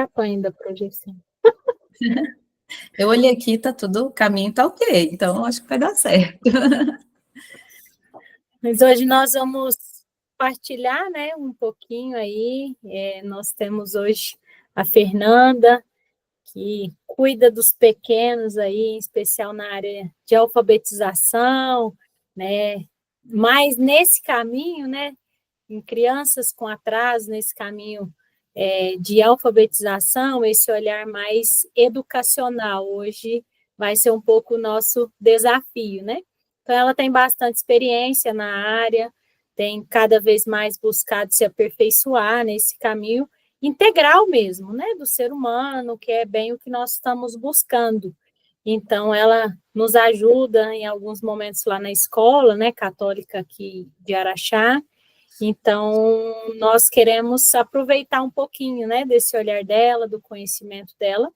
Tamanho da projeção. Eu olhei aqui, tá tudo, o caminho tá ok, então acho que vai dar certo. Mas hoje nós vamos partilhar, né, um pouquinho aí. Nós temos hoje a Fernanda, que cuida dos pequenos aí, em especial na área de alfabetização, né? Mas nesse caminho, né, em crianças com atraso, nesse caminho de alfabetização, esse olhar mais educacional hoje vai ser um pouco o nosso desafio, né? Então, ela tem bastante experiência na área, tem cada vez mais buscado se aperfeiçoar nesse caminho integral mesmo, né, do ser humano, que é bem o que nós estamos buscando. Então, ela nos ajuda em alguns momentos lá na escola, né, católica aqui de Araxá. Então, nós queremos aproveitar um pouquinho, né, desse olhar dela, do conhecimento dela,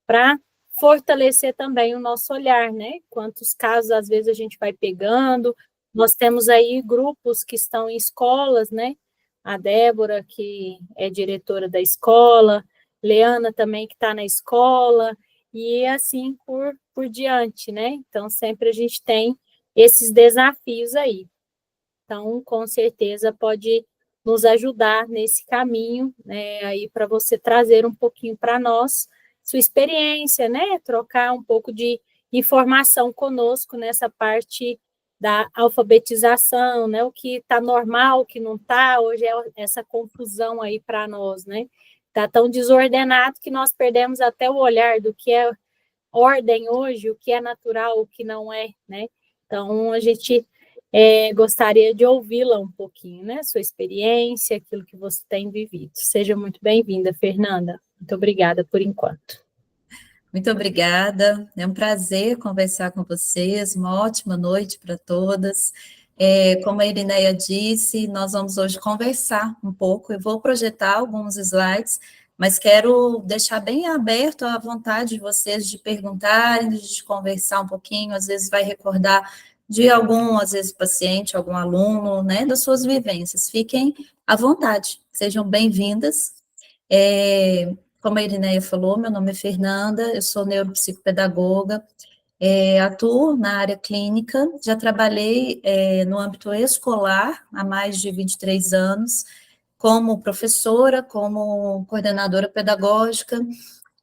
para fortalecer também o nosso olhar, né? Quantos casos, às vezes, a gente vai pegando. Nós temos aí grupos que estão em escolas, né? A Débora, que é diretora da escola, Leana também, que está na escola, e assim por diante, né? Então, sempre a gente tem esses desafios aí. Então, com certeza, pode nos ajudar nesse caminho, né, aí para você trazer um pouquinho para nós sua experiência, né, trocar um pouco de informação conosco nessa parte da alfabetização, né, o que está normal, o que não está, hoje é essa confusão aí para nós, né, está tão desordenado que nós perdemos até o olhar do que é ordem hoje, o que é natural, o que não é, né, então a gente gostaria de ouvi-la um pouquinho, né? Sua experiência, aquilo que você tem vivido. Seja muito bem-vinda, Fernanda. Muito obrigada por enquanto. Muito obrigada, é um prazer conversar com vocês, uma ótima noite para todas. Como a Irineia disse, nós vamos hoje conversar um pouco, eu vou projetar alguns slides, mas quero deixar bem aberto a vontade de vocês de perguntarem, de conversar um pouquinho, às vezes vai recordar de algum, às vezes, paciente, algum aluno, né, das suas vivências. Fiquem à vontade, sejam bem-vindas. Como a Irineia falou, meu nome é Fernanda, eu sou neuropsicopedagoga, atuo na área clínica, já trabalhei no âmbito escolar há mais de 23 anos, como professora, como coordenadora pedagógica,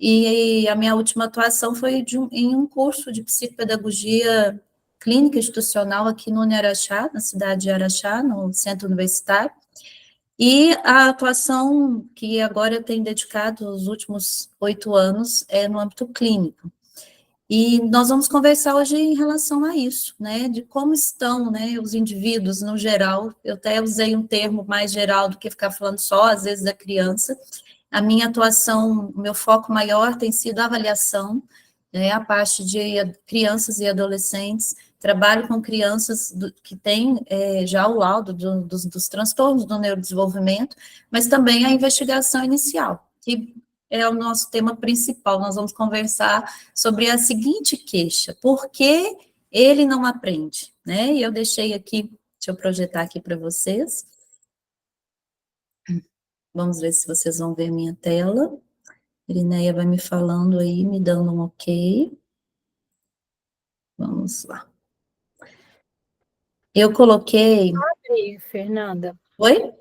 e a minha última atuação foi em um curso de psicopedagogia clínica institucional aqui no Araxá, na cidade de Araxá, no centro universitário, e a atuação que agora eu tenho dedicado os últimos 8 anos é no âmbito clínico. E nós vamos conversar hoje em relação a isso, né, de como estão, né, os indivíduos no geral. Eu até usei um termo mais geral do que ficar falando só, às vezes, da criança. A minha atuação, o meu foco maior tem sido a avaliação, né, a parte de crianças e adolescentes. Trabalho com crianças que têm já o laudo dos transtornos do neurodesenvolvimento, mas também a investigação inicial, que é o nosso tema principal. Nós vamos conversar sobre a seguinte queixa: por que ele não aprende? Né? E eu deixei aqui, deixa eu projetar aqui para vocês. Vamos ver se vocês vão ver a minha tela. Irineia vai me falando aí, me dando um ok. Vamos lá. Eu coloquei... Só abrir, Fernanda. Oi?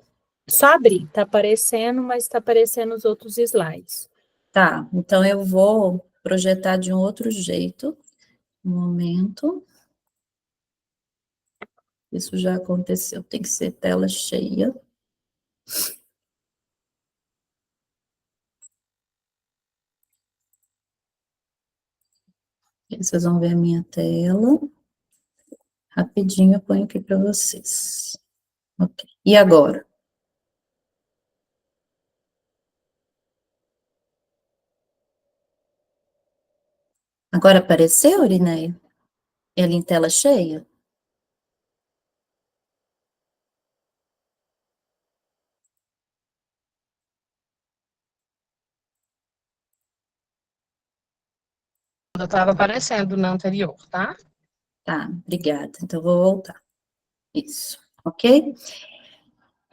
Só abrir. Está aparecendo, mas está aparecendo os outros slides. Tá, então eu vou projetar de um outro jeito. Um momento. Isso já aconteceu, tem que ser tela cheia. Vocês vão ver a minha tela. Rapidinho eu ponho aqui para vocês. Ok. E agora? Agora apareceu, Irineia? Ele em tela cheia? Estava aparecendo na anterior, tá? Tá, obrigada. Então, eu vou voltar. Isso, ok?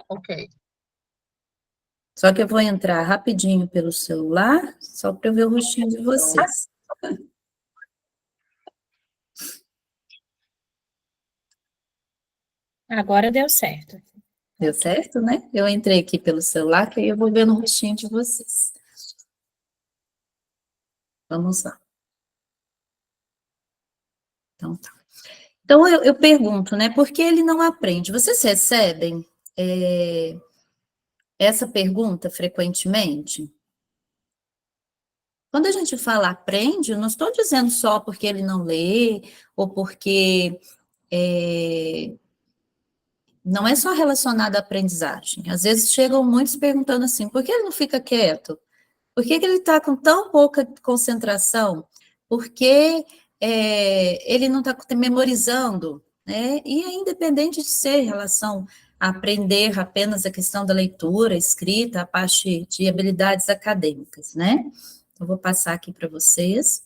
Ok. Só que eu vou entrar rapidinho pelo celular, só para eu ver o rostinho de vocês. Agora deu certo. Deu certo, né? Eu entrei aqui pelo celular, que aí eu vou ver no rostinho de vocês. Vamos lá. Então, tá. Então, eu pergunto, né? Por que ele não aprende? Vocês recebem essa pergunta frequentemente? Quando a gente fala aprende, eu não estou dizendo só porque ele não lê, ou porque não é só relacionado à aprendizagem. Às vezes chegam muitos perguntando assim, por que ele não fica quieto? Por que ele está com tão pouca concentração? Por que ele não está memorizando? Né? E é independente de ser em relação a aprender apenas a questão da leitura, escrita, a parte de habilidades acadêmicas, né? Eu vou passar aqui para vocês,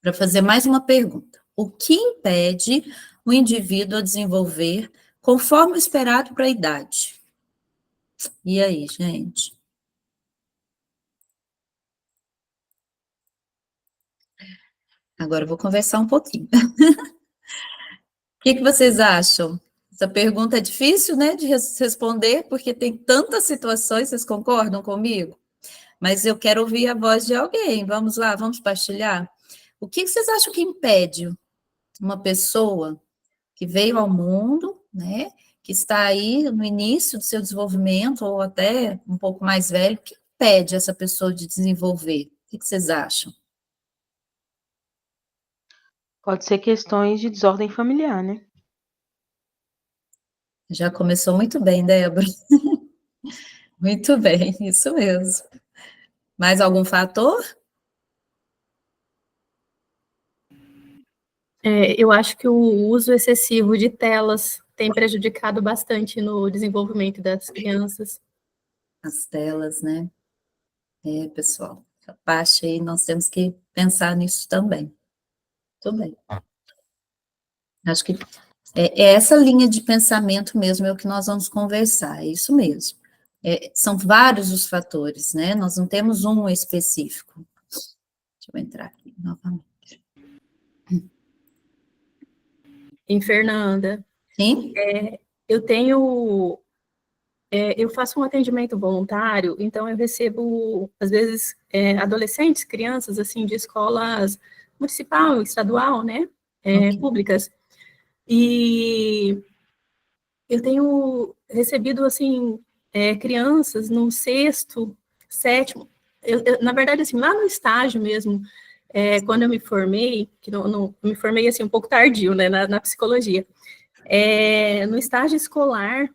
para fazer mais uma pergunta. O que impede o indivíduo a desenvolver conforme o esperado para a idade? E aí, gente? Agora eu vou conversar um pouquinho. O que vocês acham? Essa pergunta é difícil, né, de responder, porque tem tantas situações, vocês concordam comigo? Mas eu quero ouvir a voz de alguém. Vamos lá, vamos partilhar? O que vocês acham que impede uma pessoa que veio ao mundo, né, que está aí no início do seu desenvolvimento, ou até um pouco mais velho, o que impede essa pessoa de desenvolver? O que vocês acham? Pode ser questões de desordem familiar, né? Já começou muito bem, Débora. Muito bem, isso mesmo. Mais algum fator? Eu acho que o uso excessivo de telas tem prejudicado bastante no desenvolvimento das crianças. As telas, né? Pessoal, a parte aí nós temos que pensar nisso também. Tudo bem. Acho que é essa linha de pensamento mesmo, é o que nós vamos conversar, é isso mesmo. São vários os fatores, né? Nós não temos um específico. Deixa eu entrar aqui novamente. Em Fernanda, Sim? eu faço um atendimento voluntário, então eu recebo, às vezes, adolescentes, crianças, assim, de escolas municipal, estadual, né, Ok. públicas, e eu tenho recebido, assim, crianças no sexto, sétimo, na verdade, assim, lá no estágio mesmo, quando eu me formei, que eu me formei, assim, um pouco tardio, né, na psicologia, no estágio escolar,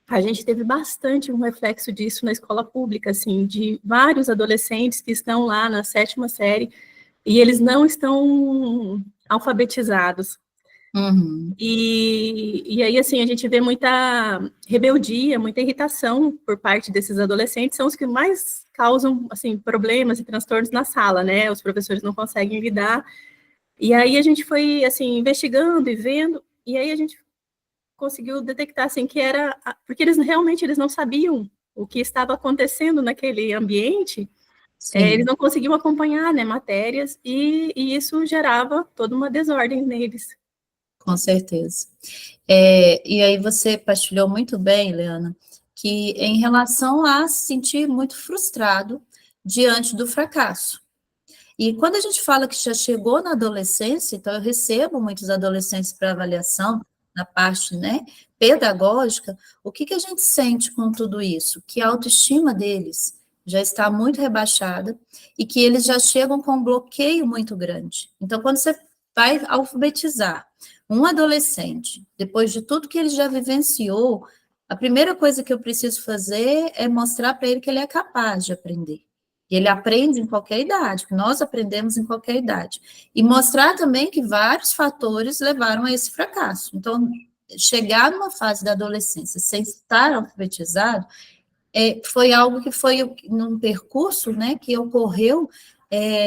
a gente teve bastante um reflexo disso na escola pública, assim, de vários adolescentes que estão lá na sétima série e eles não estão alfabetizados. Uhum. E aí, assim, a gente vê muita rebeldia, muita irritação por parte desses adolescentes, são os que mais causam, assim, problemas e transtornos na sala, né? Os professores não conseguem lidar. E aí a gente foi, assim, investigando e vendo, e aí a gente conseguiu detectar, assim, que era... Porque eles não sabiam o que estava acontecendo naquele ambiente, eles não conseguiam acompanhar, né, matérias, e isso gerava toda uma desordem neles. Com certeza. E aí você partilhou muito bem, Leana, que em relação a se sentir muito frustrado diante do fracasso. E quando a gente fala que já chegou na adolescência, então eu recebo muitos adolescentes para avaliação, na parte, né, pedagógica, o que a gente sente com tudo isso? Que a autoestima deles já está muito rebaixada e que eles já chegam com um bloqueio muito grande. Então, quando você vai alfabetizar um adolescente, depois de tudo que ele já vivenciou, a primeira coisa que eu preciso fazer é mostrar para ele que ele é capaz de aprender. E ele aprende em qualquer idade, porque nós aprendemos em qualquer idade. E mostrar também que vários fatores levaram a esse fracasso. Então, chegar numa fase da adolescência sem estar alfabetizado, foi algo que foi num percurso, né, que ocorreu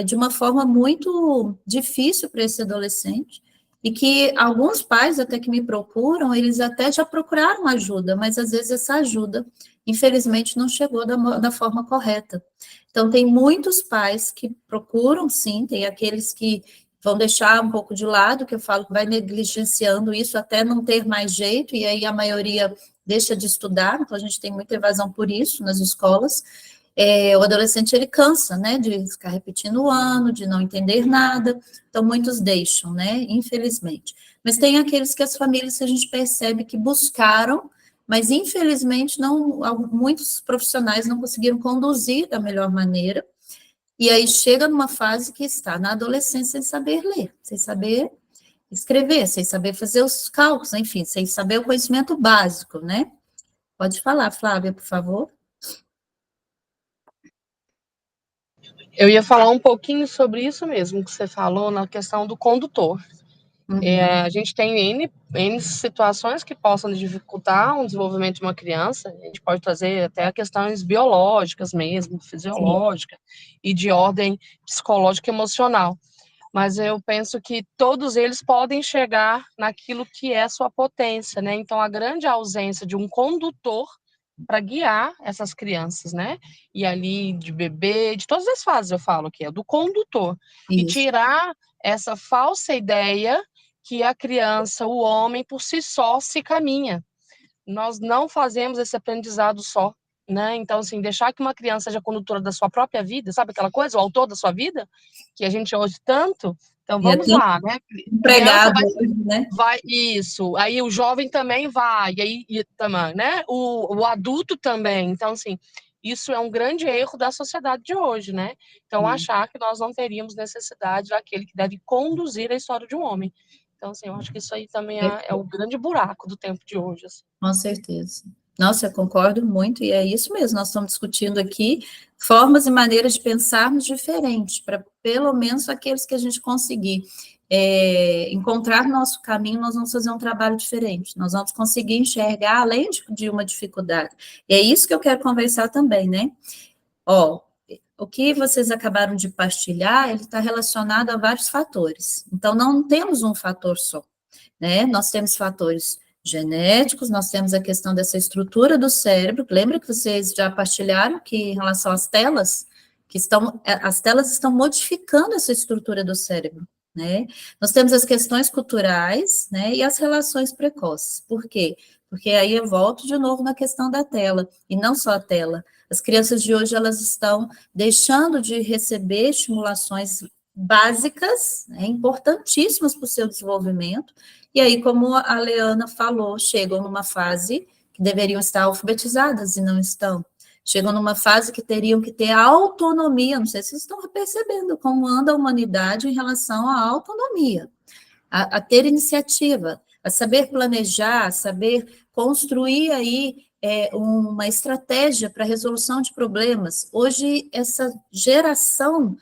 de uma forma muito difícil para esse adolescente, e que alguns pais até que me procuram, eles até já procuraram ajuda, mas às vezes essa ajuda infelizmente não chegou da forma correta. Então, tem muitos pais que procuram, sim, tem aqueles que vão deixar um pouco de lado, que eu falo que vai negligenciando isso até não ter mais jeito, e aí a maioria deixa de estudar, então a gente tem muita evasão por isso nas escolas. O adolescente, ele cansa, né, de ficar repetindo o ano, de não entender nada, então muitos deixam, né, infelizmente. Mas tem aqueles que as famílias a gente percebe que buscaram, mas infelizmente muitos profissionais não conseguiram conduzir da melhor maneira, e aí chega numa fase que está na adolescência sem saber ler, sem saber escrever, sem saber fazer os cálculos, enfim, sem saber o conhecimento básico, né? Pode falar, Flávia, por favor. Eu ia falar um pouquinho sobre isso mesmo que você falou na questão do condutor. A gente tem N situações que possam dificultar o desenvolvimento de uma criança. A gente pode trazer até questões biológicas mesmo, fisiológicas, e de ordem psicológica e emocional. Mas eu penso que todos eles podem chegar naquilo que é sua potência, né? Então, a grande ausência de um condutor para guiar essas crianças, né? E ali de bebê, de todas as fases eu falo que é do condutor. Isso. E tirar essa falsa ideia que a criança, o homem, por si só se caminha. Nós não fazemos esse aprendizado só, né? Então, assim, deixar que uma criança seja condutora da sua própria vida, sabe aquela coisa, o autor da sua vida, que a gente ouve tanto. Então, vamos lá, né? Empregado, vai isso. Aí o jovem também vai, e também, né? O adulto também. Então, assim, isso é um grande erro da sociedade de hoje, né? Então, achar que nós não teríamos necessidade daquele que deve conduzir a história de um homem. Então, assim, eu acho que isso aí também é o grande buraco do tempo de hoje. Assim. Com certeza. Nossa, eu concordo muito, e é isso mesmo, nós estamos discutindo aqui formas e maneiras de pensarmos diferentes, para pelo menos aqueles que a gente conseguir encontrar nosso caminho, nós vamos fazer um trabalho diferente, nós vamos conseguir enxergar além de uma dificuldade. E é isso que eu quero conversar também, né? O que vocês acabaram de partilhar, ele está relacionado a vários fatores. Então, não temos um fator só, né? Nós temos fatores genéticos, nós temos a questão dessa estrutura do cérebro. Lembra que vocês já partilharam que em relação às telas, as telas estão modificando essa estrutura do cérebro, né? Nós temos as questões culturais, né, e as relações precoces. Por quê? Porque aí eu volto de novo na questão da tela, e não só a tela. As crianças de hoje, elas estão deixando de receber estimulações básicas, né, importantíssimas para o seu desenvolvimento, e aí, como a Leana falou, chegam numa fase que deveriam estar alfabetizadas e não estão. Chegam numa fase que teriam que ter autonomia, não sei se vocês estão percebendo como anda a humanidade em relação à autonomia, a ter iniciativa, a saber planejar, a saber construir aí uma estratégia para resolução de problemas. Hoje, essa geração,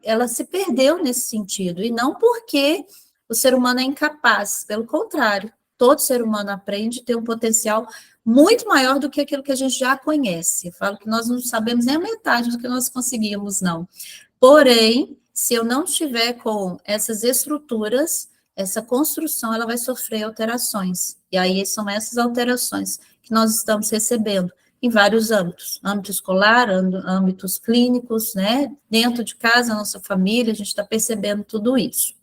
ela se perdeu nesse sentido, e não porque o ser humano é incapaz, pelo contrário, todo ser humano aprende a ter um potencial muito maior do que aquilo que a gente já conhece. Eu falo que nós não sabemos nem a metade do que nós conseguimos, não. Porém, se eu não estiver com essas estruturas, essa construção, ela vai sofrer alterações. E aí são essas alterações que nós estamos recebendo em vários âmbitos, âmbito escolar, âmbitos clínicos, né? Dentro de casa, nossa família, a gente está percebendo tudo isso.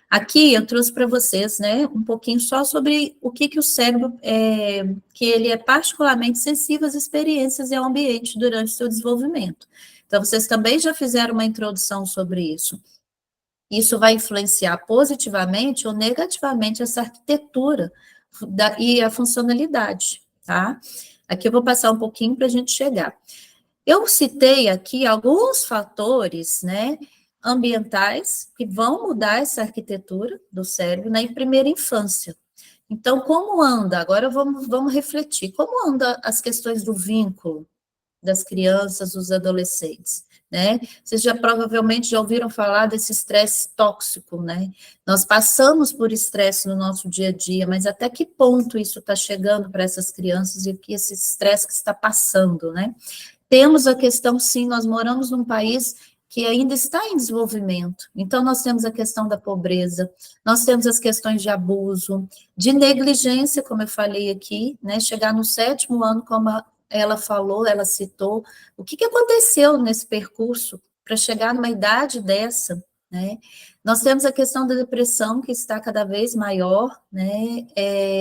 Aqui eu trouxe para vocês, né, um pouquinho só sobre o que o cérebro que ele é particularmente sensível às experiências e ao ambiente durante o seu desenvolvimento. Então, vocês também já fizeram uma introdução sobre isso. Isso vai influenciar positivamente ou negativamente essa arquitetura e a funcionalidade, tá? Aqui eu vou passar um pouquinho para a gente chegar. Eu citei aqui alguns fatores, né, ambientais que vão mudar essa arquitetura do cérebro na primeira infância. Então, como anda? Agora vamos refletir. Como andam as questões do vínculo das crianças, dos adolescentes, né? Vocês provavelmente já ouviram falar desse estresse tóxico, né? Nós passamos por estresse no nosso dia a dia, mas até que ponto isso está chegando para essas crianças e o que esse estresse que está passando, né? Temos a questão, sim, nós moramos num país que ainda está em desenvolvimento. Então, nós temos a questão da pobreza, nós temos as questões de abuso, de negligência, como eu falei aqui, né? Chegar no 7º ano ela falou, ela citou, o que aconteceu nesse percurso para chegar numa idade dessa, né? Nós temos a questão da depressão, que está cada vez maior, né?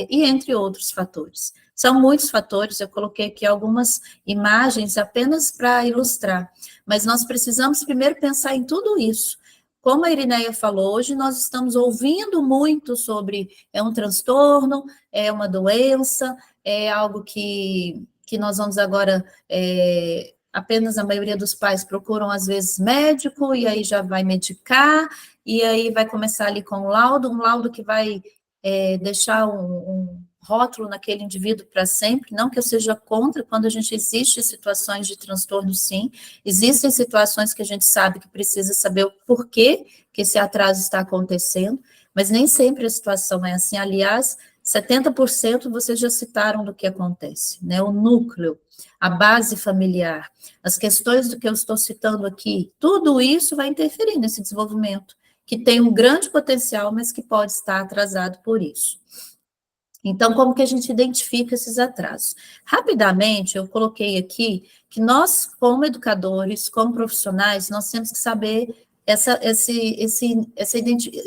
E entre outros fatores. São muitos fatores, eu coloquei aqui algumas imagens apenas para ilustrar, mas nós precisamos primeiro pensar em tudo isso. Como a Irineia falou, hoje nós estamos ouvindo muito sobre um transtorno, é uma doença, é algo que nós vamos agora, apenas a maioria dos pais procuram, às vezes, médico, e aí já vai medicar, e aí vai começar ali com um laudo que vai deixar um rótulo naquele indivíduo para sempre, não que eu seja contra, quando a gente existe situações de transtorno, sim, existem situações que a gente sabe que precisa saber o porquê que esse atraso está acontecendo, mas nem sempre a situação é assim. Aliás, 70% vocês já citaram do que acontece, né? O núcleo, a base familiar, as questões do que eu estou citando aqui, tudo isso vai interferir nesse desenvolvimento, que tem um grande potencial, mas que pode estar atrasado por isso. Então, como que a gente identifica esses atrasos? Rapidamente, eu coloquei aqui que nós, como educadores, como profissionais, nós temos que saber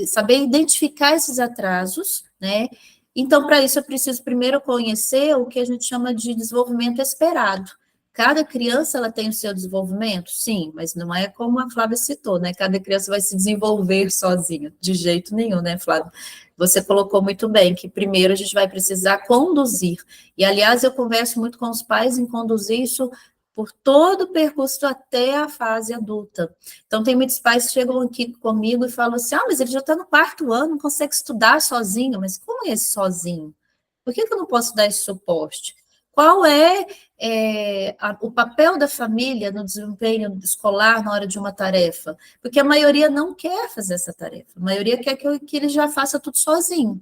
saber identificar esses atrasos, né? Então, para isso, eu preciso primeiro conhecer o que a gente chama de desenvolvimento esperado. Cada criança, ela tem o seu desenvolvimento? Sim, mas não é como a Flávia citou, né? Cada criança vai se desenvolver sozinha, de jeito nenhum, né, Flávia? Você colocou muito bem, que primeiro a gente vai precisar conduzir. E, aliás, eu converso muito com os pais em conduzir isso por todo o percurso até a fase adulta. Então, tem muitos pais que chegam aqui comigo e falam assim, mas ele já está no 4º ano, não consegue estudar sozinho. Mas como é esse sozinho? Por que eu não posso dar esse suporte? Qual o papel da família no desempenho escolar na hora de uma tarefa? Porque a maioria não quer fazer essa tarefa, a maioria quer que ele já faça tudo sozinho.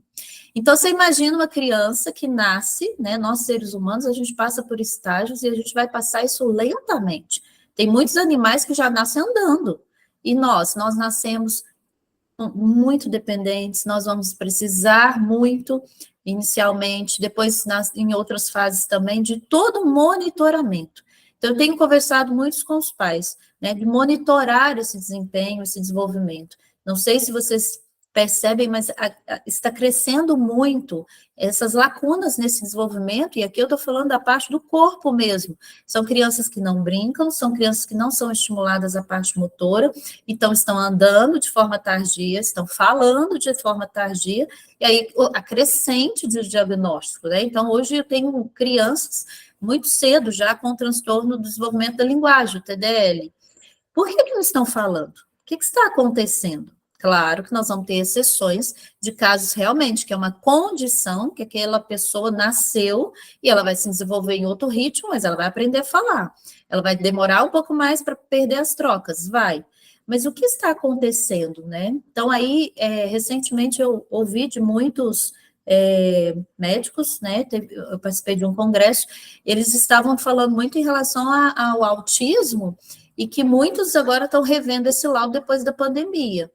Então, você imagina uma criança que nasce, né? Nós, seres humanos, a gente passa por estágios e a gente vai passar isso lentamente. Tem muitos animais que já nascem andando, e nós nascemos muito dependentes, nós vamos precisar muito, inicialmente, depois em outras fases também, de todo um monitoramento. Então, eu tenho conversado muito com os pais, né, de monitorar esse desempenho, esse desenvolvimento. Não sei se vocês percebem, mas está crescendo muito essas lacunas nesse desenvolvimento, e aqui eu estou falando da parte do corpo mesmo. São crianças que não brincam, são crianças que não são estimuladas a parte motora, então estão andando de forma tardia, estão falando de forma tardia, e aí a crescente do diagnóstico, né? Então, hoje eu tenho crianças muito cedo já com transtorno do desenvolvimento da linguagem, o TDL. Por que não estão falando? O que está acontecendo? Claro que nós vamos ter exceções de casos realmente, que é uma condição que aquela pessoa nasceu e ela vai se desenvolver em outro ritmo, mas ela vai aprender a falar. Ela vai demorar um pouco mais para perder as trocas, vai. Mas o que está acontecendo, né? Então, aí, recentemente eu ouvi de muitos médicos, né? Eu participei de um congresso, eles estavam falando muito em relação ao autismo e que muitos agora estão revendo esse laudo depois da pandemia.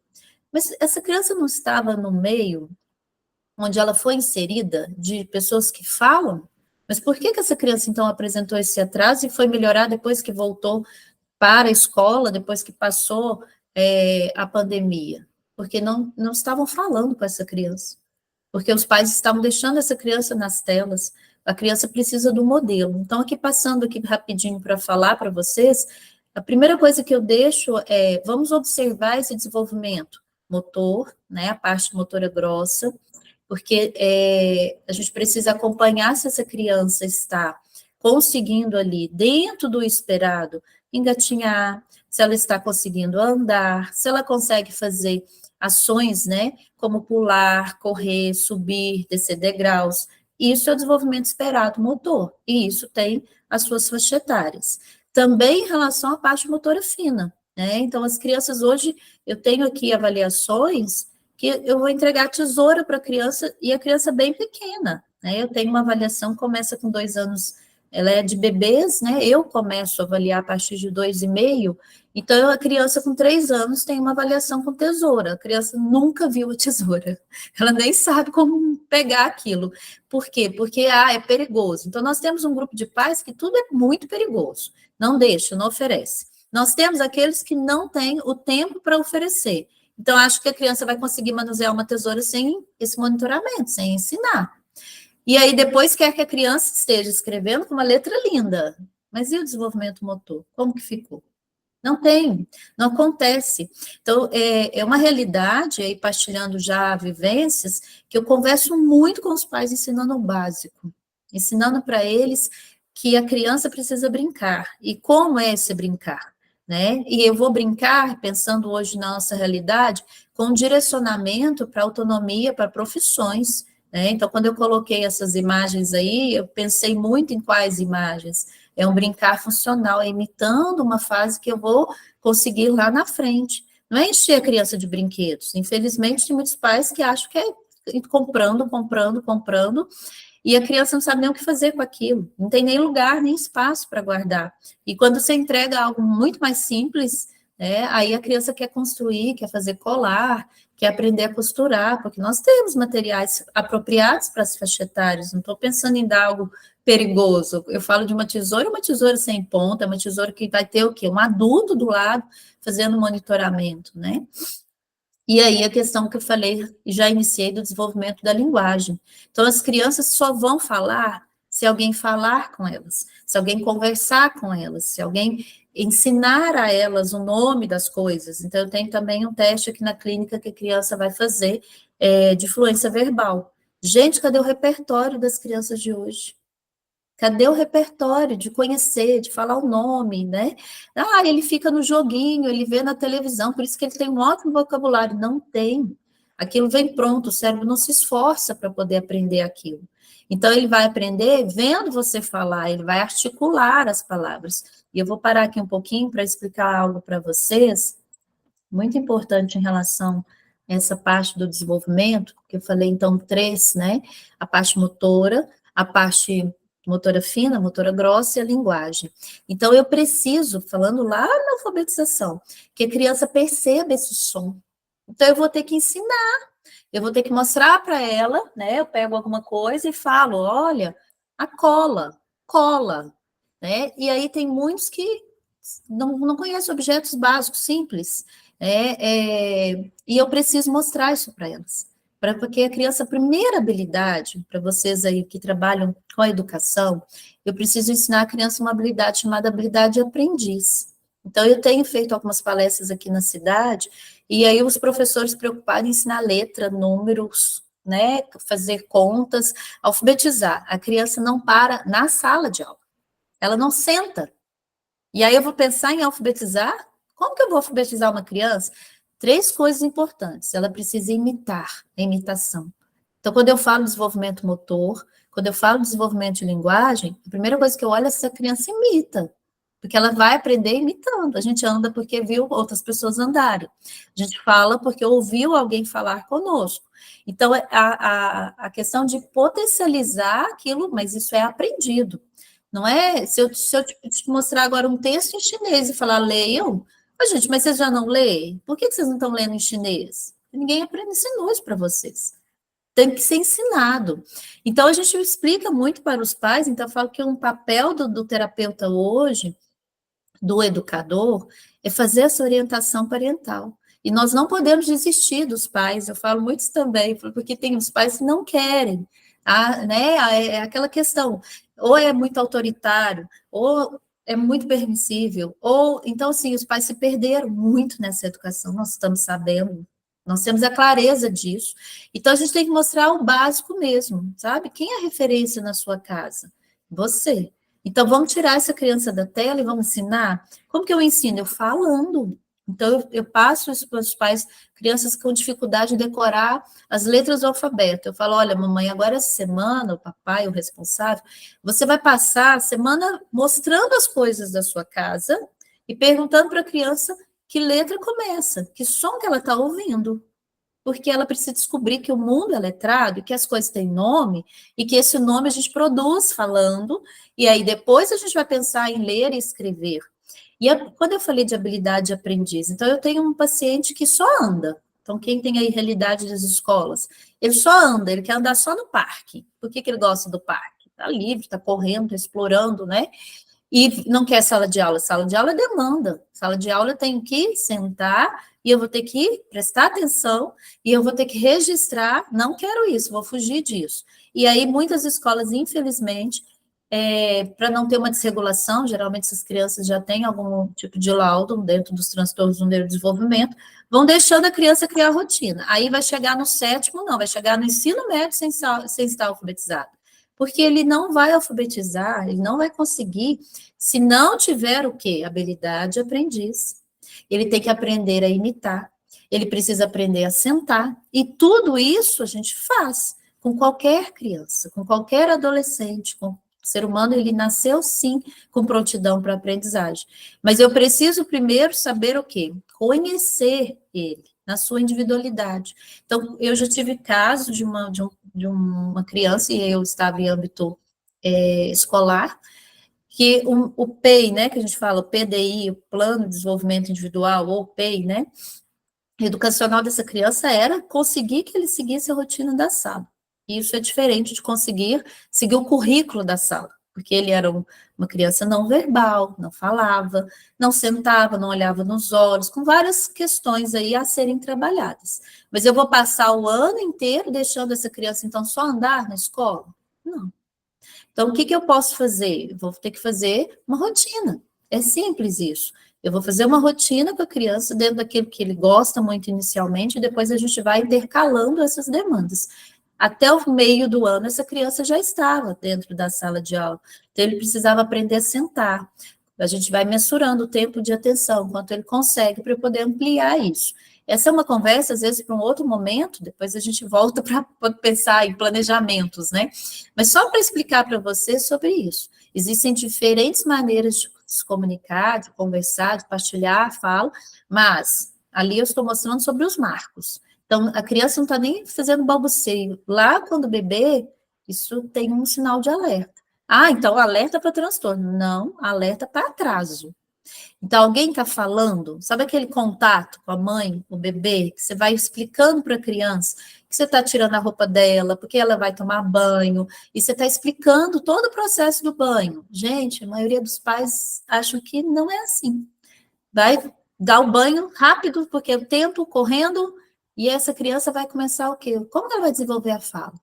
Mas essa criança não estava no meio onde ela foi inserida de pessoas que falam? Mas por que essa criança, então, apresentou esse atraso e foi melhorar depois que voltou para a escola, depois que passou a pandemia? Porque não estavam falando com essa criança. Porque os pais estavam deixando essa criança nas telas. A criança precisa do modelo. Então, aqui passando aqui rapidinho para falar para vocês, a primeira coisa que eu deixo vamos observar esse desenvolvimento motor, né, a parte motora grossa, porque a gente precisa acompanhar se essa criança está conseguindo ali, dentro do esperado, engatinhar, se ela está conseguindo andar, se ela consegue fazer ações, né, como pular, correr, subir, descer degraus. Isso é o desenvolvimento esperado motor, e isso tem as suas faixas etárias. Também em relação à parte motora fina, né? Então, as crianças hoje, eu tenho aqui avaliações que eu vou entregar tesoura para a criança, e a criança bem pequena, né? Eu tenho uma avaliação que começa com 2 anos ela é de bebês, né? Eu começo a avaliar a partir de 2,5, então a criança com 3 anos tem uma avaliação com tesoura. A criança nunca viu a tesoura, ela nem sabe como pegar aquilo. Por quê? Porque é perigoso. Então nós temos um grupo de pais que tudo é muito perigoso, não deixa, não oferece. Nós temos aqueles que não têm o tempo para oferecer. Então acho que a criança vai conseguir manusear uma tesoura sem esse monitoramento, sem ensinar. E aí depois quer que a criança esteja escrevendo com uma letra linda. Mas e o desenvolvimento motor? Como que ficou? Não tem, não acontece. Então, é uma realidade, aí partilhando já vivências, que eu converso muito com os pais ensinando o básico, ensinando para eles que a criança precisa brincar. E como é esse brincar? Né? E eu vou brincar, pensando hoje na nossa realidade, com direcionamento para autonomia, para profissões. Então, quando eu coloquei essas imagens aí, eu pensei muito em quais imagens. É um brincar funcional, é imitando uma fase que eu vou conseguir lá na frente. Não é encher a criança de brinquedos. Infelizmente, tem muitos pais que acham que é ir comprando, e a criança não sabe nem o que fazer com aquilo. Não tem nem lugar, nem espaço para guardar. E quando você entrega algo muito mais simples, aí a criança quer construir, quer fazer colar, quer aprender a costurar, porque nós temos materiais apropriados para as faixas etárias, não estou pensando em dar algo perigoso. Eu falo de uma tesoura sem ponta, uma tesoura que vai ter o quê? Um adulto do lado fazendo monitoramento, né? E aí a questão que eu falei, já iniciei do desenvolvimento da linguagem. Então as crianças só vão falar se alguém falar com elas, se alguém conversar com elas, se alguém ensinar a elas o nome das coisas. Então eu tenho também um teste aqui na clínica que a criança vai fazer de fluência verbal. Gente, cadê o repertório das crianças de hoje? Cadê o repertório de conhecer, de falar o nome, né? Ele fica no joguinho, ele vê na televisão, por isso que ele tem um ótimo vocabulário. Não tem. Aquilo vem pronto, o cérebro não se esforça para poder aprender aquilo. Então, ele vai aprender vendo você falar, ele vai articular as palavras. E eu vou parar aqui um pouquinho para explicar algo para vocês, muito importante em relação a essa parte do desenvolvimento, que eu falei, então, 3, né? A parte motora, a parte motora fina, motora grossa e a linguagem. Então, eu preciso, falando lá na alfabetização, que a criança perceba esse som. Então, eu vou ter que ensinar, eu vou ter que mostrar para ela, né? Eu pego alguma coisa e falo, olha, a cola, né? E aí tem muitos que não conhecem objetos básicos, simples, e eu preciso mostrar isso para elas. Porque a criança, a primeira habilidade, para vocês aí que trabalham com a educação, eu preciso ensinar a criança uma habilidade chamada habilidade de aprendiz. Então, eu tenho feito algumas palestras aqui na cidade, e aí os professores preocupados em ensinar letra, números, né, fazer contas, alfabetizar. A criança não para na sala de aula, ela não senta. E aí eu vou pensar em alfabetizar. Como que eu vou alfabetizar uma criança? 3 coisas importantes. Ela precisa imitar, a imitação. Então, quando eu falo desenvolvimento motor, quando eu falo desenvolvimento de linguagem, a primeira coisa que eu olho é se a criança imita, porque ela vai aprender imitando. A gente anda porque viu outras pessoas andarem. A gente fala porque ouviu alguém falar conosco. Então, a questão de potencializar aquilo, mas isso é aprendido. Não é? Se eu te mostrar agora um texto em chinês e falar, leiam, gente, mas vocês já não leem? Por que vocês não estão lendo em chinês? Ninguém ensinou isso para vocês. Tem que ser ensinado. Então, a gente explica muito para os pais, então eu falo que um papel do terapeuta hoje, do educador, é fazer essa orientação parental. E nós não podemos desistir dos pais, eu falo muito isso também, porque tem os pais que não querem, né? É aquela questão, ou é muito autoritário, ou é muito permissível, ou, então, assim, os pais se perderam muito nessa educação, nós estamos sabendo, nós temos a clareza disso, então a gente tem que mostrar o básico mesmo, sabe? Quem é a referência na sua casa? Você. Então, vamos tirar essa criança da tela e vamos ensinar? Como que eu ensino? Eu falando. Então, eu passo isso para os pais, crianças com dificuldade de decorar as letras do alfabeto. Eu falo, olha, mamãe, agora essa semana, o papai, o responsável, você vai passar a semana mostrando as coisas da sua casa e perguntando para a criança que letra começa, que som que ela está ouvindo. porque ela precisa descobrir que o mundo é letrado, e que as coisas têm nome, e que esse nome a gente produz falando, e aí depois a gente vai pensar em ler e escrever. Quando eu falei de habilidade de aprendiz, então eu tenho um paciente que só anda. Então, quem tem aí realidade das escolas, ele só anda, ele quer andar só no parque. Por que ele gosta do parque? Está livre, está correndo, está explorando, né? E não quer sala de aula. Sala de aula é demanda. Sala de aula eu tenho que sentar e eu vou ter que prestar atenção e eu vou ter que registrar. Não quero isso, vou fugir disso. E aí, muitas escolas, infelizmente, para não ter uma desregulação, geralmente essas crianças já têm algum tipo de laudo dentro dos transtornos do neurodesenvolvimento, vão deixando a criança criar rotina. Aí vai chegar no 7º, não, vai chegar no ensino médio sem estar alfabetizado. Porque ele não vai alfabetizar, ele não vai conseguir, se não tiver o quê? Habilidade de aprendiz. Ele tem que aprender a imitar, ele precisa aprender a sentar, e tudo isso a gente faz com qualquer criança, com qualquer adolescente, com o ser humano, ele nasceu sim com prontidão para aprendizagem. Mas eu preciso primeiro saber o quê? Conhecer ele na sua individualidade. Então, eu já tive caso de uma criança, e eu estava em âmbito escolar, que o PEI, né, que a gente fala, o PDI, o Plano de Desenvolvimento Individual, ou PEI, né, educacional dessa criança era conseguir que ele seguisse a rotina da sala. E isso é diferente de conseguir seguir o currículo da sala, porque ele era uma criança não verbal, não falava, não sentava, não olhava nos olhos, com várias questões aí a serem trabalhadas. Mas eu vou passar o ano inteiro deixando essa criança, então, só andar na escola? Não. Então, o que eu posso fazer? Eu vou ter que fazer uma rotina. É simples isso. Eu vou fazer uma rotina com a criança dentro daquilo que ele gosta muito inicialmente, e depois a gente vai intercalando essas demandas. Até o meio do ano, essa criança já estava dentro da sala de aula. Então, ele precisava aprender a sentar. A gente vai mensurando o tempo de atenção, quanto ele consegue, para poder ampliar isso. Essa é uma conversa, às vezes, para um outro momento, depois a gente volta para pensar em planejamentos, né? Mas só para explicar para você sobre isso. Existem diferentes maneiras de se comunicar, de conversar, de partilhar a fala, mas ali eu estou mostrando sobre os marcos. Então, a criança não está nem fazendo balbuceio. Lá, quando bebê, isso tem um sinal de alerta. Ah, então alerta para transtorno. Não, alerta para atraso. Então, alguém está falando, sabe aquele contato com a mãe, o bebê, que você vai explicando para a criança que você está tirando a roupa dela, porque ela vai tomar banho, e você está explicando todo o processo do banho. Gente, a maioria dos pais acham que não é assim. Vai dar o banho rápido, porque o tempo correndo, e essa criança vai começar o quê? Como que ela vai desenvolver a fala?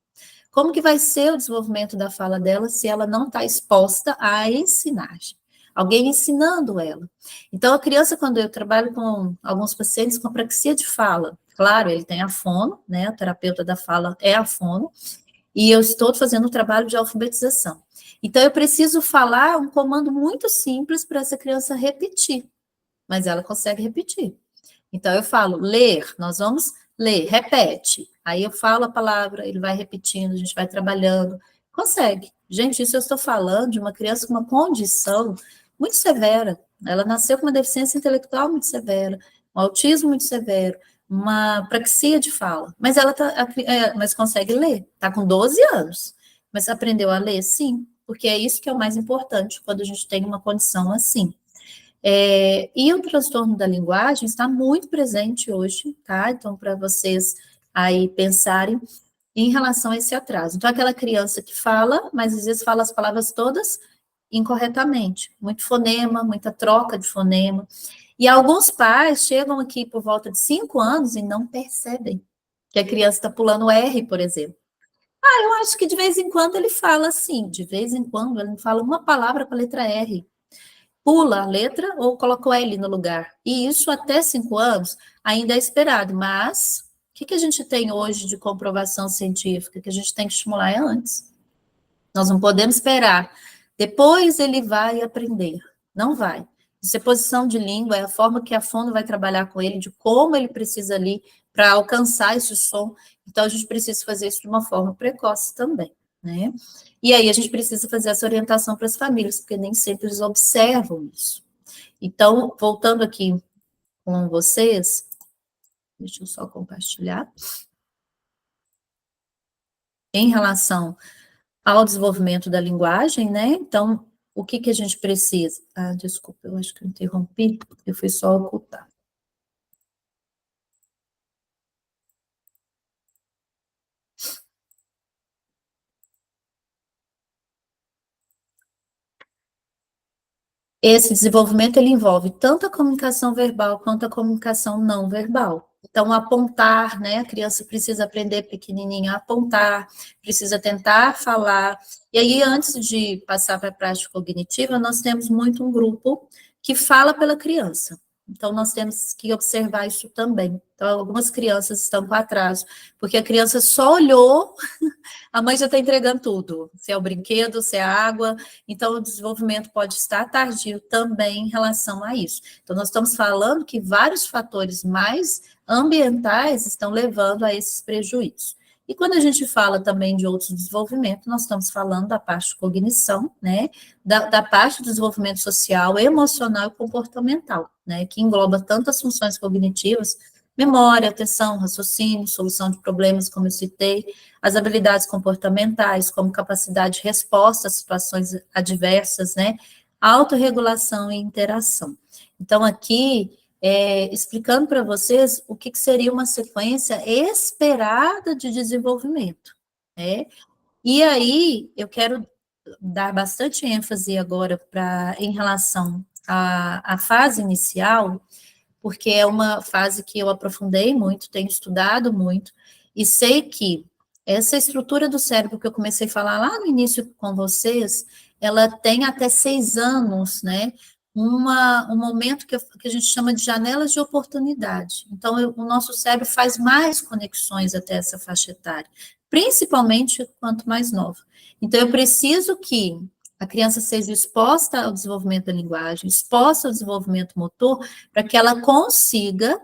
Como que vai ser o desenvolvimento da fala dela se ela não está exposta à ensinagem? Alguém ensinando ela. Então, a criança, quando eu trabalho com alguns pacientes com apraxia de fala, claro, ele tem a fono, né, a terapeuta da fala é a fono, e eu estou fazendo um trabalho de alfabetização. Então, eu preciso falar um comando muito simples para essa criança repetir, mas ela consegue repetir. Então, eu falo, ler, nós vamos ler, repete. Aí eu falo a palavra, ele vai repetindo, a gente vai trabalhando. Consegue. Gente, isso eu estou falando de uma criança com uma condição muito severa. Ela nasceu com uma deficiência intelectual muito severa, um autismo muito severo, uma apraxia de fala. Mas ela mas consegue ler. Está com 12 anos. Mas aprendeu a ler? Sim. Porque é isso que é o mais importante quando a gente tem uma condição assim. E o transtorno da linguagem está muito presente hoje, tá? Então, para vocês aí pensarem em relação a esse atraso. Então, aquela criança que fala, mas às vezes fala as palavras todas incorretamente, muito fonema, muita troca de fonema. E alguns pais chegam aqui por volta de 5 anos e não percebem que a criança está pulando R, por exemplo. Eu acho que de vez em quando ele fala assim, de vez em quando ele fala uma palavra com a letra R. Pula a letra ou coloca o L no lugar. E isso até 5 anos ainda é esperado, mas o que a gente tem hoje de comprovação científica? Que a gente tem que estimular antes. Nós não podemos esperar. Depois ele vai aprender. Não vai. Isso é posição de língua, é a forma que a fono vai trabalhar com ele, de como ele precisa ali para alcançar esse som. Então, a gente precisa fazer isso de uma forma precoce também, né? E aí a gente precisa fazer essa orientação para as famílias, porque nem sempre eles observam isso. Então, voltando aqui com vocês, Deixa eu só compartilhar. Em relação ao desenvolvimento da linguagem, né? Então, o que que a gente precisa? Ah, desculpa, eu acho que eu interrompi, eu fui só ocultar. Esse desenvolvimento, ele envolve tanto a comunicação verbal quanto a comunicação não verbal. Então, apontar, né, a criança precisa aprender pequenininha a apontar, precisa tentar falar. E aí, antes de passar para a prática cognitiva, nós temos muito um grupo que fala pela criança. Então, nós temos que observar isso também. Então, algumas crianças estão com atraso, porque a criança só olhou, a mãe já está entregando tudo, se é o brinquedo, se é a água. Então, o desenvolvimento pode estar tardio também em relação a isso. Então, nós estamos falando que vários fatores mais ambientais estão levando a esses prejuízos. E quando a gente fala também de outros desenvolvimentos, nós estamos falando da parte de cognição, né, da parte do desenvolvimento social, emocional e comportamental, né, que engloba tanto as funções cognitivas, memória, atenção, raciocínio, solução de problemas, como eu citei, as habilidades comportamentais, como capacidade de resposta a situações adversas, né, autorregulação e interação. Então, aqui, explicando para vocês o que seria uma sequência esperada de desenvolvimento, né? E aí, eu quero dar bastante ênfase agora em relação à fase inicial, porque é uma fase que eu aprofundei muito, tenho estudado muito, e sei que essa estrutura do cérebro que eu comecei a falar lá no início com vocês, ela tem até 6 anos, né? Um momento que a gente chama de janelas de oportunidade. Então, o nosso cérebro faz mais conexões até essa faixa etária, principalmente quanto mais nova. Então, eu preciso que a criança seja exposta ao desenvolvimento da linguagem, exposta ao desenvolvimento motor, para que ela consiga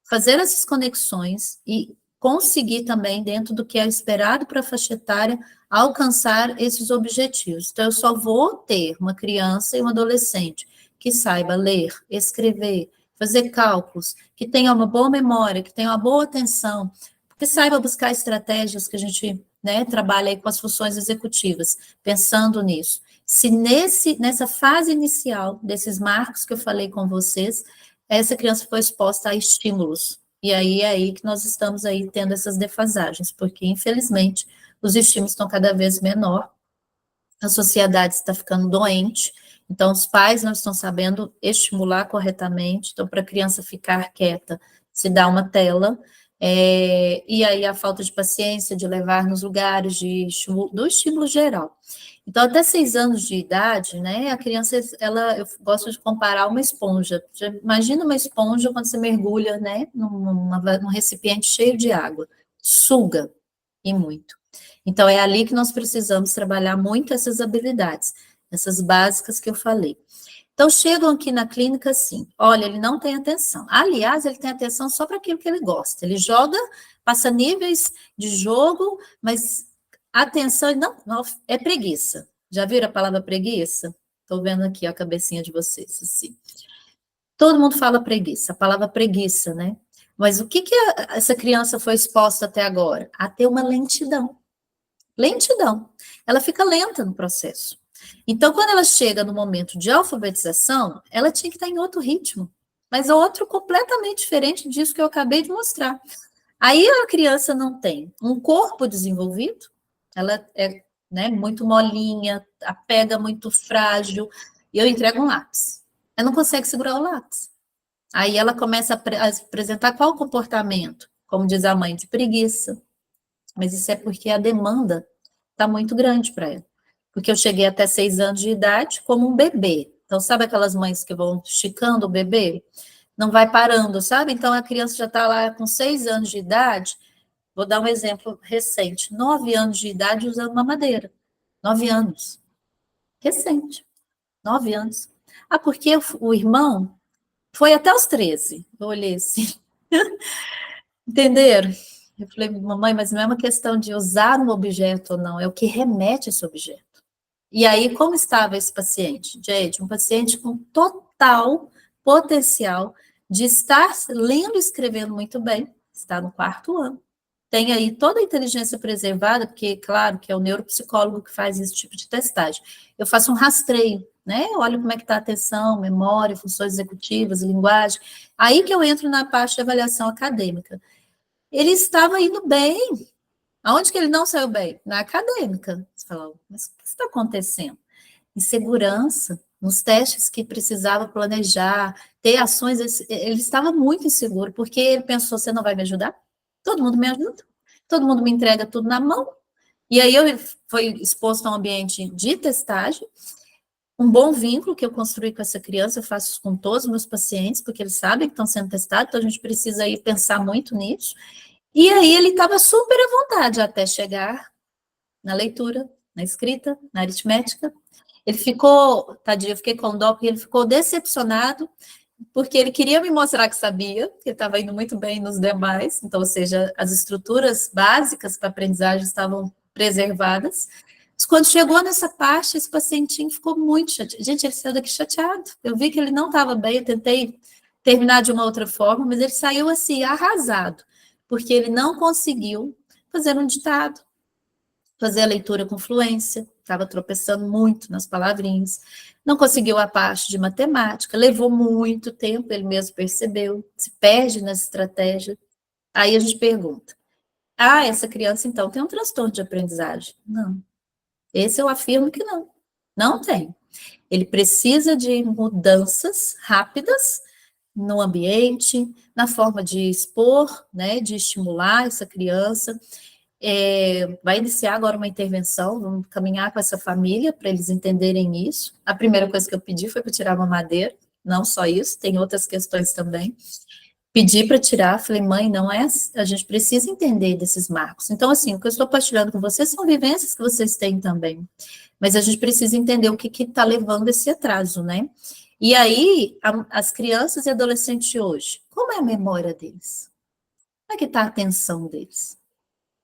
fazer essas conexões e conseguir também, dentro do que é esperado para a faixa etária, alcançar esses objetivos. Então, eu só vou ter uma criança e um adolescente que saiba ler, escrever, fazer cálculos, que tenha uma boa memória, que tenha uma boa atenção, que saiba buscar estratégias que a gente, né, trabalha aí com as funções executivas, pensando nisso. Se nessa fase inicial, desses marcos que eu falei com vocês, essa criança foi exposta a estímulos, e aí é aí que nós estamos aí tendo essas defasagens, porque, infelizmente, os estímulos estão cada vez menor, a sociedade está ficando doente, então os pais não estão sabendo estimular corretamente, então para a criança ficar quieta, se dá uma tela, e aí a falta de paciência, de levar nos lugares, do estímulo geral. Então, até 6 anos de idade, né, a criança, eu gosto de comparar uma esponja. Imagina uma esponja quando você mergulha, né, num recipiente cheio de água. Suga, e muito. Então, é ali que nós precisamos trabalhar muito essas habilidades, essas básicas que eu falei. Então, chegam aqui na clínica assim, olha, ele não tem atenção. Aliás, ele tem atenção só para aquilo que ele gosta. Ele joga, passa níveis de jogo, mas atenção, não, é preguiça. Já viram a palavra preguiça? Estou vendo aqui a cabecinha de vocês, assim. Todo mundo fala preguiça, a palavra preguiça, né? Mas o que essa criança foi exposta até agora? A ter uma lentidão. Lentidão. Ela fica lenta no processo. Então, quando ela chega no momento de alfabetização, ela tinha que estar em outro ritmo, mas outro completamente diferente disso que eu acabei de mostrar. Aí a criança não tem um corpo desenvolvido, ela é, né, muito molinha, a pega muito frágil, e eu entrego um lápis. Ela não consegue segurar o lápis. Aí ela começa a apresentar qual comportamento? Como diz a mãe, de preguiça. Mas isso é porque a demanda está muito grande para ela. Porque eu cheguei até 6 anos de idade como um bebê. Então, sabe aquelas mães que vão esticando o bebê? Não vai parando, sabe? Então, a criança já está lá com 6 anos de idade. Vou dar um exemplo recente. 9 anos de idade usando mamadeira. 9 anos. Recente. 9 anos. Ah, porque o irmão foi até os 13. Eu olhei assim. Entenderam? Eu falei, mamãe, mas não é uma questão de usar um objeto ou não, é o que remete a esse objeto. E aí, como estava esse paciente? Gente, um paciente com total potencial de estar lendo e escrevendo muito bem, está no 4º ano. Tem aí toda a inteligência preservada, porque, claro, que é o neuropsicólogo que faz esse tipo de testagem. Eu faço um rastreio, né? Olho como é que está a atenção, memória, funções executivas, linguagem. Aí que eu entro na parte de avaliação acadêmica. Ele estava indo bem. Aonde que ele não saiu bem? Na acadêmica. Você fala, mas o que está acontecendo? Insegurança, nos testes que precisava planejar, ter ações, ele estava muito inseguro, porque ele pensou, você não vai me ajudar? Todo mundo me ajuda, todo mundo me entrega tudo na mão. E aí eu fui exposto a um ambiente de testagem, um bom vínculo que eu construí com essa criança, eu faço isso com todos os meus pacientes, porque eles sabem que estão sendo testados, então a gente precisa aí pensar muito nisso. E aí ele estava super à vontade até chegar na leitura, na escrita, na aritmética. Ele ficou, tadinho, eu fiquei com dó, porque ele ficou decepcionado, porque ele queria me mostrar que sabia, que ele estava indo muito bem nos demais, então, ou seja, as estruturas básicas para aprendizagem estavam preservadas. Mas quando chegou nessa parte, esse pacientinho ficou muito chateado. Gente, ele saiu daqui chateado. Eu vi que ele não estava bem, eu tentei terminar de uma outra forma, mas ele saiu assim, arrasado, porque ele não conseguiu fazer um ditado, fazer a leitura com fluência, estava tropeçando muito nas palavrinhas, não conseguiu a parte de matemática, levou muito tempo, ele mesmo percebeu, se perde nessa estratégia. Aí a gente pergunta, essa criança então tem um transtorno de aprendizagem? Não. Esse eu afirmo que não. Não tem. Ele precisa de mudanças rápidas no ambiente, na forma de expor, né, de estimular essa criança. Vai iniciar agora uma intervenção, vamos caminhar com essa família para eles entenderem isso. A primeira coisa que eu pedi foi para tirar uma madeira, não só isso, tem outras questões também. Pedi para tirar, falei, mãe, não é, a gente precisa entender desses marcos. Então, assim, o que eu estou partilhando com vocês são vivências que vocês têm também, mas a gente precisa entender o que está levando esse atraso, né? E aí, as crianças e adolescentes de hoje, como é a memória deles? Como é que está a atenção deles?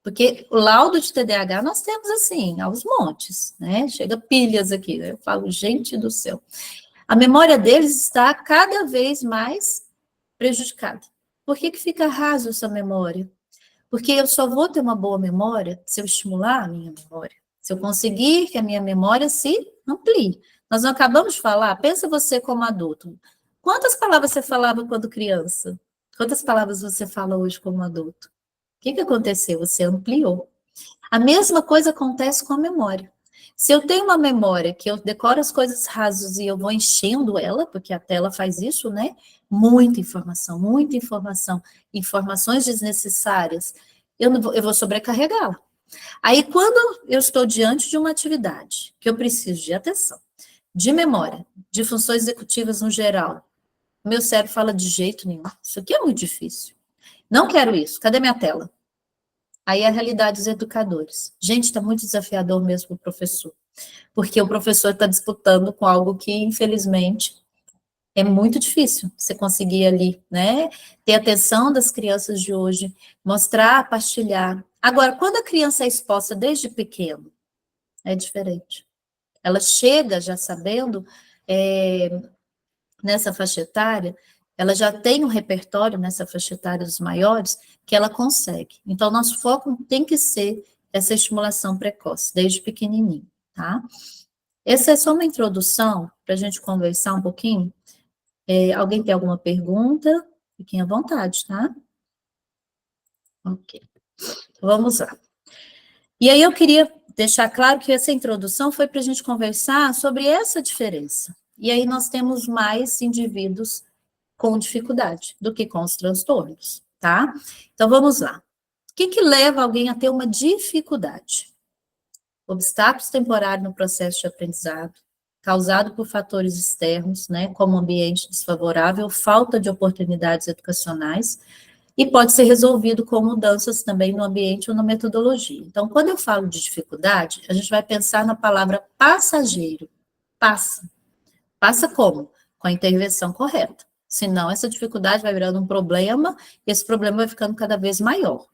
Porque o laudo de TDAH nós temos assim, aos montes, né? Chega pilhas aqui, né? Eu falo, gente do céu. A memória deles está cada vez mais prejudicada. Por que fica raso essa memória? Porque eu só vou ter uma boa memória se eu estimular a minha memória, se eu conseguir que a minha memória se amplie. Nós não acabamos de falar, pensa você como adulto. Quantas palavras você falava quando criança? Quantas palavras você fala hoje como adulto? O que aconteceu? Você ampliou. A mesma coisa acontece com a memória. Se eu tenho uma memória que eu decoro as coisas rasas e eu vou enchendo ela, porque a tela faz isso, né? Muita informação, informações desnecessárias, eu vou sobrecarregá-la. Aí, quando eu estou diante de uma atividade que eu preciso de atenção, de memória, de funções executivas no geral, meu cérebro fala de jeito nenhum. Isso aqui é muito difícil. Não quero isso. Cadê minha tela? Aí é a realidade dos educadores. Gente, está muito desafiador mesmo o professor. Porque o professor está disputando com algo que, infelizmente, é muito difícil você conseguir ali, né? Ter atenção das crianças de hoje, mostrar, partilhar. Agora, quando a criança é exposta desde pequeno, é diferente. Ela chega já sabendo, nessa faixa etária, ela já tem um repertório nessa faixa etária dos maiores que ela consegue. Então, nosso foco tem que ser essa estimulação precoce, desde pequenininho, tá? Essa é só uma introdução para a gente conversar um pouquinho. Alguém tem alguma pergunta? Fiquem à vontade, tá? Ok. Então, vamos lá. E aí eu queria deixar claro que essa introdução foi para a gente conversar sobre essa diferença. E aí nós temos mais indivíduos com dificuldade do que com os transtornos, tá? Então, vamos lá. O que leva alguém a ter uma dificuldade? Obstáculos temporários no processo de aprendizado, causado por fatores externos, né, como ambiente desfavorável, falta de oportunidades educacionais, e pode ser resolvido com mudanças também no ambiente ou na metodologia. Então, quando eu falo de dificuldade, a gente vai pensar na palavra passageiro. Passa. Passa como? Com a intervenção correta. Senão, essa dificuldade vai virando um problema, e esse problema vai ficando cada vez maior.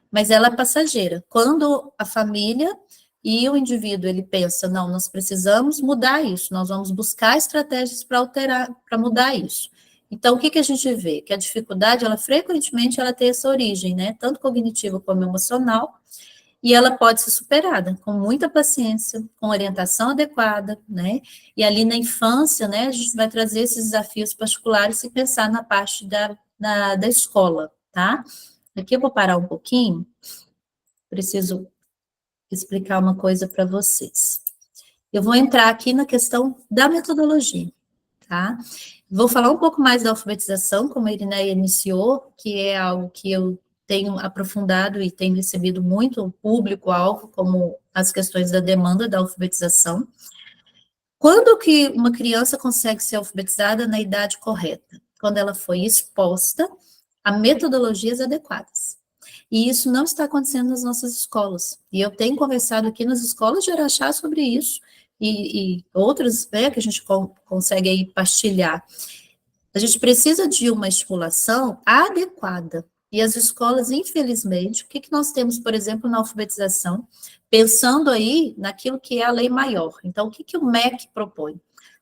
Mas ela é passageira. Quando a família e o indivíduo, ele pensa, não, nós precisamos mudar isso, nós vamos buscar estratégias para alterar, para mudar isso. Então, o que a gente vê? Que a dificuldade, ela frequentemente, ela tem essa origem, né? Tanto cognitiva como emocional, e ela pode ser superada com muita paciência, com orientação adequada, né? E ali na infância, né, a gente vai trazer esses desafios particulares e pensar na parte da escola, tá? Aqui eu vou parar um pouquinho, preciso explicar uma coisa para vocês. Eu vou entrar aqui na questão da metodologia, tá? Vou falar um pouco mais da alfabetização, como a Irineia iniciou, que é algo que eu tenho aprofundado e tenho recebido muito público-alvo, como as questões da demanda da alfabetização. Quando que uma criança consegue ser alfabetizada na idade correta? Quando ela foi exposta a metodologias adequadas. E isso não está acontecendo nas nossas escolas. E eu tenho conversado aqui nas escolas de Araxá sobre isso, e outras, né, que a gente consegue aí partilhar. A gente precisa de uma estimulação adequada. E as escolas, infelizmente, o que nós temos, por exemplo, na alfabetização, pensando aí naquilo que é a lei maior. Então, o que o MEC propõe?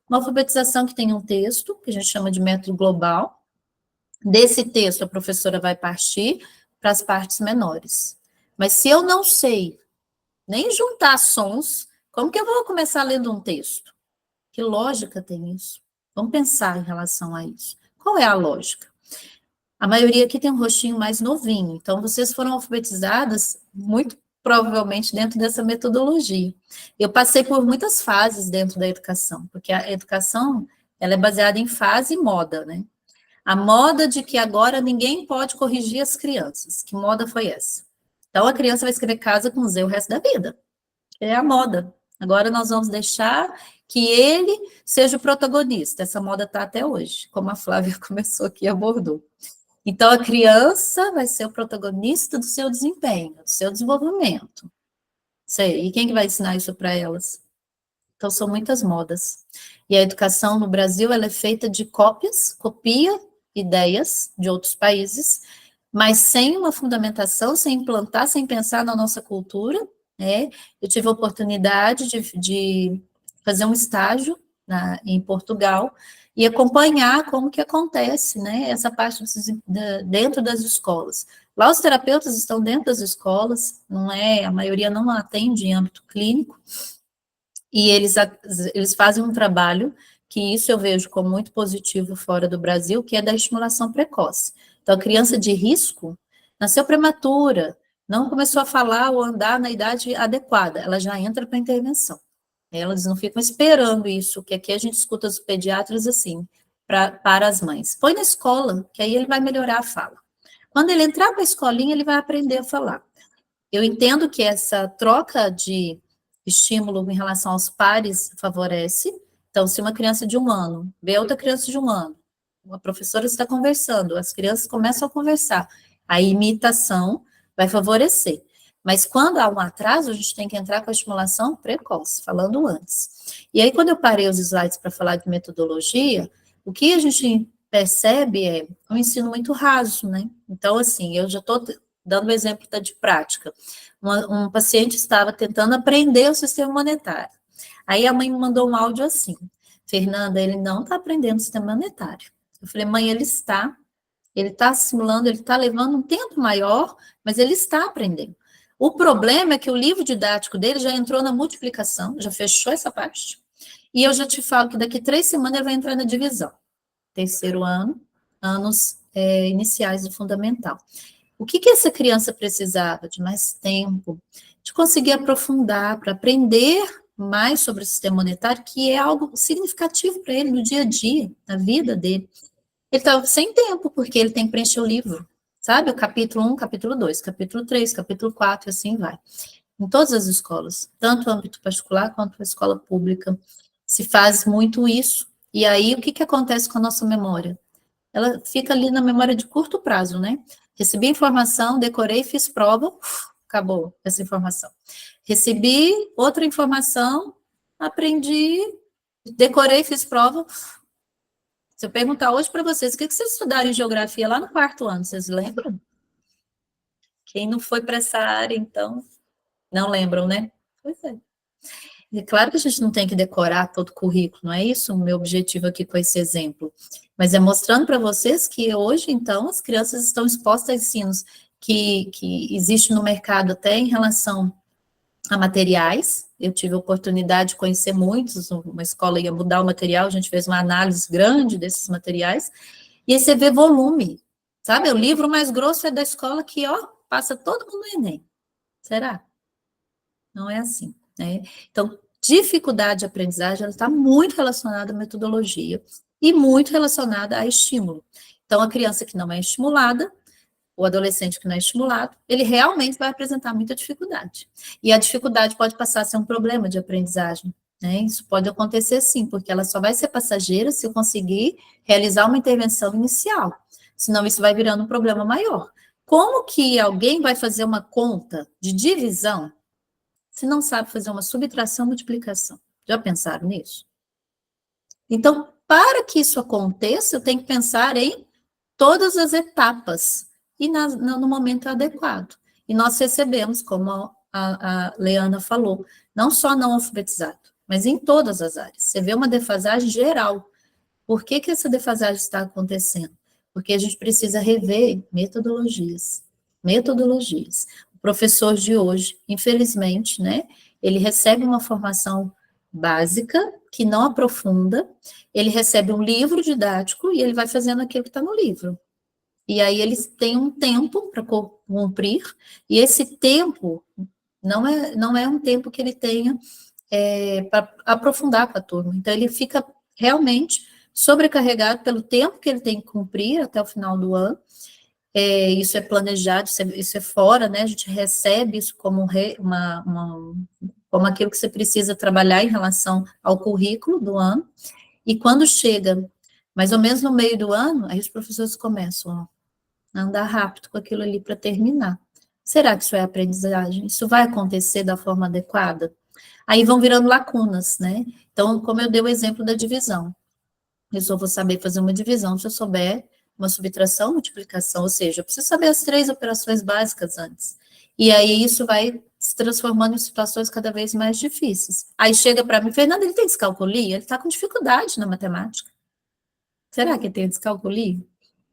Uma alfabetização que tem um texto, que a gente chama de método global. Desse texto, a professora vai partir para as partes menores. Mas se eu não sei nem juntar sons, como que eu vou começar lendo um texto? Que lógica tem isso? Vamos pensar em relação a isso. Qual é a lógica? A maioria aqui tem um rostinho mais novinho, então vocês foram alfabetizadas muito provavelmente dentro dessa metodologia. Eu passei por muitas fases dentro da educação, porque a educação, ela é baseada em fase e moda, né? A moda de que agora ninguém pode corrigir as crianças. Que moda foi essa? Então, a criança vai escrever casa com Z o resto da vida. É a moda. Agora nós vamos deixar que ele seja o protagonista. Essa moda está até hoje, como a Flávia começou aqui e abordou. Então, a criança vai ser o protagonista do seu desempenho, do seu desenvolvimento. Sei. E quem que vai ensinar isso para elas? Então, são muitas modas. E a educação no Brasil, ela é feita de cópias, copia ideias de outros países, mas sem uma fundamentação, sem implantar, sem pensar na nossa cultura, né? Eu tive a oportunidade de fazer um estágio em Portugal e acompanhar como que acontece, né, essa parte dentro das escolas. Lá os terapeutas estão dentro das escolas, não é, a maioria não atende em âmbito clínico, e eles fazem um trabalho que isso eu vejo como muito positivo fora do Brasil, que é da estimulação precoce. Então, a criança de risco nasceu prematura, não começou a falar ou andar na idade adequada, ela já entra para a intervenção. Elas não ficam esperando isso, que aqui a gente escuta os pediatras assim, para as mães. Põe na escola, que aí ele vai melhorar a fala. Quando ele entrar para a escolinha, ele vai aprender a falar. Eu entendo que essa troca de estímulo em relação aos pares favorece. Então, se uma criança de 1 ano vê outra criança de 1 ano, a professora está conversando, as crianças começam a conversar, a imitação vai favorecer. Mas quando há um atraso, a gente tem que entrar com a estimulação precoce, falando antes. E aí, quando eu parei os slides para falar de metodologia, o que a gente percebe é um ensino muito raso, né? Então, assim, eu já estou dando o exemplo de prática. Um paciente estava tentando aprender o sistema monetário. Aí a mãe me mandou um áudio assim: Fernanda, ele não está aprendendo o sistema monetário. Eu falei, mãe, ele está simulando, ele está levando um tempo maior, mas ele está aprendendo. O problema é que o livro didático dele já entrou na multiplicação, já fechou essa parte, e eu já te falo que daqui 3 semanas ele vai entrar na divisão. 3º ano, anos iniciais do fundamental. O que essa criança precisava? De mais tempo, de conseguir aprofundar, para aprender mais sobre o sistema monetário, que é algo significativo para ele no dia a dia, na vida dele. Ele estava sem tempo, porque ele tem que preencher o livro, sabe? O capítulo 1, capítulo 2, capítulo 3, capítulo 4, e assim vai. Em todas as escolas, tanto no âmbito particular quanto na escola pública, se faz muito isso. E aí, o que acontece com a nossa memória? Ela fica ali na memória de curto prazo, né? Recebi informação, decorei, fiz prova, acabou essa informação. Recebi outra informação, aprendi, decorei, fiz prova. Se eu perguntar hoje para vocês, o que vocês estudaram em geografia lá no 4º ano, vocês lembram? Quem não foi para essa área, então, não lembram, né? Pois é. É claro que a gente não tem que decorar todo o currículo, não é isso o meu objetivo aqui com esse exemplo, mas é mostrando para vocês que hoje, então, as crianças estão expostas a ensinos que existe no mercado até em relação a materiais. Eu tive a oportunidade de conhecer muitos, uma escola ia mudar o material, a gente fez uma análise grande desses materiais, e aí você vê volume, sabe? O livro mais grosso é da escola que, ó, passa todo mundo no Enem. Será? Não é assim, né? Então, dificuldade de aprendizagem, ela está muito relacionada à metodologia e muito relacionada a estímulo. Então, a criança que não é estimulada, o adolescente que não é estimulado, ele realmente vai apresentar muita dificuldade. E a dificuldade pode passar a ser um problema de aprendizagem, né? Isso pode acontecer sim, porque ela só vai ser passageira se eu conseguir realizar uma intervenção inicial. Senão isso vai virando um problema maior. Como que alguém vai fazer uma conta de divisão se não sabe fazer uma subtração e multiplicação? Já pensaram nisso? Então, para que isso aconteça, eu tenho que pensar em todas as etapas e no momento adequado. E nós recebemos, como a Leana falou, não só não alfabetizado, mas em todas as áreas. Você vê uma defasagem geral. Por que essa defasagem está acontecendo? Porque a gente precisa rever metodologias. Metodologias. O professor de hoje, infelizmente, né, ele recebe uma formação básica, que não aprofunda, ele recebe um livro didático e ele vai fazendo aquilo que está no livro. E aí eles têm um tempo para cumprir, e esse tempo não é um tempo que ele tenha para aprofundar com a turma. Então, ele fica realmente sobrecarregado pelo tempo que ele tem que cumprir até o final do ano. Isso é planejado, isso é fora, né? A gente recebe isso como como aquilo que você precisa trabalhar em relação ao currículo do ano. E quando chega mais ou menos no meio do ano, aí os professores começam a andar rápido com aquilo ali para terminar. Será que isso é aprendizagem? Isso vai acontecer da forma adequada? Aí vão virando lacunas, né? Então, como eu dei o exemplo da divisão. Eu só vou saber fazer uma divisão se eu souber uma subtração, multiplicação, ou seja, eu preciso saber as 3 operações básicas antes. E aí isso vai se transformando em situações cada vez mais difíceis. Aí chega para mim, Fernanda, ele tem descalculia? Ele está com dificuldade na matemática. Será que ele tem descalculia?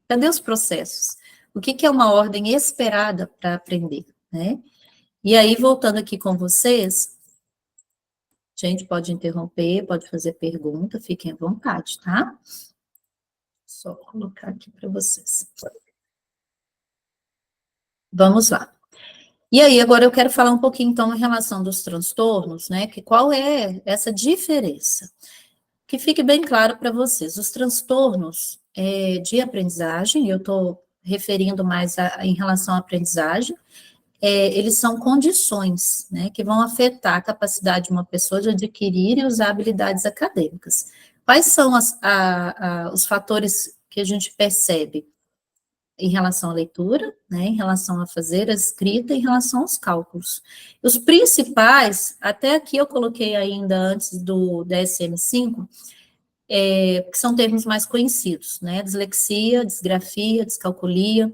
Cadê os processos? O que é uma ordem esperada para aprender, né? E aí, voltando aqui com vocês, gente, pode interromper, pode fazer pergunta, fiquem à vontade, tá? Só colocar aqui para vocês. Vamos lá. E aí, agora eu quero falar um pouquinho, então, em relação dos transtornos, né? Que qual é essa diferença? Que fique bem claro para vocês. Os transtornos de aprendizagem, eu estou referindo mais em relação à aprendizagem, eles são condições, né, que vão afetar a capacidade de uma pessoa de adquirir e usar habilidades acadêmicas. Quais são os fatores que a gente percebe em relação à leitura, né, em relação a fazer a escrita, em relação aos cálculos? Os principais, até aqui eu coloquei ainda antes do DSM-5, que são termos mais conhecidos, né, dislexia, disgrafia, descalculia.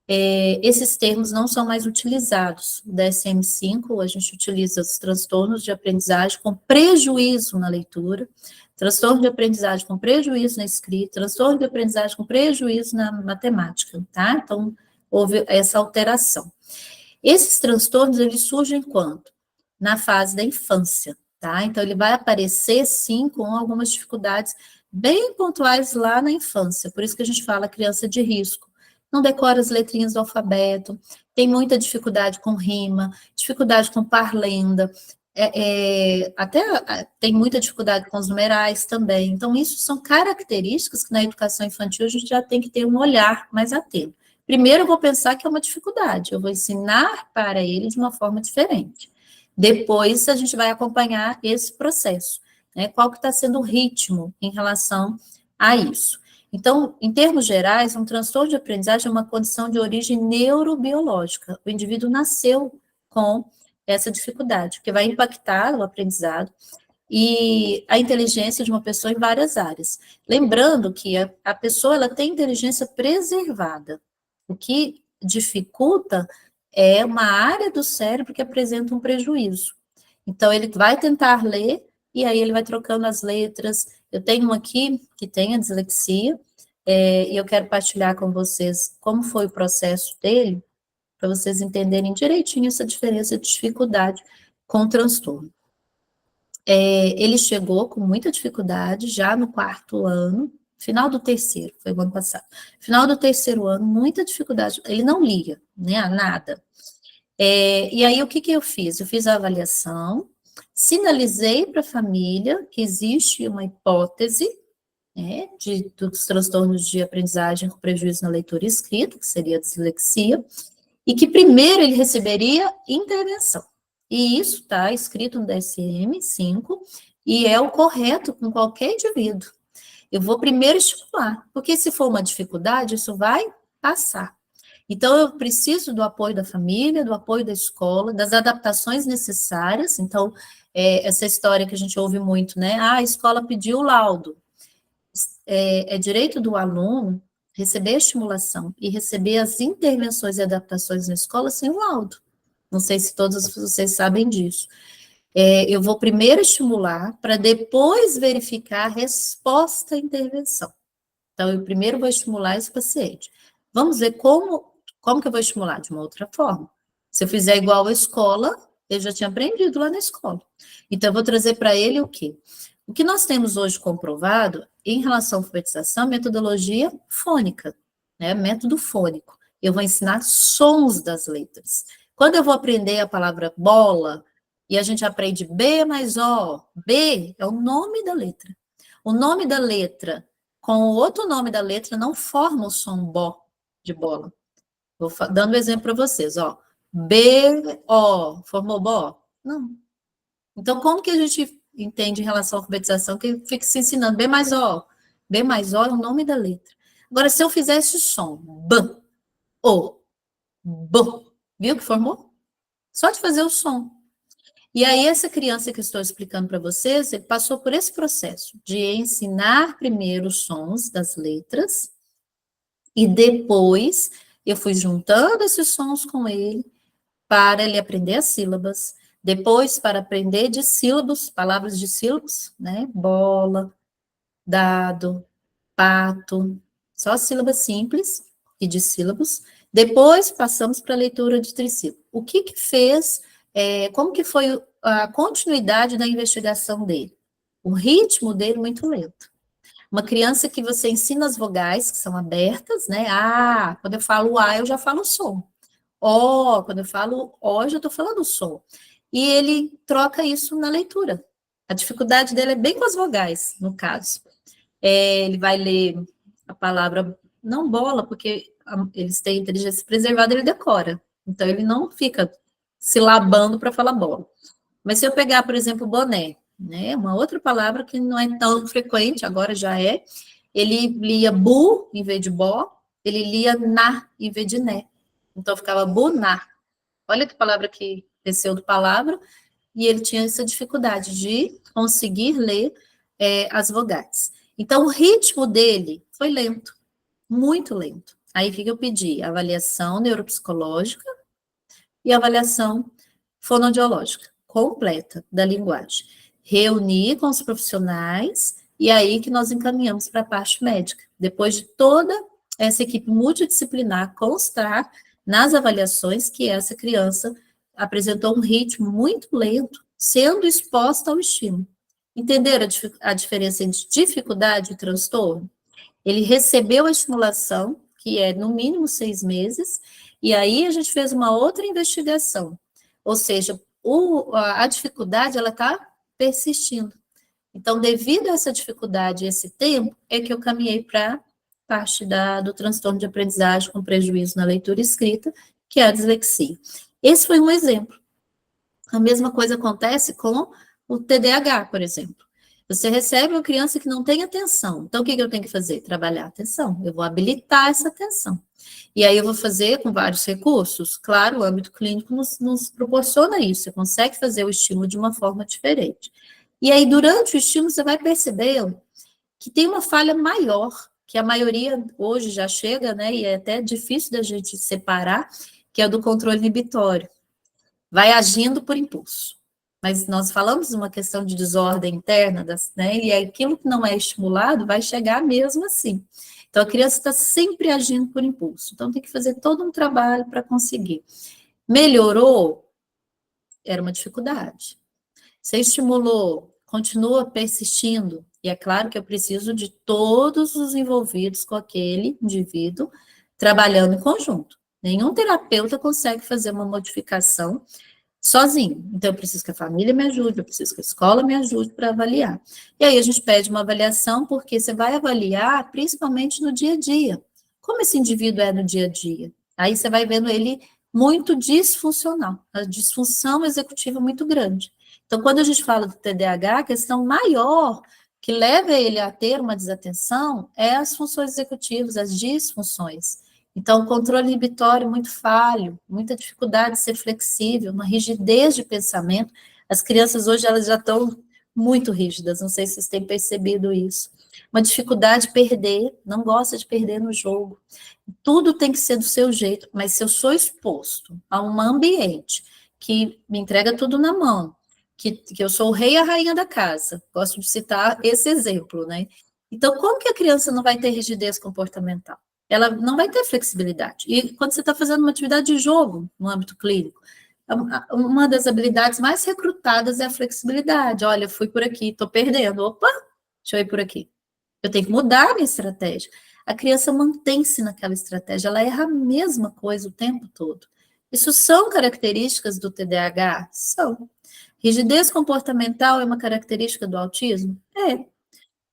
Esses termos não são mais utilizados. O DSM-5, a gente utiliza os transtornos de aprendizagem com prejuízo na leitura, transtorno de aprendizagem com prejuízo na escrita, transtorno de aprendizagem com prejuízo na matemática, tá? Então, houve essa alteração. Esses transtornos, eles surgem quando? Na fase da infância, tá? Então, ele vai aparecer, sim, com algumas dificuldades bem pontuais lá na infância, por isso que a gente fala criança de risco. Não decora as letrinhas do alfabeto, tem muita dificuldade com rima, dificuldade com parlenda, até tem muita dificuldade com os numerais também. Então, isso são características que na educação infantil a gente já tem que ter um olhar mais atento. Primeiro, eu vou pensar que é uma dificuldade, eu vou ensinar para ele de uma forma diferente. Depois, a gente vai acompanhar esse processo, né? Qual que está sendo o ritmo em relação a isso. Então, em termos gerais, um transtorno de aprendizagem é uma condição de origem neurobiológica. O indivíduo nasceu com essa dificuldade, que vai impactar o aprendizado e a inteligência de uma pessoa em várias áreas. Lembrando que a pessoa ela tem inteligência preservada. O que dificulta é uma área do cérebro que apresenta um prejuízo. Então, ele vai tentar ler, e aí ele vai trocando as letras. Eu tenho um aqui que tem a dislexia, e eu quero partilhar com vocês como foi o processo dele, para vocês entenderem direitinho essa diferença de dificuldade com o transtorno. Ele chegou com muita dificuldade, já no 4º ano, final do 3º, foi o ano passado. Final do 3º ano, muita dificuldade, ele não lia, né, nada. E aí, o que eu fiz? Eu fiz a avaliação, sinalizei para a família que existe uma hipótese, né, dos transtornos de aprendizagem com prejuízo na leitura e escrita, que seria a dislexia, e que primeiro ele receberia intervenção. E isso está escrito no DSM-5, e é o correto com qualquer indivíduo. Eu vou primeiro estimular, porque se for uma dificuldade, isso vai passar. Então, eu preciso do apoio da família, do apoio da escola, das adaptações necessárias. Então, essa história que a gente ouve muito, né? A escola pediu o laudo. É direito do aluno receber a estimulação e receber as intervenções e adaptações na escola sem o laudo. Não sei se todos vocês sabem disso. Eu vou primeiro estimular para depois verificar a resposta à intervenção. Então, eu primeiro vou estimular esse paciente. Vamos ver como que eu vou estimular? De uma outra forma. Se eu fizer igual à escola, ele já tinha aprendido lá na escola. Então, eu vou trazer para ele o quê? O que nós temos hoje comprovado, em relação à alfabetização, metodologia fônica, né? Método fônico. Eu vou ensinar sons das letras. Quando eu vou aprender a palavra bola, e a gente aprende B mais O, B é o nome da letra. O nome da letra com o outro nome da letra não forma o som bó de bola. Vou dando um exemplo para vocês, ó. B, O, formou bó? Não. Então, como que a gente entende em relação à alfabetização que fica se ensinando B mais O? B mais O é o nome da letra. Agora, se eu fizer esse som, B, O, B, viu que formou? Só de fazer o som. E aí, essa criança que eu estou explicando para vocês, ele passou por esse processo de ensinar primeiro os sons das letras, e depois eu fui juntando esses sons com ele para ele aprender as sílabas, depois para aprender de sílabos, palavras de sílabos, né? Bola, dado, pato, só sílabas simples e de sílabos. Depois passamos para a leitura de trissílabo. O que fez, como que foi a continuidade da investigação dele? O ritmo dele muito lento. Uma criança que você ensina as vogais, que são abertas, né? Ah, quando eu falo A, eu já falo o som. Ó, quando eu falo ó, eu já estou falando o som. E ele troca isso na leitura. A dificuldade dele é bem com as vogais, no caso. Ele vai ler a palavra, não bola, porque eles têm inteligência preservada, ele decora. Então, ele não fica se labando para falar bola. Mas se eu pegar, por exemplo, boné, né, uma outra palavra que não é tão frequente, agora já é, ele lia bu em vez de bó, ele lia na em vez de né. Então, ficava buná. Olha que palavra que desceu do palavra, e ele tinha essa dificuldade de conseguir ler as vogais. Então, o ritmo dele foi lento, muito lento. Aí, o que eu pedi? Avaliação neuropsicológica e avaliação fonoaudiológica completa da linguagem. Reunir com os profissionais, e aí que nós encaminhamos para a parte médica. Depois de toda essa equipe multidisciplinar constar nas avaliações que essa criança apresentou um ritmo muito lento, sendo exposta ao estímulo. Entenderam a diferença entre dificuldade e transtorno? Ele recebeu a estimulação, que é no mínimo 6 meses, e aí a gente fez uma outra investigação. Ou seja, a dificuldade, ela está persistindo. Então, devido a essa dificuldade e esse tempo, é que eu caminhei para parte do transtorno de aprendizagem com prejuízo na leitura e escrita, que é a dislexia. Esse foi um exemplo. A mesma coisa acontece com o TDAH, por exemplo. Você recebe uma criança que não tem atenção. Então, o que eu tenho que fazer? Trabalhar a atenção. Eu vou habilitar essa atenção. E aí eu vou fazer com vários recursos. Claro, o âmbito clínico nos proporciona isso. Você consegue fazer o estímulo de uma forma diferente. E aí, durante o estímulo, você vai perceber que tem uma falha maior, que a maioria hoje já chega, né? E é até difícil da gente separar, que é o do controle inibitório. Vai agindo por impulso. Mas nós falamos de uma questão de desordem interna, né? E aquilo que não é estimulado vai chegar mesmo assim. Então, a criança está sempre agindo por impulso. Então, tem que fazer todo um trabalho para conseguir. Melhorou? Era uma dificuldade. Você estimulou, continua persistindo. E é claro que eu preciso de todos os envolvidos com aquele indivíduo trabalhando em conjunto. Nenhum terapeuta consegue fazer uma modificação sozinho. Então, eu preciso que a família me ajude, eu preciso que a escola me ajude para avaliar. E aí, a gente pede uma avaliação, porque você vai avaliar principalmente no dia a dia. Como esse indivíduo é no dia a dia? Aí você vai vendo ele muito disfuncional, a disfunção executiva muito grande. Então, quando a gente fala do TDAH, a questão maior que leva ele a ter uma desatenção é as funções executivas, as disfunções. Então, o controle inibitório muito falho, muita dificuldade de ser flexível, uma rigidez de pensamento. As crianças hoje, elas já estão muito rígidas, não sei se vocês têm percebido isso. Uma dificuldade de perder, não gosta de perder no jogo. Tudo tem que ser do seu jeito, mas se eu sou exposto a um ambiente que me entrega tudo na mão, que eu sou o rei e a rainha da casa, gosto de citar esse exemplo, né? Então, como que a criança não vai ter rigidez comportamental? Ela não vai ter flexibilidade. E quando você está fazendo uma atividade de jogo no âmbito clínico, uma das habilidades mais recrutadas é a flexibilidade. Olha, eu fui por aqui, estou perdendo. Opa, deixa eu ir por aqui. Eu tenho que mudar a minha estratégia. A criança mantém-se naquela estratégia, ela erra a mesma coisa o tempo todo. Isso são características do TDAH? São. Rigidez comportamental é uma característica do autismo? É.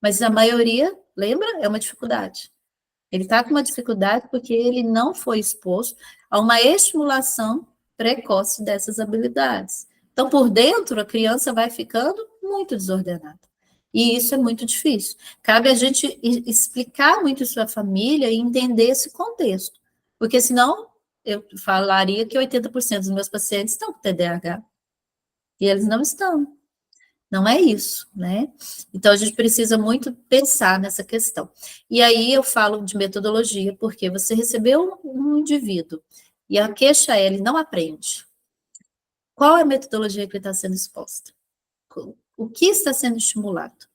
Mas a maioria, lembra? É uma dificuldade. Ele está com uma dificuldade porque ele não foi exposto a uma estimulação precoce dessas habilidades. Então, por dentro, a criança vai ficando muito desordenada. E isso é muito difícil. Cabe a gente explicar muito isso à família e entender esse contexto. Porque senão, eu falaria que 80% dos meus pacientes estão com TDAH. E eles não estão. Não é isso, né? Então, a gente precisa muito pensar nessa questão. E aí, eu falo de metodologia, porque você recebeu um indivíduo e a queixa é, ele não aprende. Qual é a metodologia que ele está sendo exposta? O que está sendo estimulado?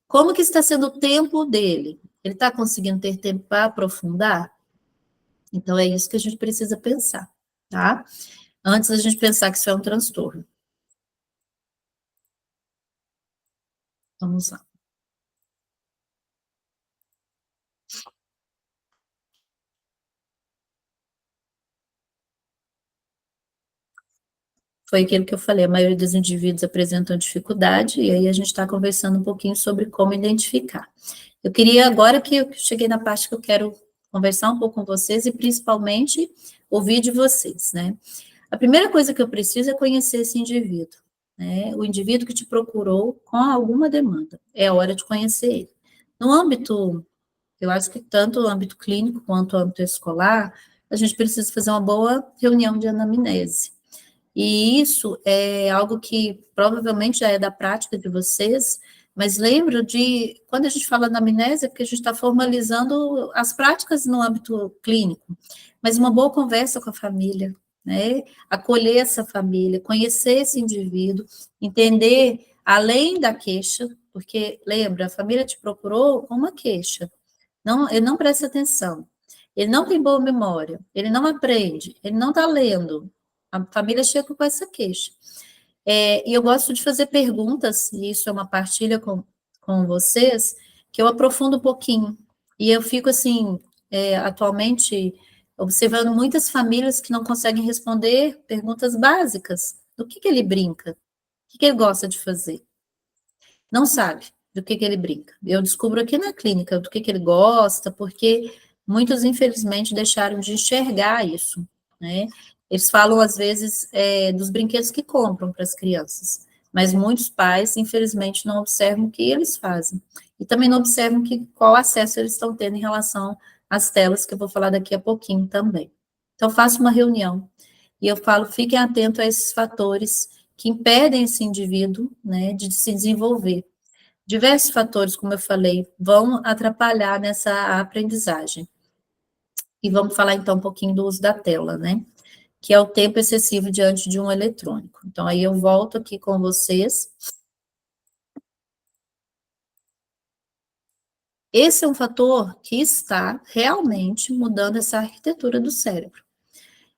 Como que está sendo o tempo dele? Ele está conseguindo ter tempo para aprofundar? Então, é isso que a gente precisa pensar, tá? Antes da gente pensar que isso é um transtorno. Vamos lá. Foi aquilo que eu falei, a maioria dos indivíduos apresentam dificuldade, e aí a gente está conversando um pouquinho sobre como identificar. Eu queria, agora que eu cheguei na parte que eu quero conversar um pouco com vocês, e principalmente ouvir de vocês, né? A primeira coisa que eu preciso é conhecer esse indivíduo, né? O indivíduo que te procurou com alguma demanda, é a hora de conhecer ele. No âmbito, eu acho que tanto o âmbito clínico quanto o âmbito escolar, a gente precisa fazer uma boa reunião de anamnese. E isso é algo que provavelmente já é da prática de vocês, mas lembro de, quando a gente fala na anamnese, é porque a gente está formalizando as práticas no âmbito clínico, mas uma boa conversa com a família, né? Acolher essa família, conhecer esse indivíduo, entender além da queixa, porque lembra, a família te procurou com uma queixa, não, ele não presta atenção, ele não tem boa memória, ele não aprende, ele não está lendo. A família chega com essa queixa. E eu gosto de fazer perguntas, e isso é uma partilha com vocês, que eu aprofundo um pouquinho. E eu fico, assim, atualmente, observando muitas famílias que não conseguem responder perguntas básicas. Do que ele brinca? O que ele gosta de fazer? Não sabe do que ele brinca. Eu descubro aqui na clínica do que ele gosta, porque muitos, infelizmente, deixaram de enxergar isso, né? Eles falam, às vezes, dos brinquedos que compram para as crianças, mas muitos pais, infelizmente, não observam o que eles fazem. E também não observam qual acesso eles estão tendo em relação às telas, que eu vou falar daqui a pouquinho também. Então, faço uma reunião e eu falo, fiquem atentos a esses fatores que impedem esse indivíduo, né, de se desenvolver. Diversos fatores, como eu falei, vão atrapalhar nessa aprendizagem. E vamos falar, então, um pouquinho do uso da tela, né? que é o tempo excessivo diante de um eletrônico. Então, aí eu volto aqui com vocês. Esse é um fator que está realmente mudando essa arquitetura do cérebro.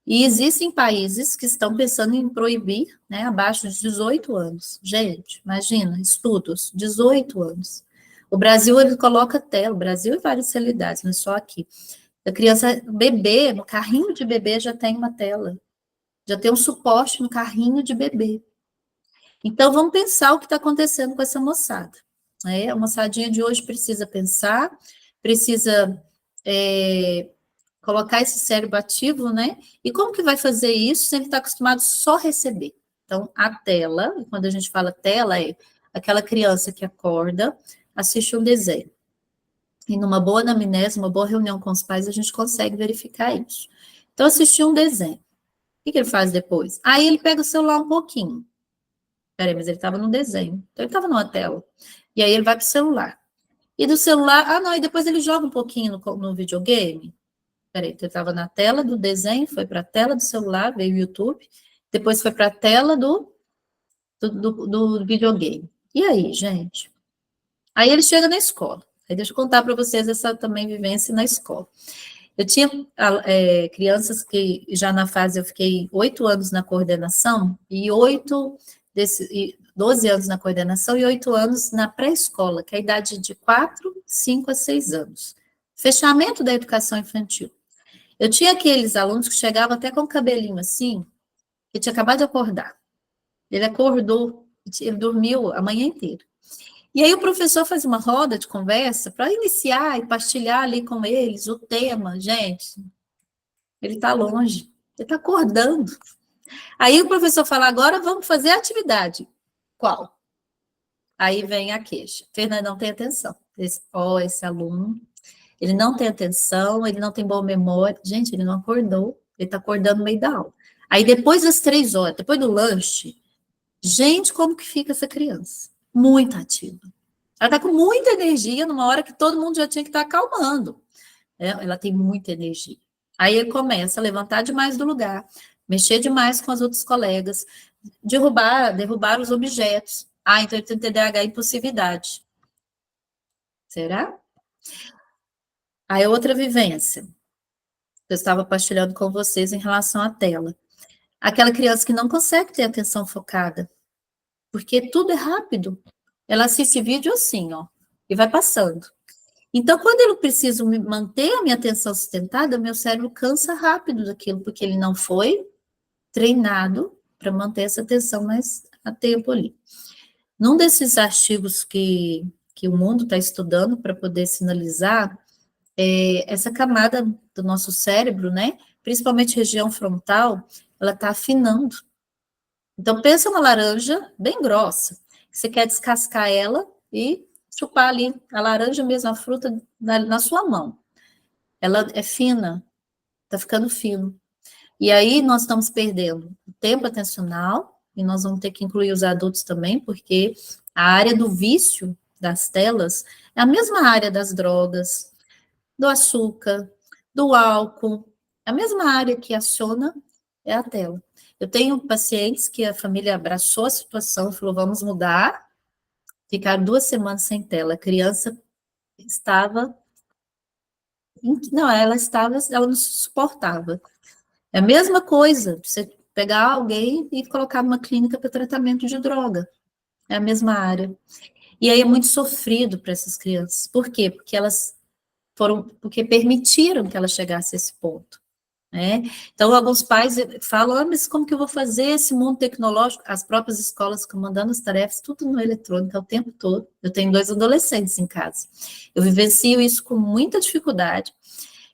E existem países que estão pensando em proibir, né, abaixo de 18 anos. Gente, imagina, estudos, 18 anos. O Brasil, ele coloca tela, o Brasil e várias realidades, não é só aqui. A criança, bebê, no carrinho de bebê já tem uma tela. Já tem um suporte no carrinho de bebê. Então, vamos pensar o que está acontecendo com essa moçada. A moçadinha de hoje precisa pensar, precisa colocar esse cérebro ativo, né? E como que vai fazer isso se ele está acostumado só a receber? Então, a tela, quando a gente fala tela, é aquela criança que acorda, assiste um desenho. E numa boa anamnese, uma boa reunião com os pais, a gente consegue verificar isso. Então, assistiu um desenho. O que ele faz depois? Aí ele pega o celular um pouquinho. Peraí, mas ele estava no desenho. Então, ele estava numa tela. E aí ele vai para o celular. E do celular, não, e depois ele joga um pouquinho no videogame. Peraí, então ele estava na tela do desenho, foi para a tela do celular, veio o YouTube, depois foi para a tela do videogame. E aí, gente? Aí ele chega na escola. Aí deixa eu contar para vocês essa também vivência na escola. Eu tinha crianças que já na fase, eu fiquei 8 anos na coordenação, e 12 anos na coordenação e 8 anos na pré-escola, que é a idade de 4, 5 a 6 anos. Fechamento da educação infantil. Eu tinha aqueles alunos que chegavam até com o cabelinho assim, que tinha acabado de acordar. Ele acordou, ele dormiu a manhã inteira. E aí o professor faz uma roda de conversa para iniciar e partilhar ali com eles o tema. Gente, ele está longe, ele está acordando. Aí o professor fala, agora vamos fazer a atividade. Qual? Aí vem a queixa. Fernanda, não tem atenção. Esse aluno, ele não tem atenção, ele não tem boa memória. Gente, ele não acordou, ele está acordando no meio da aula. Aí depois das 3 horas, depois do lanche, gente, como que fica essa criança? Muito ativa. Ela está com muita energia numa hora que todo mundo já tinha que estar acalmando. Ela tem muita energia. Aí ele começa a levantar demais do lugar, mexer demais com os outros colegas, derrubar os objetos. Então ele tem TDAH e impulsividade. Será? Aí outra vivência. Eu estava partilhando com vocês em relação à tela. Aquela criança que não consegue ter atenção focada, porque tudo é rápido. Ela assiste vídeo assim, ó, e vai passando. Então, quando eu preciso manter a minha atenção sustentada, meu cérebro cansa rápido daquilo, porque ele não foi treinado para manter essa atenção mais a tempo ali. Num desses artigos que o mundo está estudando para poder sinalizar, essa camada do nosso cérebro, né, principalmente região frontal, ela está afinando. Então, pensa uma laranja bem grossa, você quer descascar ela e chupar ali a laranja mesmo, a fruta na sua mão. Ela é fina, está ficando fino. E aí nós estamos perdendo o tempo atencional, e nós vamos ter que incluir os adultos também, porque a área do vício das telas é a mesma área das drogas, do açúcar, do álcool, a mesma área que aciona é a tela. Eu tenho pacientes que a família abraçou a situação, falou, vamos mudar, ficaram 2 semanas sem tela. A criança estava... ela não se suportava. É a mesma coisa, você pegar alguém e colocar numa clínica para tratamento de droga. É a mesma área. E aí é muito sofrido para essas crianças. Por quê? Porque permitiram que ela chegasse a esse ponto. Né? Então, alguns pais falam, mas como que eu vou fazer esse mundo tecnológico? As próprias escolas comandando as tarefas, tudo no eletrônico, o tempo todo. Eu tenho 2 adolescentes em casa. Eu vivencio isso com muita dificuldade.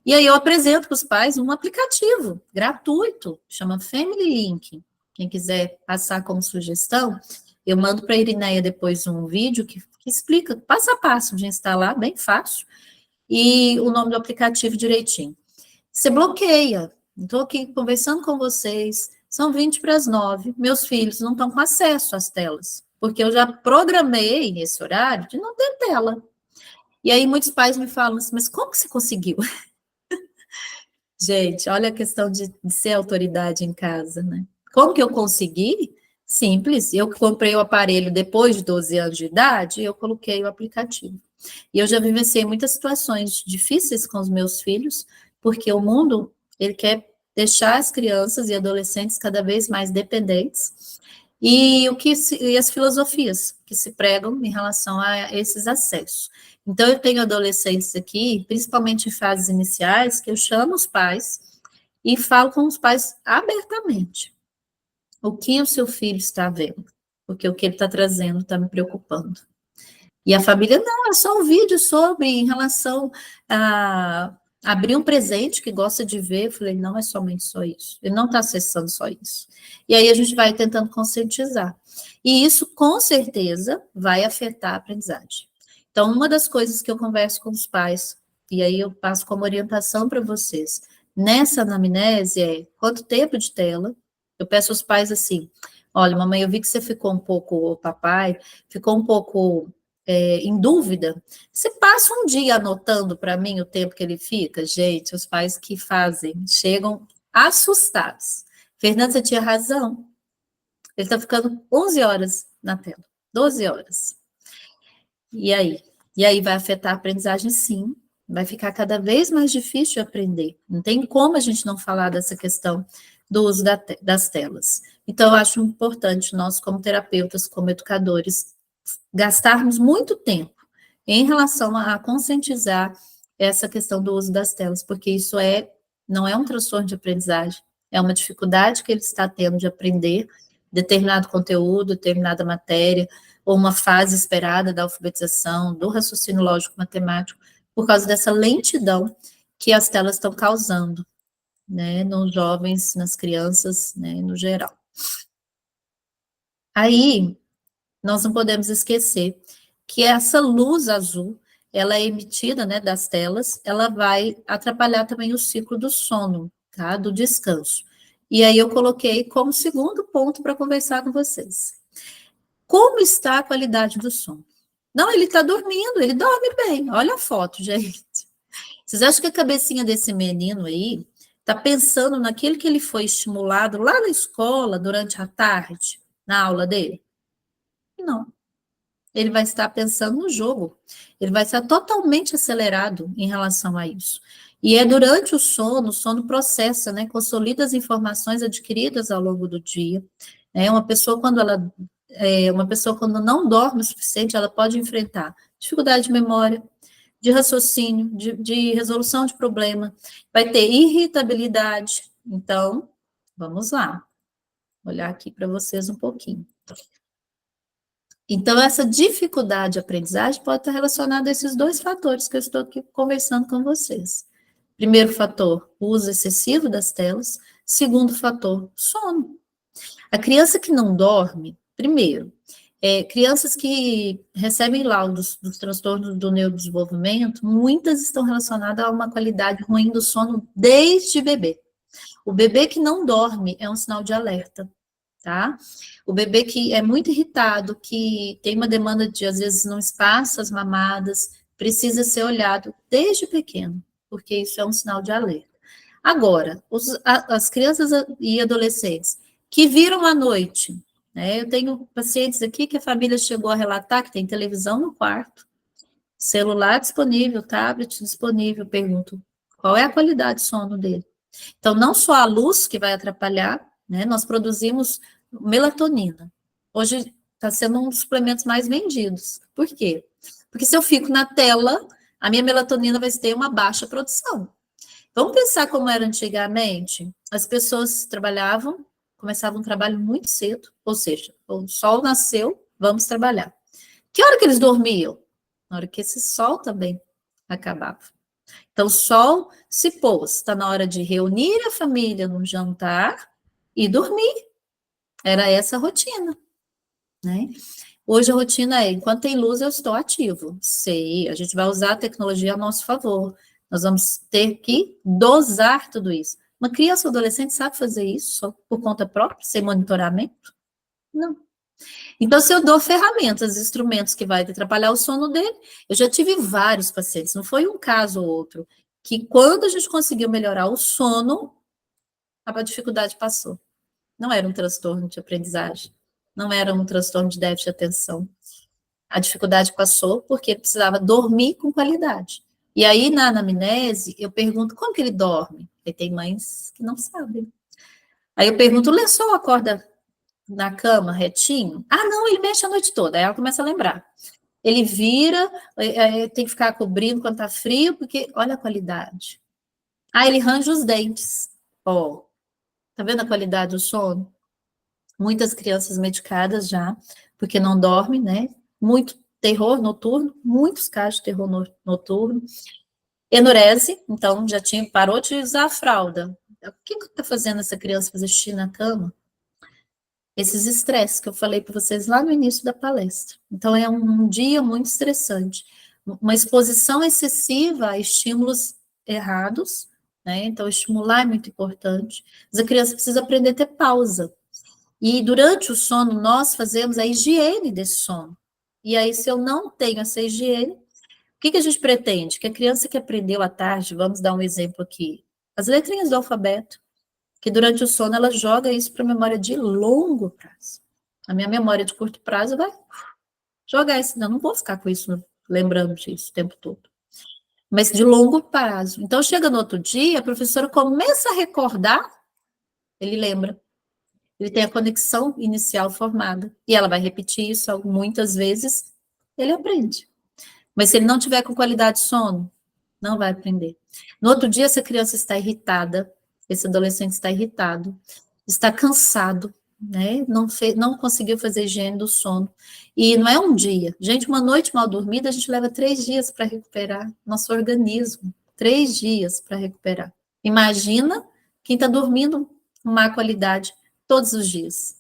E aí eu apresento para os pais um aplicativo gratuito, chama Family Link. Quem quiser passar como sugestão, eu mando para a Irineia depois um vídeo que explica passo a passo de instalar, bem fácil, e o nome do aplicativo direitinho. Você bloqueia. Estou aqui conversando com vocês, são 20 para as 9, meus filhos não estão com acesso às telas, porque eu já programei nesse horário de não ter tela. E aí muitos pais me falam assim, mas como que você conseguiu? Gente, olha a questão de ser autoridade em casa, né? Como que eu consegui? Simples, eu comprei o aparelho depois de 12 anos de idade, eu coloquei o aplicativo. E eu já vivenciei muitas situações difíceis com os meus filhos, porque o mundo, ele quer deixar as crianças e adolescentes cada vez mais dependentes, e e as filosofias que se pregam em relação a esses acessos. Então, eu tenho adolescentes aqui, principalmente em fases iniciais, que eu chamo os pais e falo com os pais abertamente. O que o seu filho está vendo? Porque o que ele está trazendo está me preocupando. E a família, não, é só um vídeo sobre, em relação a abrir um presente que gosta de ver. Eu falei, não é somente só isso. Ele não está acessando só isso. E aí a gente vai tentando conscientizar. E isso, com certeza, vai afetar a aprendizagem. Então, uma das coisas que eu converso com os pais, e aí eu passo como orientação para vocês, nessa anamnese é, quanto tempo de tela? Eu peço aos pais assim, olha, mamãe, eu vi que você ficou um pouco, ou papai, ficou um pouco em dúvida, você passa um dia anotando para mim o tempo que ele fica? Gente, os pais que fazem, chegam assustados. Fernanda, você tinha razão. Ele está ficando 11 horas na tela, 12 horas. E aí? E aí vai afetar a aprendizagem, sim. Vai ficar cada vez mais difícil de aprender. Não tem como a gente não falar dessa questão do uso das telas. Então, eu acho importante nós, como terapeutas, como educadores, gastarmos muito tempo em relação a conscientizar essa questão do uso das telas, porque isso não é um transtorno de aprendizagem, é uma dificuldade que ele está tendo de aprender determinado conteúdo, determinada matéria, ou uma fase esperada da alfabetização, do raciocínio lógico-matemático, por causa dessa lentidão que as telas estão causando, né, nos jovens, nas crianças, né, no geral. Aí, nós não podemos esquecer que essa luz azul, ela é emitida, né, das telas, ela vai atrapalhar também o ciclo do sono, tá, do descanso. E aí eu coloquei como segundo ponto para conversar com vocês. Como está a qualidade do sono? Não, ele está dormindo, ele dorme bem. Olha a foto, gente. Vocês acham que a cabecinha desse menino aí está pensando naquilo que ele foi estimulado lá na escola, durante a tarde, na aula dele? Não. Ele vai estar pensando no jogo. Ele vai estar totalmente acelerado em relação a isso. E é durante o sono processa, né, consolida as informações adquiridas ao longo do dia. Uma pessoa quando não dorme o suficiente, ela pode enfrentar dificuldade de memória, de raciocínio, de resolução de problema, vai ter irritabilidade. Então, vamos lá. Vou olhar aqui para vocês um pouquinho. Então, essa dificuldade de aprendizagem pode estar relacionada a esses dois fatores que eu estou aqui conversando com vocês. Primeiro fator, o uso excessivo das telas. Segundo fator, sono. A criança que não dorme, primeiro, crianças que recebem laudos dos transtornos do neurodesenvolvimento, muitas estão relacionadas a uma qualidade ruim do sono desde bebê. O bebê que não dorme é um sinal de alerta, tá? O bebê que é muito irritado, que tem uma demanda de, às vezes, não espaça as mamadas, precisa ser olhado desde pequeno, porque isso é um sinal de alerta. Agora, as crianças e adolescentes que viram à noite, né? Eu tenho pacientes aqui que a família chegou a relatar que tem televisão no quarto, celular disponível, tablet disponível. Pergunto, qual é a qualidade de sono dele? Então, não só a luz que vai atrapalhar, né? Nós produzimos melatonina. Hoje está sendo um dos suplementos mais vendidos. Por quê? Porque se eu fico na tela, a minha melatonina vai ter uma baixa produção. Vamos pensar como era antigamente? As pessoas começavam um trabalho muito cedo, ou seja, o sol nasceu, vamos trabalhar. Que hora que eles dormiam? Na hora que esse sol também acabava. Então, o sol se pôs, está na hora de reunir a família num jantar e dormir. Era essa a rotina, né? Hoje a rotina é, enquanto tem luz, eu estou ativo. Sei, a gente vai usar a tecnologia a nosso favor. Nós vamos ter que dosar tudo isso. Uma criança ou adolescente sabe fazer isso só por conta própria, sem monitoramento? Não. Então, se eu dou ferramentas, instrumentos que vai atrapalhar o sono dele, eu já tive vários pacientes, não foi um caso ou outro, que quando a gente conseguiu melhorar o sono, a dificuldade passou. Não era um transtorno de aprendizagem, não era um transtorno de déficit de atenção. A dificuldade passou porque ele precisava dormir com qualidade. E aí, na anamnese, eu pergunto, como que ele dorme? E tem mães que não sabem. Aí eu pergunto, o lençol acorda na cama retinho? Ah, não, ele mexe a noite toda. Aí ela começa a lembrar. Ele vira, tem que ficar cobrindo quando tá frio, porque olha a qualidade. Ah, ele range os dentes. Ó, tá vendo a qualidade do sono? Muitas crianças medicadas já, porque não dormem, né? Muito terror noturno, muitos casos de terror noturno. Enurese, então já parou de usar a fralda. O que está fazendo essa criança fazer xixi na cama? Esses estresses que eu falei para vocês lá no início da palestra. Então, é um dia muito estressante. Uma exposição excessiva a estímulos errados, né? Então, estimular é muito importante. Mas a criança precisa aprender a ter pausa. E durante o sono, nós fazemos a higiene desse sono. E aí, se eu não tenho essa higiene, o que a gente pretende? Que a criança que aprendeu à tarde, vamos dar um exemplo aqui, as letrinhas do alfabeto, que durante o sono ela joga isso para a memória de longo prazo. A minha memória de curto prazo vai jogar isso, não vou ficar com isso, lembrando disso o tempo todo. Mas de longo prazo. Então, chega no outro dia, a professora começa a recordar, ele lembra. Ele tem a conexão inicial formada. E ela vai repetir isso muitas vezes, ele aprende. Mas se ele não tiver com qualidade de sono, não vai aprender. No outro dia, essa criança está irritada, esse adolescente está irritado, está cansado, né? Não conseguiu fazer higiene do sono. E não é um dia. Gente, uma noite mal dormida, a gente leva 3 dias para recuperar nosso organismo. 3 dias para recuperar. Imagina quem está dormindo com má qualidade todos os dias.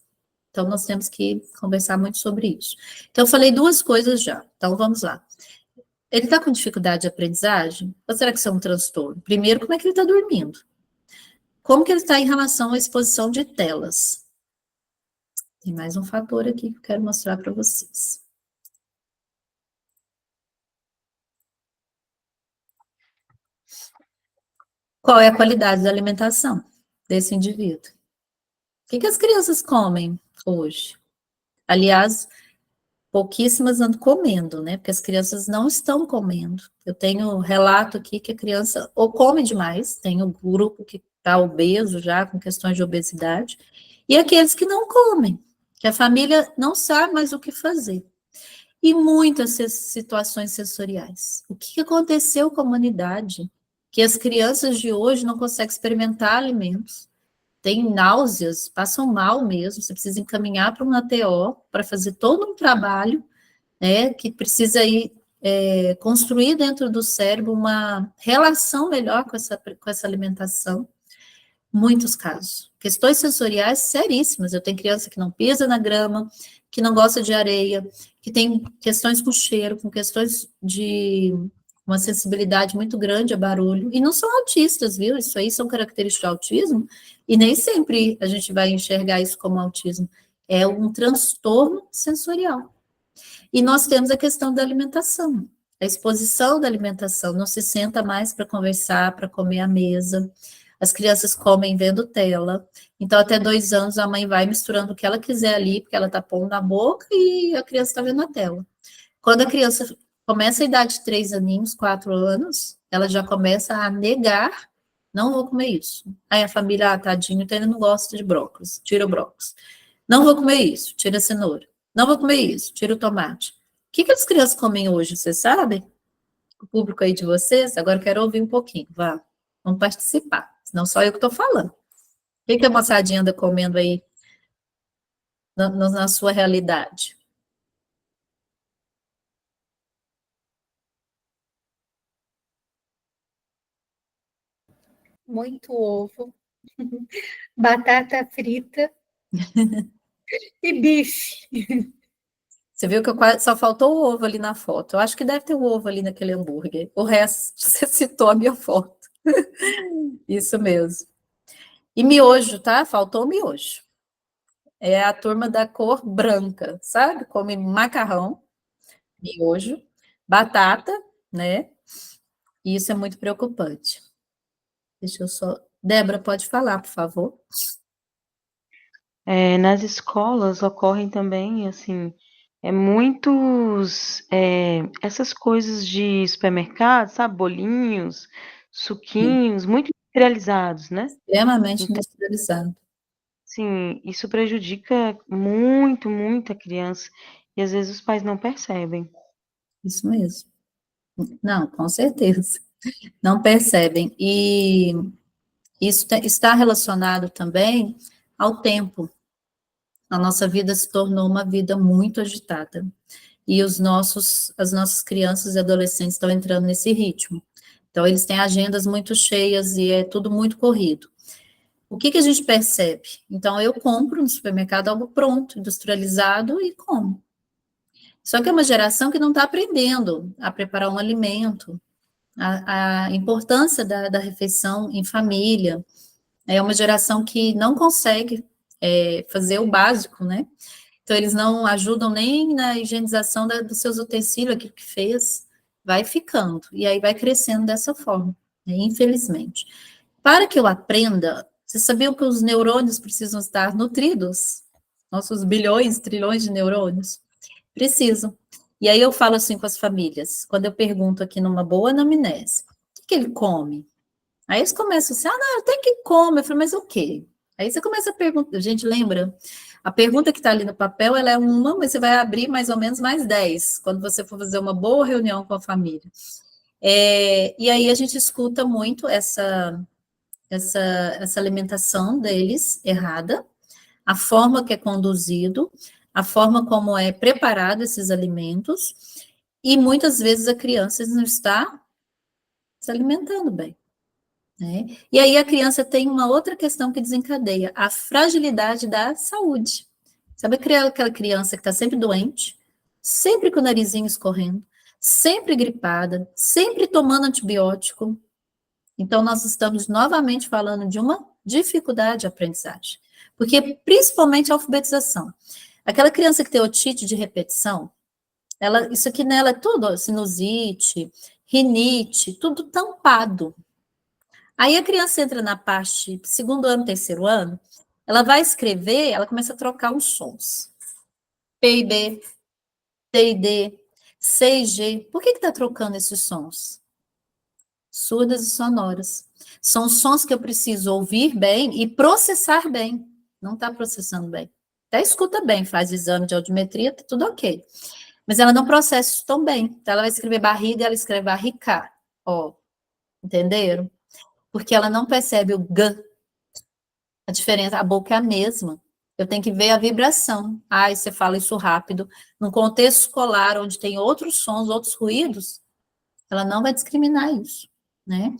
Então, nós temos que conversar muito sobre isso. Então, eu falei 2 coisas já. Então, vamos lá. Ele está com dificuldade de aprendizagem? Ou será que isso é um transtorno? Primeiro, como é que ele está dormindo? Como que ele está em relação à exposição de telas? Tem mais um fator aqui que eu quero mostrar para vocês. Qual é a qualidade da alimentação desse indivíduo? O que as crianças comem hoje? Aliás, pouquíssimas andam comendo, né? Porque as crianças não estão comendo. Eu tenho relato aqui que a criança ou come demais, tem um grupo que está obeso já, com questões de obesidade, e aqueles que não comem, que a família não sabe mais o que fazer. E muitas situações sensoriais. O que aconteceu com a humanidade? Que as crianças de hoje não conseguem experimentar alimentos, têm náuseas, passam mal mesmo, você precisa encaminhar para um ATO para fazer todo um trabalho, né, que precisa ir construir dentro do cérebro uma relação melhor com essa alimentação. Muitos casos. Questões sensoriais seríssimas. Eu tenho criança que não pisa na grama, que não gosta de areia, que tem questões com cheiro, com questões de uma sensibilidade muito grande a barulho, e não são autistas, viu? Isso aí são características de autismo, e nem sempre a gente vai enxergar isso como autismo. É um transtorno sensorial. E nós temos a questão da alimentação, a exposição da alimentação, não se senta mais para conversar, para comer à mesa, as crianças comem vendo tela, então até 2 anos a mãe vai misturando o que ela quiser ali, porque ela está pondo na boca e a criança está vendo a tela. Quando a criança começa a idade de 3 aninhos, 4 anos, ela já começa a negar, não vou comer isso. Aí a família, tadinho, então ele não gosta de brócolis, tira o brócolis. Não vou comer isso, tira a cenoura. Não vou comer isso, tira o tomate. O que as crianças comem hoje, vocês sabem? O público aí de vocês, agora eu quero ouvir um pouquinho, vá, vamos participar, senão só eu que estou falando. O que a moçadinha anda comendo aí na sua realidade? Muito ovo, batata frita e bife. Você viu que só faltou o ovo ali na foto. Eu acho que deve ter o ovo ali naquele hambúrguer. O resto, você citou a minha foto. Isso mesmo. E miojo, tá? Faltou o miojo. É a turma da cor branca, sabe? Come macarrão, miojo, batata, né? E isso é muito preocupante. Deixa eu só... Débora, pode falar, por favor? Nas escolas ocorrem também, assim, essas coisas de supermercado, sabe? Bolinhos, suquinhos, muito industrializados, né? Extremamente Então, industrializado. sim, isso prejudica muito, muito a criança e às vezes os pais não percebem. Isso mesmo. Não, com certeza. Não percebem. E isso está relacionado também ao tempo. A nossa vida se tornou uma vida muito agitada. E as nossas crianças e adolescentes estão entrando nesse ritmo. Então, eles têm agendas muito cheias e é tudo muito corrido. O que a gente percebe? Então, eu compro no supermercado algo pronto, industrializado e como. Só que é uma geração que não está aprendendo a preparar um alimento, a importância da refeição em família. É uma geração que não consegue fazer o básico, né? Então, eles não ajudam nem na higienização dos seus utensílios, aquilo que fez, vai ficando, e aí vai crescendo dessa forma, né? Infelizmente. Para que eu aprenda, você sabia que os neurônios precisam estar nutridos? Nossos bilhões, trilhões de neurônios? Precisam. E aí eu falo assim com as famílias, quando eu pergunto aqui numa boa anamnese, o que ele come? Aí eles começam assim, não, tem que comer. Eu falo, mas o quê? Aí você começa a perguntar, gente, lembra? A pergunta que está ali no papel, ela é uma, mas você vai abrir mais ou menos mais 10, quando você for fazer uma boa reunião com a família. E aí a gente escuta muito essa alimentação deles errada, a forma que é conduzido, a forma como é preparado esses alimentos, e muitas vezes a criança não está se alimentando bem. Né? E aí a criança tem uma outra questão que desencadeia, a fragilidade da saúde. Sabe aquela criança que está sempre doente, sempre com o narizinho escorrendo, sempre gripada, sempre tomando antibiótico? Então, nós estamos novamente falando de uma dificuldade de aprendizagem. Porque, principalmente, a alfabetização. Aquela criança que tem otite de repetição, isso aqui nela é tudo sinusite, rinite, tudo tampado. Aí a criança entra na parte segundo ano, terceiro ano, ela vai escrever, ela começa a trocar os sons. P e B, T e D, C e G. Por que está trocando esses sons? Surdas e sonoras. São sons que eu preciso ouvir bem e processar bem. Não está processando bem. Até escuta bem, faz exame de audiometria, tá tudo ok. Mas ela não processa isso tão bem. Então, ela vai escrever barriga, ela escreve barrica. Ó, entenderam? Porque ela não percebe o G. A diferença, a boca é a mesma. Eu tenho que ver a vibração. Você fala isso rápido. Num contexto escolar, onde tem outros sons, outros ruídos, ela não vai discriminar isso, né?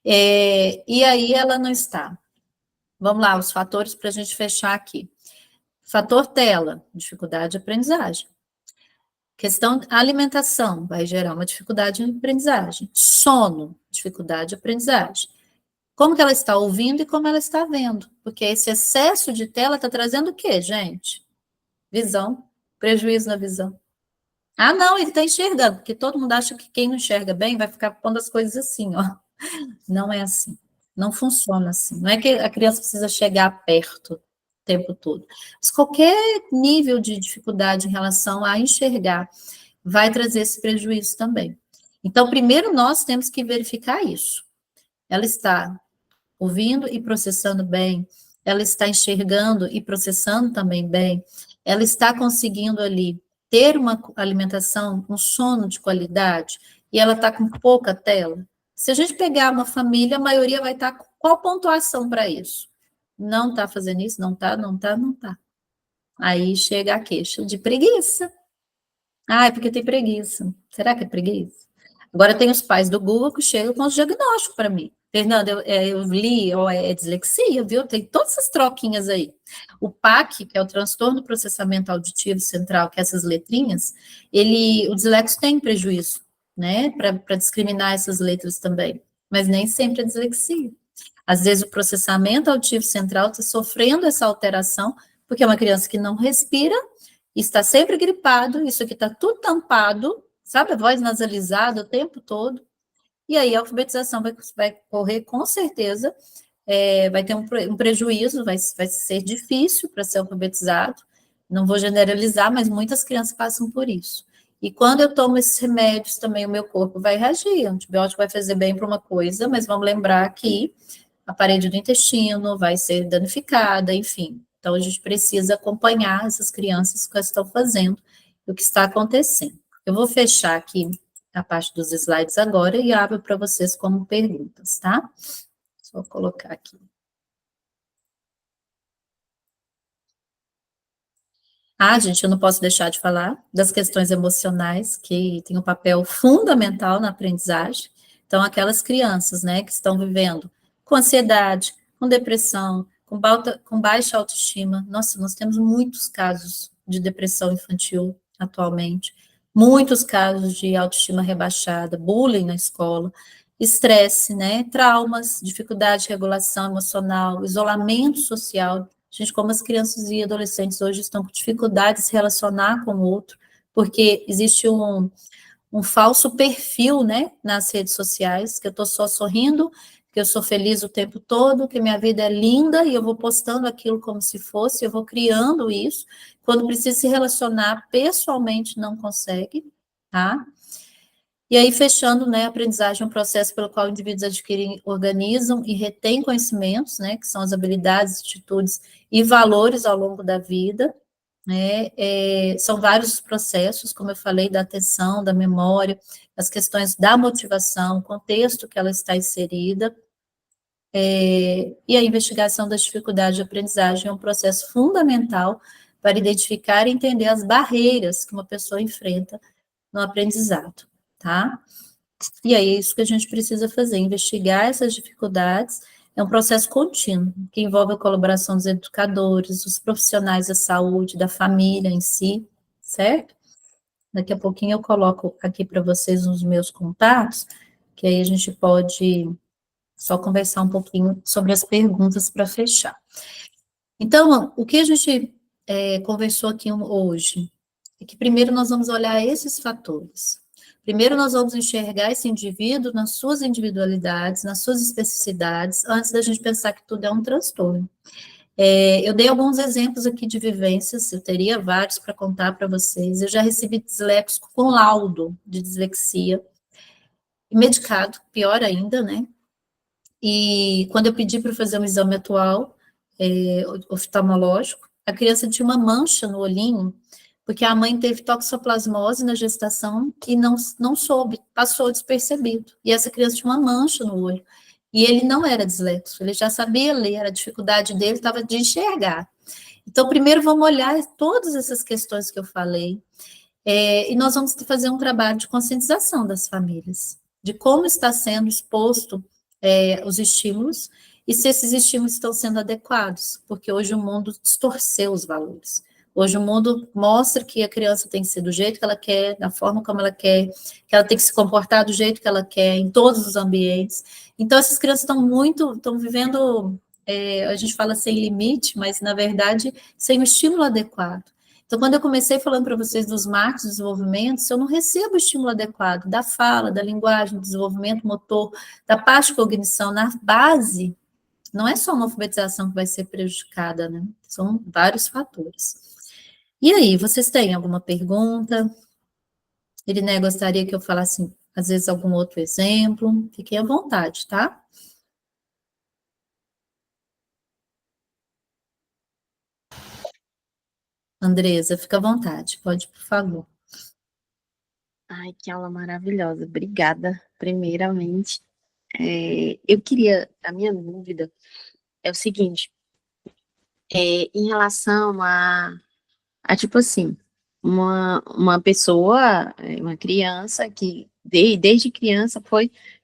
E aí ela não está. Vamos lá, os fatores para a gente fechar aqui. Fator tela, dificuldade de aprendizagem. Questão alimentação, vai gerar uma dificuldade de aprendizagem. Sono, dificuldade de aprendizagem. Como que ela está ouvindo e como ela está vendo. Porque esse excesso de tela está trazendo o quê, gente? Visão, prejuízo na visão. Não, ele está enxergando, porque todo mundo acha que quem não enxerga bem vai ficar pondo as coisas assim, ó. Não é assim. Não funciona assim. Não é que a criança precisa chegar perto o tempo todo. Mas qualquer nível de dificuldade em relação a enxergar vai trazer esse prejuízo também. Então, primeiro nós temos que verificar isso. Ela está ouvindo e processando bem, ela está enxergando e processando também bem, ela está conseguindo ali ter uma alimentação, um sono de qualidade, e ela está com pouca tela. Se a gente pegar uma família, a maioria vai estar com qual pontuação para isso? Não está fazendo isso? Não está, não está, não está. Aí chega a queixa de preguiça. É porque tem preguiça. Será que é preguiça? Agora tem os pais do Google que chegam com os diagnósticos para mim. Fernanda, eu li, é dislexia, viu? Tem todas essas troquinhas aí. O PAC, que é o transtorno do processamento auditivo central, que é essas letrinhas, o dislexo tem prejuízo, né? Para discriminar essas letras também. Mas nem sempre é dislexia. Às vezes o processamento auditivo central está sofrendo essa alteração, porque é uma criança que não respira, está sempre gripado, isso aqui está tudo tampado, sabe? A voz nasalizada o tempo todo. e aí a alfabetização vai correr com certeza, vai ter um prejuízo, vai ser difícil para ser alfabetizado, não vou generalizar, mas muitas crianças passam por isso. E quando eu tomo esses remédios também, o meu corpo vai reagir, o antibiótico vai fazer bem para uma coisa, mas vamos lembrar que a parede do intestino vai ser danificada, enfim. Então, a gente precisa acompanhar essas crianças que estão fazendo o que está acontecendo. Eu vou fechar aqui a parte dos slides agora e abro para vocês como perguntas, tá? Só colocar aqui. Gente, eu não posso deixar de falar das questões emocionais, que tem um papel fundamental na aprendizagem. Então, aquelas crianças, né, que estão vivendo com ansiedade, com depressão, com baixa autoestima. Nossa, nós temos muitos casos de depressão infantil atualmente, muitos casos de autoestima rebaixada, bullying na escola, estresse, né, traumas, dificuldade de regulação emocional, isolamento social. Gente, como as crianças e adolescentes hoje estão com dificuldade de se relacionar com o outro, porque existe um falso perfil, né, nas redes sociais, que eu estou só sorrindo, que eu sou feliz o tempo todo, que minha vida é linda, e eu vou postando aquilo como se fosse, eu vou criando isso, quando precisa se relacionar pessoalmente não consegue, tá? E aí, fechando, né, a aprendizagem é um processo pelo qual indivíduos adquirem, organizam e retêm conhecimentos, né, que são as habilidades, atitudes e valores ao longo da vida, né, são vários processos, como eu falei, da atenção, da memória, as questões da motivação, o contexto que ela está inserida, e a investigação das dificuldades de aprendizagem é um processo fundamental para identificar e entender as barreiras que uma pessoa enfrenta no aprendizado, tá? E aí é isso que a gente precisa fazer, investigar essas dificuldades, é um processo contínuo, que envolve a colaboração dos educadores, dos profissionais da saúde, da família em si, certo? Daqui a pouquinho eu coloco aqui para vocês os meus contatos, que aí a gente pode só conversar um pouquinho sobre as perguntas para fechar. Então, o que a gente conversou aqui hoje, é que primeiro nós vamos olhar esses fatores. Primeiro nós vamos enxergar esse indivíduo nas suas individualidades, nas suas especificidades, antes da gente pensar que tudo é um transtorno. Eu dei alguns exemplos aqui de vivências, eu teria vários para contar para vocês. Eu já recebi disléxico com laudo de dislexia, medicado, pior ainda, né? E quando eu pedi para fazer um exame atual, oftalmológico, a criança tinha uma mancha no olhinho, porque a mãe teve toxoplasmose na gestação e não soube, passou despercebido. E essa criança tinha uma mancha no olho. E ele não era dislexo, ele já sabia ler, a dificuldade dele estava de enxergar. Então, primeiro vamos olhar todas essas questões que eu falei, e nós vamos fazer um trabalho de conscientização das famílias, de como está sendo exposto os estímulos, e se esses estímulos estão sendo adequados, porque hoje o mundo distorceu os valores. Hoje o mundo mostra que a criança tem que ser do jeito que ela quer, da forma como ela quer, que ela tem que se comportar do jeito que ela quer, em todos os ambientes. Então, essas crianças estão vivendo, a gente fala sem limite, mas, na verdade, sem o estímulo adequado. Então, quando eu comecei falando para vocês dos marcos de desenvolvimento, se eu não recebo o estímulo adequado da fala, da linguagem, do desenvolvimento motor, da parte de cognição na base, não é só uma alfabetização que vai ser prejudicada, né? São vários fatores. E aí, vocês têm alguma pergunta? Iriné, gostaria que eu falasse, às vezes, algum outro exemplo? Fiquem à vontade, tá? Andresa, fica à vontade, pode, por favor. Ai, que aula maravilhosa. Obrigada, primeiramente. Eu queria, a minha dúvida é o seguinte, em relação a tipo assim, uma pessoa, uma criança que desde criança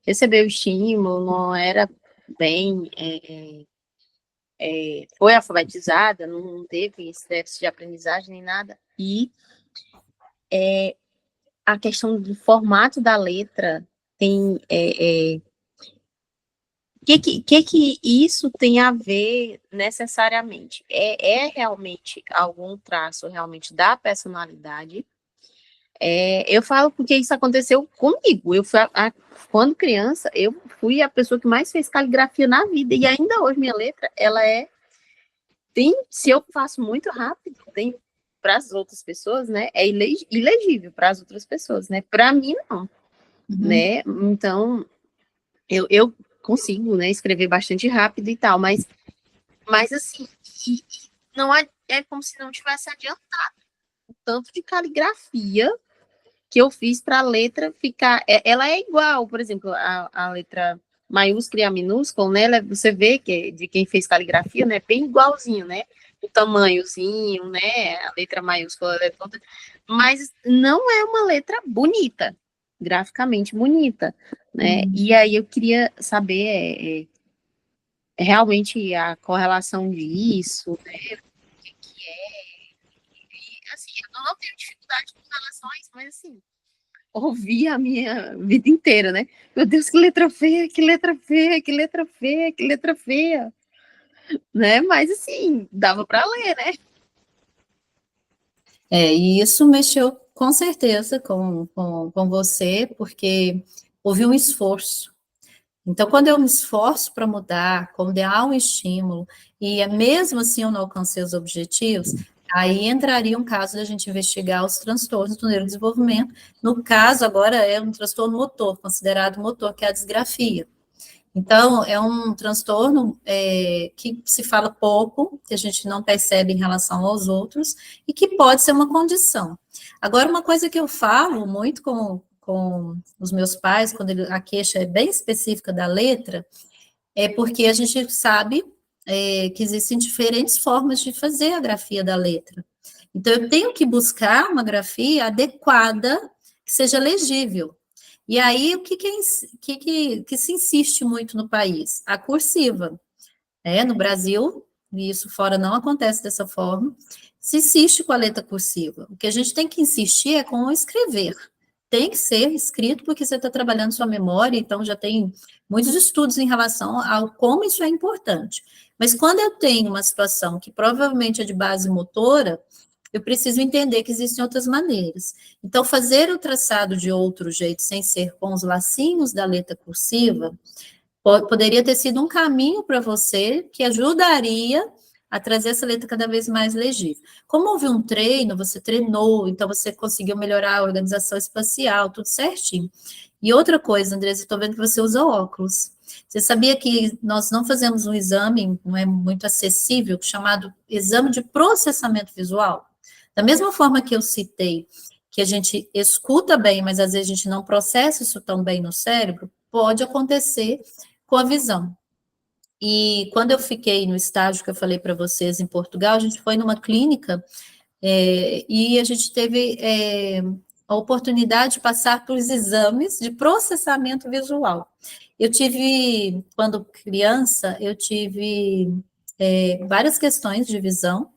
recebeu estímulo, não era bem, foi alfabetizada, não teve esse déficit de aprendizagem nem nada, e a questão do formato da letra tem... que isso tem a ver necessariamente? É realmente algum traço realmente da personalidade? Eu falo porque isso aconteceu comigo. Quando criança, eu fui a pessoa que mais fez caligrafia na vida, e ainda hoje minha letra, se eu faço muito rápido, tem para as outras pessoas, né, é ilegível para as outras pessoas, né, para mim não, né, então eu consigo, né, escrever bastante rápido e tal, mas assim, não é como se não tivesse adiantado o tanto de caligrafia que eu fiz para a letra ficar, ela é igual, por exemplo, a letra maiúscula e a minúscula, né, você vê que de quem fez caligrafia, né, bem igualzinho, né, o tamanhozinho, né, a letra maiúscula é toda, mas não é uma letra bonita, graficamente bonita, né, e aí eu queria saber realmente a correlação disso, né, o que e assim, eu não tenho dificuldade com relação a isso, mas assim, ouvi a minha vida inteira, né? Meu Deus, que letra feia, que letra feia, que letra feia, que letra feia, né? Mas assim, dava para ler, né? E isso mexeu com certeza com você, porque houve um esforço. Então, quando eu me esforço para mudar, quando há um estímulo, e mesmo assim eu não alcancei os objetivos, aí entraria um caso da gente investigar os transtornos do neurodesenvolvimento. No caso, agora é um transtorno motor, considerado motor, que é a disgrafia. Então, é um transtorno que se fala pouco, que a gente não percebe em relação aos outros, e que pode ser uma condição. Agora, uma coisa que eu falo muito com os meus pais, quando a queixa é bem específica da letra, é porque a gente sabe que existem diferentes formas de fazer a grafia da letra. Então, eu tenho que buscar uma grafia adequada, que seja legível. E aí, o que se insiste muito no país? A cursiva. No Brasil, e isso fora não acontece dessa forma, se insiste com a letra cursiva. O que a gente tem que insistir é com o escrever. Tem que ser escrito porque você está trabalhando sua memória, então já tem muitos estudos em relação ao como isso é importante. Mas quando eu tenho uma situação que provavelmente é de base motora, eu preciso entender que existem outras maneiras. Então, fazer o traçado de outro jeito, sem ser com os lacinhos da letra cursiva, poderia ter sido um caminho para você que ajudaria a trazer essa letra cada vez mais legível. Como houve um treino, você treinou, então você conseguiu melhorar a organização espacial, tudo certinho. E outra coisa, Andressa, estou vendo que você usa óculos. Você sabia que nós não fazemos um exame, não é muito acessível, chamado exame de processamento visual? Da mesma forma que eu citei, que a gente escuta bem, mas às vezes a gente não processa isso tão bem no cérebro, pode acontecer com a visão. E quando eu fiquei no estágio que eu falei para vocês em Portugal, a gente foi numa clínica e a gente teve a oportunidade de passar por exames de processamento visual. Eu tive, quando criança, eu tive várias questões de visão,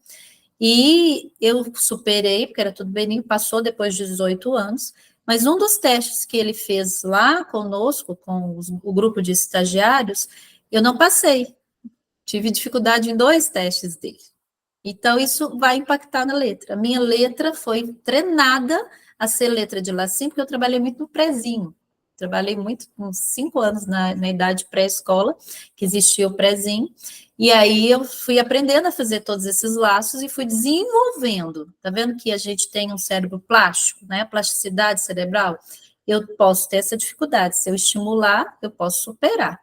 e eu superei, porque era tudo beninho, passou depois de 18 anos, mas um dos testes que ele fez lá conosco, com o grupo de estagiários, eu não passei. Tive dificuldade em 2 testes dele. Então, isso vai impactar na letra. A minha letra foi treinada a ser letra de lacinho, porque eu trabalhei muito no prezinho. Trabalhei muito, uns 5 anos na idade pré-escola, que existia o prezinho, e aí eu fui aprendendo a fazer todos esses laços e fui desenvolvendo. Tá vendo que a gente tem um cérebro plástico, né? Plasticidade cerebral. Eu posso ter essa dificuldade. Se eu estimular, eu posso superar.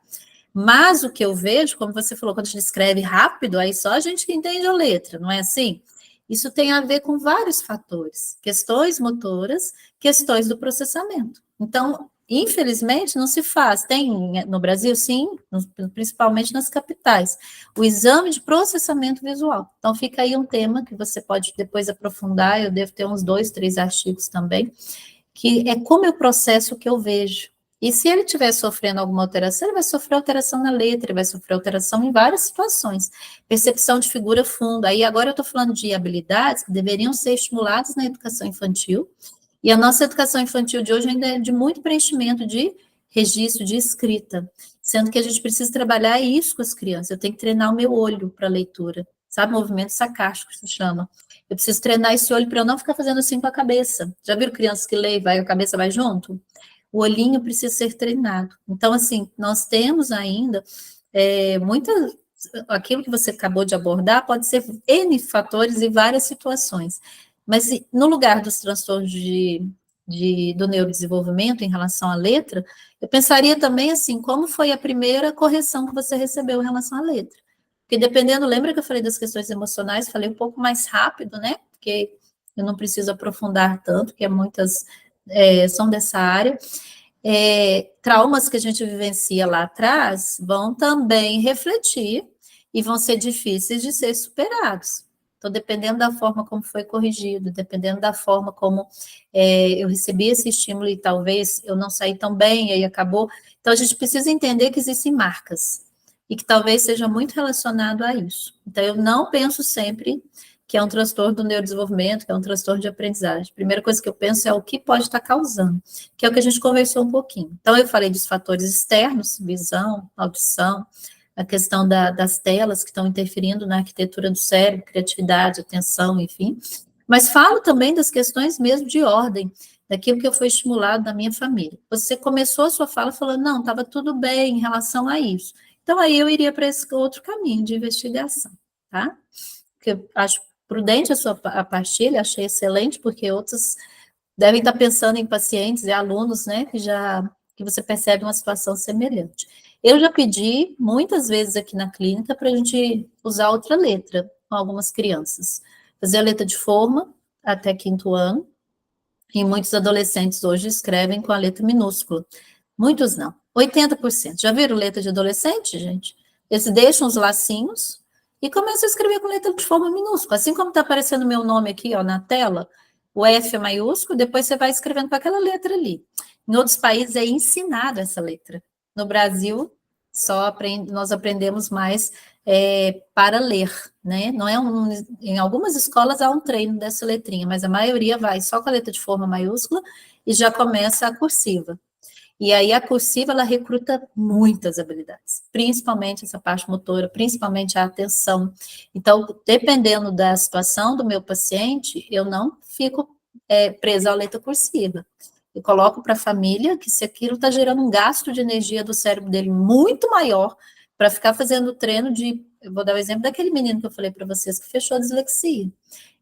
Mas o que eu vejo, como você falou, quando a gente escreve rápido, aí só a gente que entende a letra, não é assim? Isso tem a ver com vários fatores, questões motoras, questões do processamento. Então, infelizmente, não se faz. Tem no Brasil, sim, principalmente nas capitais, o exame de processamento visual. Então, fica aí um tema que você pode depois aprofundar, eu devo ter uns 2, 3 artigos também, que é como eu processo o que eu vejo. E se ele estiver sofrendo alguma alteração, ele vai sofrer alteração na letra, ele vai sofrer alteração em várias situações. Percepção de figura funda. Aí agora eu estou falando de habilidades que deveriam ser estimuladas na educação infantil, e a nossa educação infantil de hoje ainda é de muito preenchimento de registro, de escrita, sendo que a gente precisa trabalhar isso com as crianças. Eu tenho que treinar o meu olho para a leitura, sabe? Movimento sacástico, que se chama. Eu preciso treinar esse olho para eu não ficar fazendo assim com a cabeça. Já viram crianças que leem, a cabeça vai junto? O olhinho precisa ser treinado. Então, assim, nós temos ainda aquilo que você acabou de abordar pode ser N fatores e várias situações. Mas no lugar dos transtornos do neurodesenvolvimento em relação à letra, eu pensaria também assim, como foi a primeira correção que você recebeu em relação à letra? Porque dependendo, lembra que eu falei das questões emocionais, falei um pouco mais rápido, né? Porque eu não preciso aprofundar tanto, porque muitas são dessa área. Traumas que a gente vivencia lá atrás vão também refletir e vão ser difíceis de ser superados. Então, dependendo da forma como foi corrigido, dependendo da forma como eu recebi esse estímulo e talvez eu não saí tão bem, e aí acabou. Então, a gente precisa entender que existem marcas e que talvez seja muito relacionado a isso. Então, eu não penso sempre que é um transtorno do neurodesenvolvimento, que é um transtorno de aprendizagem. A primeira coisa que eu penso é o que pode estar causando, que é o que a gente conversou um pouquinho. Então, eu falei dos fatores externos, visão, audição, a questão das telas que estão interferindo na arquitetura do cérebro, criatividade, atenção, enfim. Mas falo também das questões mesmo de ordem, daquilo que eu fui estimulado na minha família. Você começou a sua fala falando, não, estava tudo bem em relação a isso. Então, aí eu iria para esse outro caminho de investigação, tá? Que eu acho prudente a partilha, achei excelente, porque outros devem estar pensando em pacientes e alunos, né, que você percebe uma situação semelhante. Eu já pedi muitas vezes aqui na clínica para a gente usar outra letra com algumas crianças. Fazer a letra de forma até 5º ano, e muitos adolescentes hoje escrevem com a letra minúscula. Muitos não. 80%. Já viram letra de adolescente, gente? Eles deixam os lacinhos e começam a escrever com letra de forma minúscula. Assim como está aparecendo o meu nome aqui, ó, na tela, o F é maiúsculo, depois você vai escrevendo com aquela letra ali. Em outros países é ensinado essa letra. No Brasil, nós aprendemos mais para ler, né? Não é em algumas escolas há um treino dessa letrinha, mas a maioria vai só com a letra de forma maiúscula e já começa a cursiva. E aí a cursiva, ela recruta muitas habilidades, principalmente essa parte motora, principalmente a atenção. Então, dependendo da situação do meu paciente, eu não fico presa à letra cursiva. Eu coloco para a família que se aquilo está gerando um gasto de energia do cérebro dele muito maior para ficar fazendo treino eu vou dar o exemplo daquele menino que eu falei para vocês que fechou a dislexia.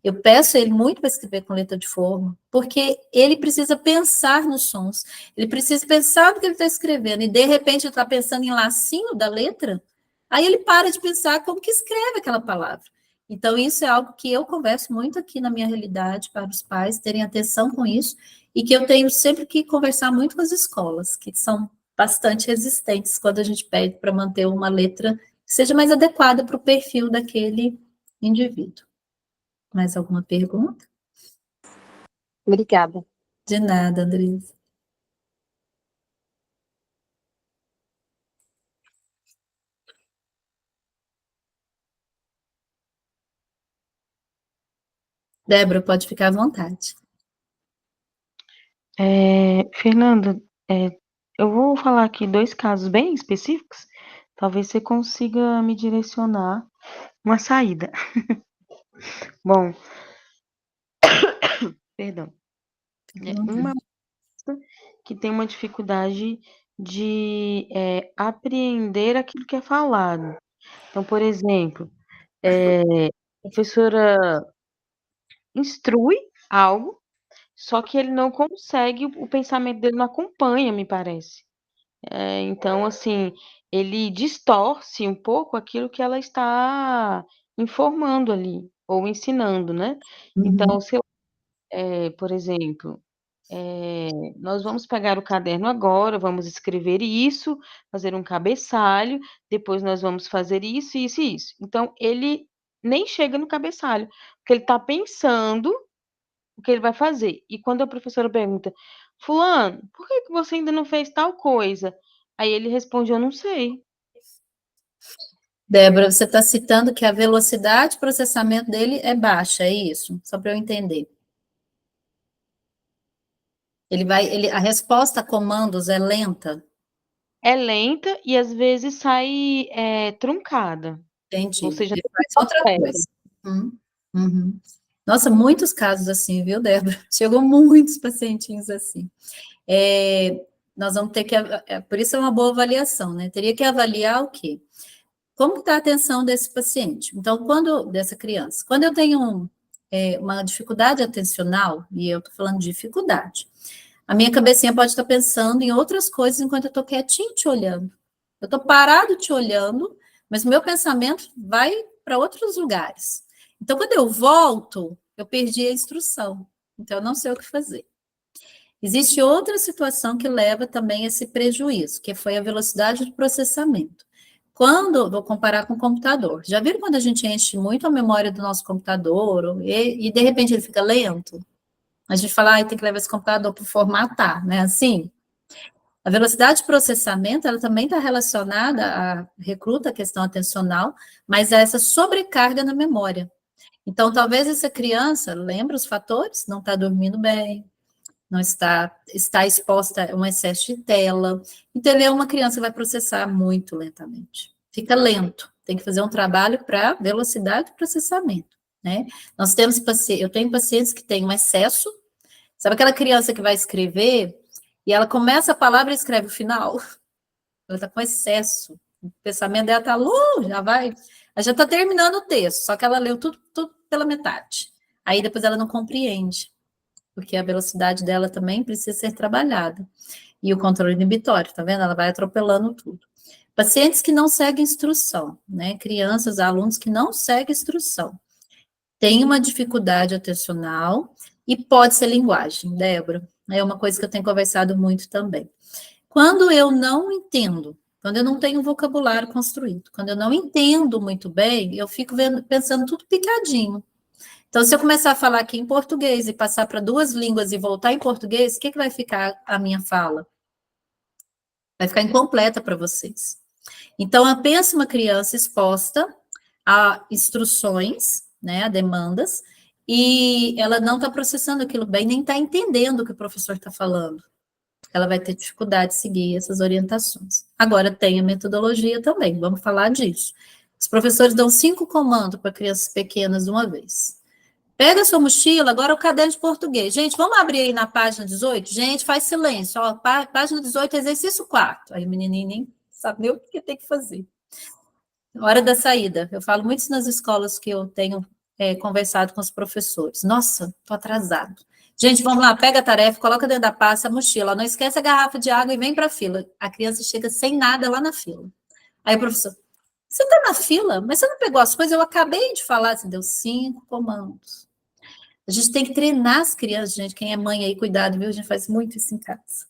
Eu peço ele muito para escrever com letra de forma, porque ele precisa pensar nos sons, ele precisa pensar no que ele está escrevendo, e de repente ele está pensando em lacinho da letra, aí ele para de pensar como que escreve aquela palavra. Então, isso é algo que eu converso muito aqui na minha realidade para os pais terem atenção com isso, e que eu tenho sempre que conversar muito com as escolas, que são bastante resistentes quando a gente pede para manter uma letra que seja mais adequada para o perfil daquele indivíduo. Mais alguma pergunta? Obrigada. De nada, Andresa. Débora, pode ficar à vontade. Fernanda, eu vou falar aqui 2 casos bem específicos, talvez você consiga me direcionar uma saída. Bom, perdão. Uma que tem uma dificuldade de apreender aquilo que é falado. Então, por exemplo, a professora instrui algo, só que ele não consegue, o pensamento dele não acompanha, me parece. Então, assim, ele distorce um pouco aquilo que ela está informando ali, ou ensinando, né? Então, por exemplo, nós vamos pegar o caderno agora, vamos escrever isso, fazer um cabeçalho, depois nós vamos fazer isso, isso e isso. Então, ele nem chega no cabeçalho, porque ele está pensando o que ele vai fazer. E quando a professora pergunta, fulano, por que você ainda não fez tal coisa? Aí ele responde, eu não sei. Débora, você está citando que a velocidade de processamento dele é baixa, é isso? Só para eu entender. A resposta a comandos é lenta? É lenta e às vezes sai truncada. Entendi. Ou seja, Ele faz outra coisa. Uhum. Nossa, muitos casos assim, viu, Débora? Chegou muitos pacientinhos assim. Nós vamos ter que, por isso é uma boa avaliação, né? Teria que avaliar o quê? Como está a atenção desse paciente? Então, dessa criança, quando eu tenho uma dificuldade atencional, e eu estou falando de dificuldade, a minha cabecinha pode estar pensando em outras coisas enquanto eu estou quietinho te olhando. Eu estou parado te olhando, mas o meu pensamento vai para outros lugares. Então, quando eu volto, eu perdi a instrução. Então, eu não sei o que fazer. Existe outra situação que leva também a esse prejuízo, que foi a velocidade de processamento. Vou comparar com o computador. Já viram quando a gente enche muito a memória do nosso computador e de repente ele fica lento? A gente fala, tem que levar esse computador para formatar, né? Assim, a velocidade de processamento, ela também está relacionada recruta a questão atencional, mas a essa sobrecarga na memória. Então, talvez essa criança, lembra os fatores? Não está dormindo bem, não está exposta a um excesso de tela. Então, ele é uma criança que vai processar muito lentamente. Fica lento. Tem que fazer um trabalho para velocidade de processamento, né? Eu tenho pacientes que têm um excesso. Sabe aquela criança que vai escrever e ela começa a palavra e escreve o final? Ela está com excesso. O pensamento dela está longe, ela já está terminando o texto, só que ela leu tudo pela metade. Aí depois ela não compreende, porque a velocidade dela também precisa ser trabalhada. E o controle inibitório, tá vendo? Ela vai atropelando tudo. Pacientes que não seguem instrução, né? Crianças, alunos que não seguem instrução. Tem uma dificuldade atencional e pode ser linguagem, Débora. É uma coisa que eu tenho conversado muito também. Quando eu não entendo, quando eu não tenho um vocabulário construído, quando eu não entendo muito bem, eu fico pensando tudo picadinho. Então, se eu começar a falar aqui em português e passar para 2 línguas e voltar em português, o que vai ficar a minha fala? Vai ficar incompleta para vocês. Então, eu penso uma criança exposta a instruções, né, a demandas, e ela não está processando aquilo bem, nem está entendendo o que o professor está falando. Ela vai ter dificuldade de seguir essas orientações. Agora, tem a metodologia também, vamos falar disso. Os professores dão 5 comandos para crianças pequenas de uma vez. Pega a sua mochila, agora o caderno de português. Gente, vamos abrir aí na página 18? Gente, faz silêncio. Ó, página 18, exercício 4. Aí o menininho nem sabe nem o que tem que fazer. Hora da saída. Eu falo muito isso nas escolas que eu tenho conversado com os professores. Nossa, estou atrasado. Gente, vamos lá, pega a tarefa, coloca dentro da pasta a mochila. Não esquece a garrafa de água e vem para a fila. A criança chega sem nada lá na fila. Aí o professor, você está na fila? Mas você não pegou as coisas? Eu acabei de falar, você deu 5 comandos. A gente tem que treinar as crianças, gente. Quem é mãe aí, cuidado, viu? A gente faz muito isso em casa.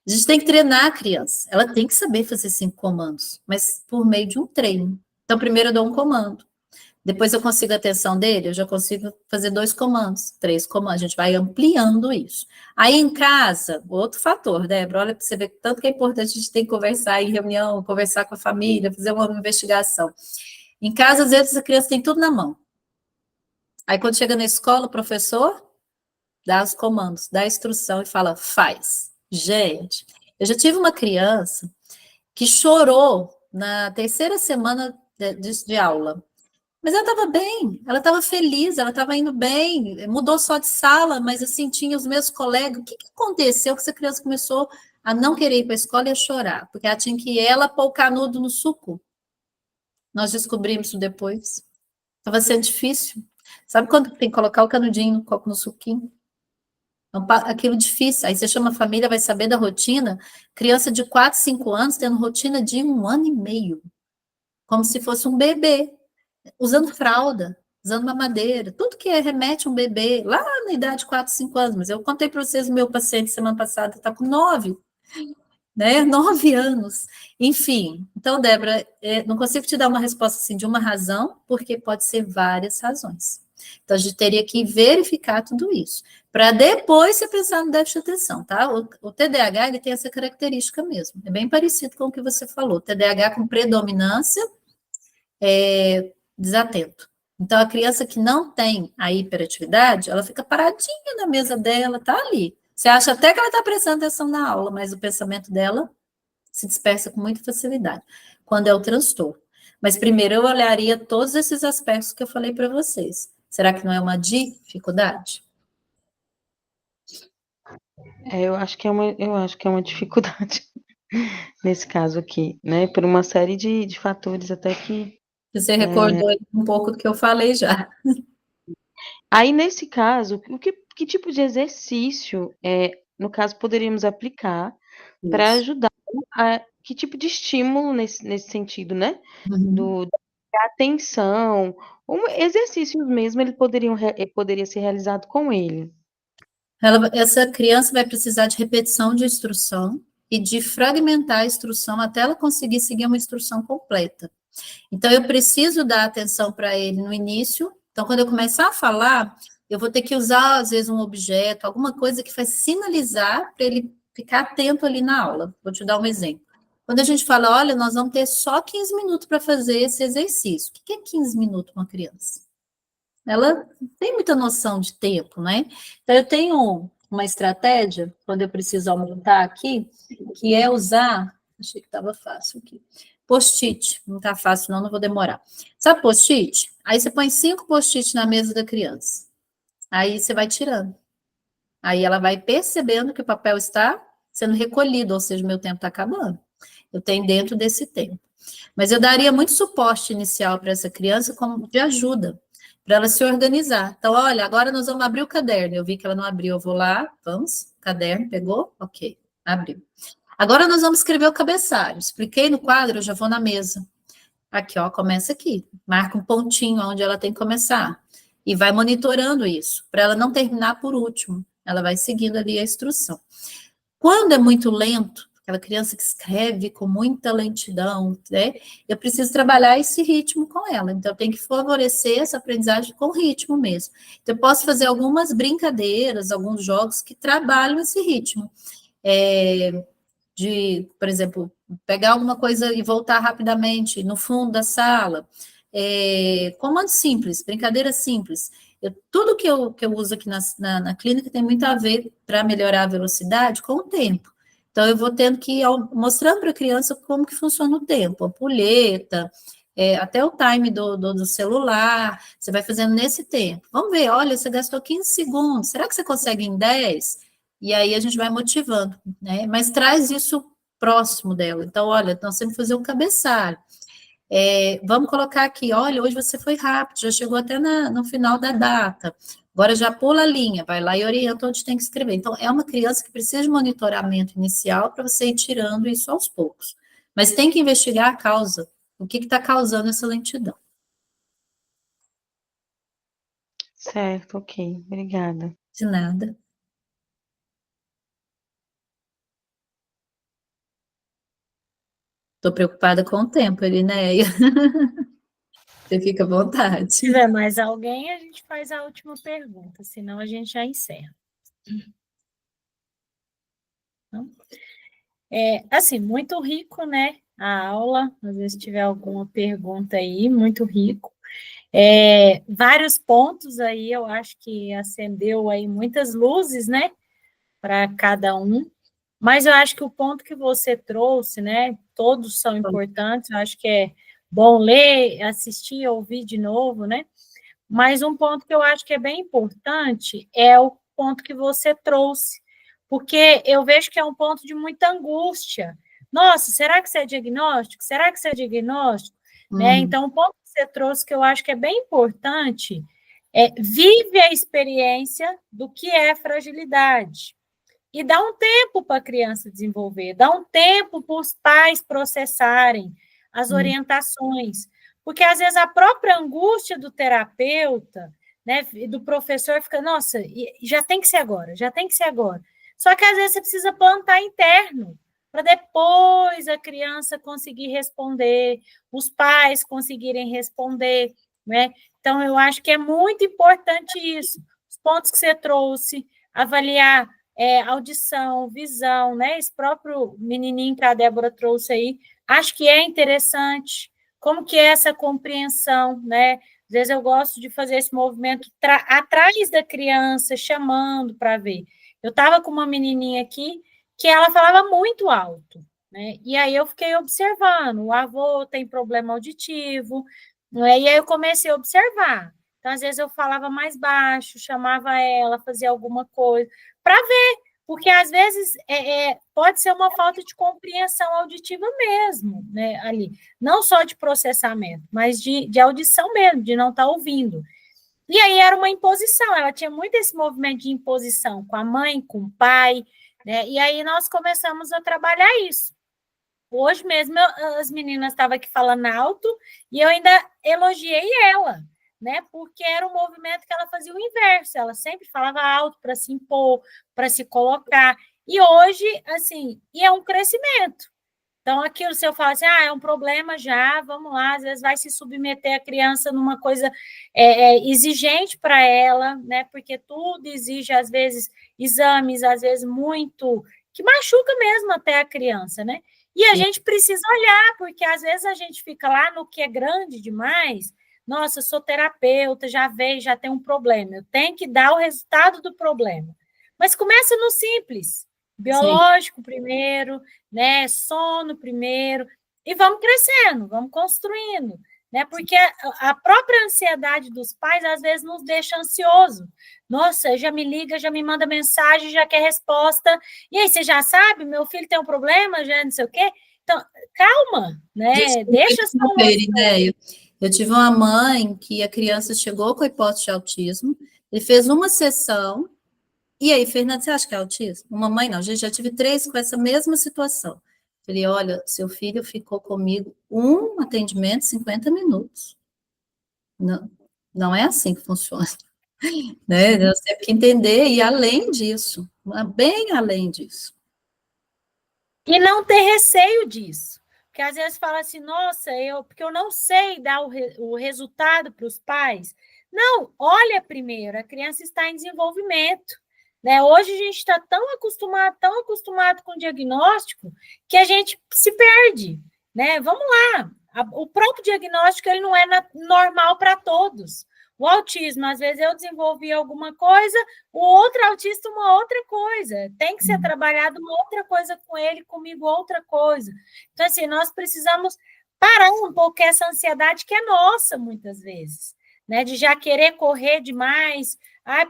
A gente tem que treinar a criança. Ela tem que saber fazer 5 comandos, mas por meio de um treino. Então, primeiro eu dou um comando. Depois eu consigo a atenção dele, eu já consigo fazer 2 comandos, 3 comandos. A gente vai ampliando isso. Aí em casa, outro fator, Débora, olha para você ver tanto que é importante a gente ter que conversar em reunião, conversar com a família, fazer uma investigação. Em casa, às vezes, a criança tem tudo na mão. Aí quando chega na escola, o professor dá os comandos, dá a instrução e fala, faz. Gente, eu já tive uma criança que chorou na 3ª semana de aula. Mas ela estava bem, ela estava feliz, ela estava indo bem, mudou só de sala, mas assim, tinha os meus colegas. O que aconteceu que essa criança começou a não querer ir para a escola e a chorar? Porque ela tinha que pôr o canudo no suco. Nós descobrimos isso depois. Estava sendo difícil. Sabe quando tem que colocar o canudinho no suquinho? Aquilo difícil. Aí você chama a família, vai saber da rotina. Criança de 4, 5 anos tendo rotina de 1 ano e meio. Como se fosse um bebê. Usando fralda, usando mamadeira, tudo que remete a um bebê, lá na idade de 4, 5 anos, mas eu contei para vocês, o meu paciente semana passada está com 9, né, 9 anos, enfim. Então, Débora, não consigo te dar uma resposta assim de uma razão, porque pode ser várias razões. Então, a gente teria que verificar tudo isso, para depois você pensar no déficit de atenção, tá? O TDAH, ele tem essa característica mesmo, é bem parecido com o que você falou, o TDAH com predominância, desatento. Então, a criança que não tem a hiperatividade, ela fica paradinha na mesa dela, tá ali. Você acha até que ela está prestando atenção na aula, mas o pensamento dela se dispersa com muita facilidade, quando é o transtorno. Mas primeiro eu olharia todos esses aspectos que eu falei para vocês. Será que não é uma dificuldade? Eu acho que é uma dificuldade nesse caso aqui, né? Por uma série de fatores até que. Você recordou um pouco do que eu falei já. Aí, nesse caso, que tipo de exercício, no caso, poderíamos aplicar para Isso. ajudar que tipo de estímulo nesse sentido, né? Uhum. Da atenção, exercícios mesmo, poderia ser realizado com ele. Essa criança vai precisar de repetição de instrução e de fragmentar a instrução até ela conseguir seguir uma instrução completa. Então, eu preciso dar atenção para ele no início. Então, quando eu começar a falar, eu vou ter que usar, às vezes, um objeto, alguma coisa que vai sinalizar para ele ficar atento ali na aula. Vou te dar um exemplo. Quando a gente fala, olha, nós vamos ter só 15 minutos para fazer esse exercício. O que é 15 minutos para uma criança? Ela não tem muita noção de tempo, né? Então, eu tenho uma estratégia, quando eu preciso aumentar aqui, que é usar, achei que estava fácil aqui, post-it, não está fácil não vou demorar. Sabe post-it? Aí você põe 5 post-it na mesa da criança, aí você vai tirando. Aí ela vai percebendo que o papel está sendo recolhido, ou seja, o meu tempo está acabando. Eu tenho dentro desse tempo. Mas eu daria muito suporte inicial para essa criança como de ajuda, para ela se organizar. Então, olha, agora nós vamos abrir o caderno. Eu vi que ela não abriu, eu vou lá, vamos, caderno, pegou? Ok, abriu. Agora nós vamos escrever o cabeçalho. Expliquei no quadro, eu já vou na mesa. Aqui, ó, começa aqui. Marca um pontinho onde ela tem que começar. E vai monitorando isso, para ela não terminar por último. Ela vai seguindo ali a instrução. Quando é muito lento, aquela criança que escreve com muita lentidão, né? Eu preciso trabalhar esse ritmo com ela. Então, eu tenho que favorecer essa aprendizagem com ritmo mesmo. Então, eu posso fazer algumas brincadeiras, alguns jogos que trabalham esse ritmo. Por exemplo, pegar alguma coisa e voltar rapidamente no fundo da sala. Comando simples, brincadeira simples. Tudo que eu uso aqui na clínica tem muito a ver para melhorar a velocidade com o tempo. Então, eu vou tendo que ir mostrando para a criança como que funciona o tempo, ampulheta, até o time do celular, você vai fazendo nesse tempo. Vamos ver, olha, você gastou 15 segundos, será que você consegue em 10? E aí a gente vai motivando, né? Mas traz isso próximo dela. Então, olha, nós temos que fazer um cabeçalho. Vamos colocar aqui, olha, hoje você foi rápido, já chegou até no final da data. Agora já pula a linha, vai lá e orienta onde tem que escrever. Então, é uma criança que precisa de monitoramento inicial para você ir tirando isso aos poucos. Mas tem que investigar a causa, o que está causando essa lentidão. Certo, ok, obrigada. De nada. Estou preocupada com o tempo, Elinéia. Você fica à vontade. Se tiver mais alguém, a gente faz a última pergunta, senão a gente já encerra. Então, assim, muito rico, né, a aula, às vezes tiver alguma pergunta aí, muito rico. Vários pontos aí, eu acho que acendeu aí muitas luzes, né, para cada um, mas eu acho que o ponto que você trouxe, né, todos são importantes, eu acho que é bom ler, assistir, ouvir de novo, né, mas um ponto que eu acho que é bem importante é o ponto que você trouxe, porque eu vejo que é um ponto de muita angústia. Nossa, será que isso é diagnóstico? Será que isso é diagnóstico? Né? Então, o ponto que você trouxe que eu acho que é bem importante vive a experiência do que é fragilidade. E dá um tempo para a criança desenvolver, dá um tempo para os pais processarem as orientações. Porque, às vezes, a própria angústia do terapeuta, né, do professor, fica, nossa, já tem que ser agora, já tem que ser agora. Só que, às vezes, você precisa plantar interno, para depois a criança conseguir responder, os pais conseguirem responder, né? Então, eu acho que é muito importante isso. Os pontos que você trouxe, avaliar audição, visão, né? Esse próprio menininho que a Débora trouxe aí, acho que é interessante. Como que é essa compreensão, né? Às vezes eu gosto de fazer esse movimento atrás da criança, chamando para ver. Eu estava com uma menininha aqui que ela falava muito alto, né? E aí eu fiquei observando, o avô tem problema auditivo, né? E aí eu comecei a observar. Então, às vezes eu falava mais baixo, chamava ela, fazia alguma coisa, para ver, porque às vezes pode ser uma falta de compreensão auditiva mesmo, né, ali. Não só de processamento, mas de audição mesmo, de não estar ouvindo. E aí era uma imposição, ela tinha muito esse movimento de imposição com a mãe, com o pai, né? E aí nós começamos a trabalhar isso. Hoje mesmo as meninas estavam aqui falando alto e eu ainda elogiei ela, né? Porque era um movimento que ela fazia o inverso, ela sempre falava alto para se impor, para se colocar. E hoje, assim, e é um crescimento. Então, aquilo, se eu falo assim, é um problema já, vamos lá, às vezes vai se submeter a criança numa coisa exigente para ela, né? Porque tudo exige, às vezes, exames, às vezes muito, que machuca mesmo até a criança, né? E a gente precisa olhar, porque às vezes a gente fica lá no que é grande demais. Nossa, eu sou terapeuta, já veio, já tem um problema, eu tenho que dar o resultado do problema. Mas começa no simples, biológico primeiro, né? Sono primeiro, e vamos crescendo, vamos construindo, né? Porque a própria ansiedade dos pais às vezes nos deixa ansioso. Nossa, já me liga, já me manda mensagem, já quer resposta. E aí, você já sabe, meu filho tem um problema, já não sei o quê. Então, calma, né? Deixa essa ideia. Eu tive uma mãe que a criança chegou com hipótese de autismo, ele fez uma sessão. E aí, Fernanda, você acha que é autismo? Uma mãe não, gente, já tive 3 com essa mesma situação. Falei, olha, seu filho ficou comigo um atendimento, 50 minutos. Não, não é assim que funciona. Né? Nós temos que entender, e além disso, bem além disso. E não ter receio disso. Porque às vezes fala assim, nossa, porque eu não sei dar o resultado para os pais. Não, olha primeiro, a criança está em desenvolvimento. Né? Hoje a gente está tão acostumado com o diagnóstico, que a gente se perde. Né? Vamos lá, o próprio diagnóstico ele não é normal para todos. O autismo, às vezes eu desenvolvi alguma coisa, o outro autista uma outra coisa. Tem que ser trabalhado uma outra coisa com ele, comigo outra coisa. Então, assim, nós precisamos parar um pouco essa ansiedade que é nossa, muitas vezes, né? De já querer correr demais,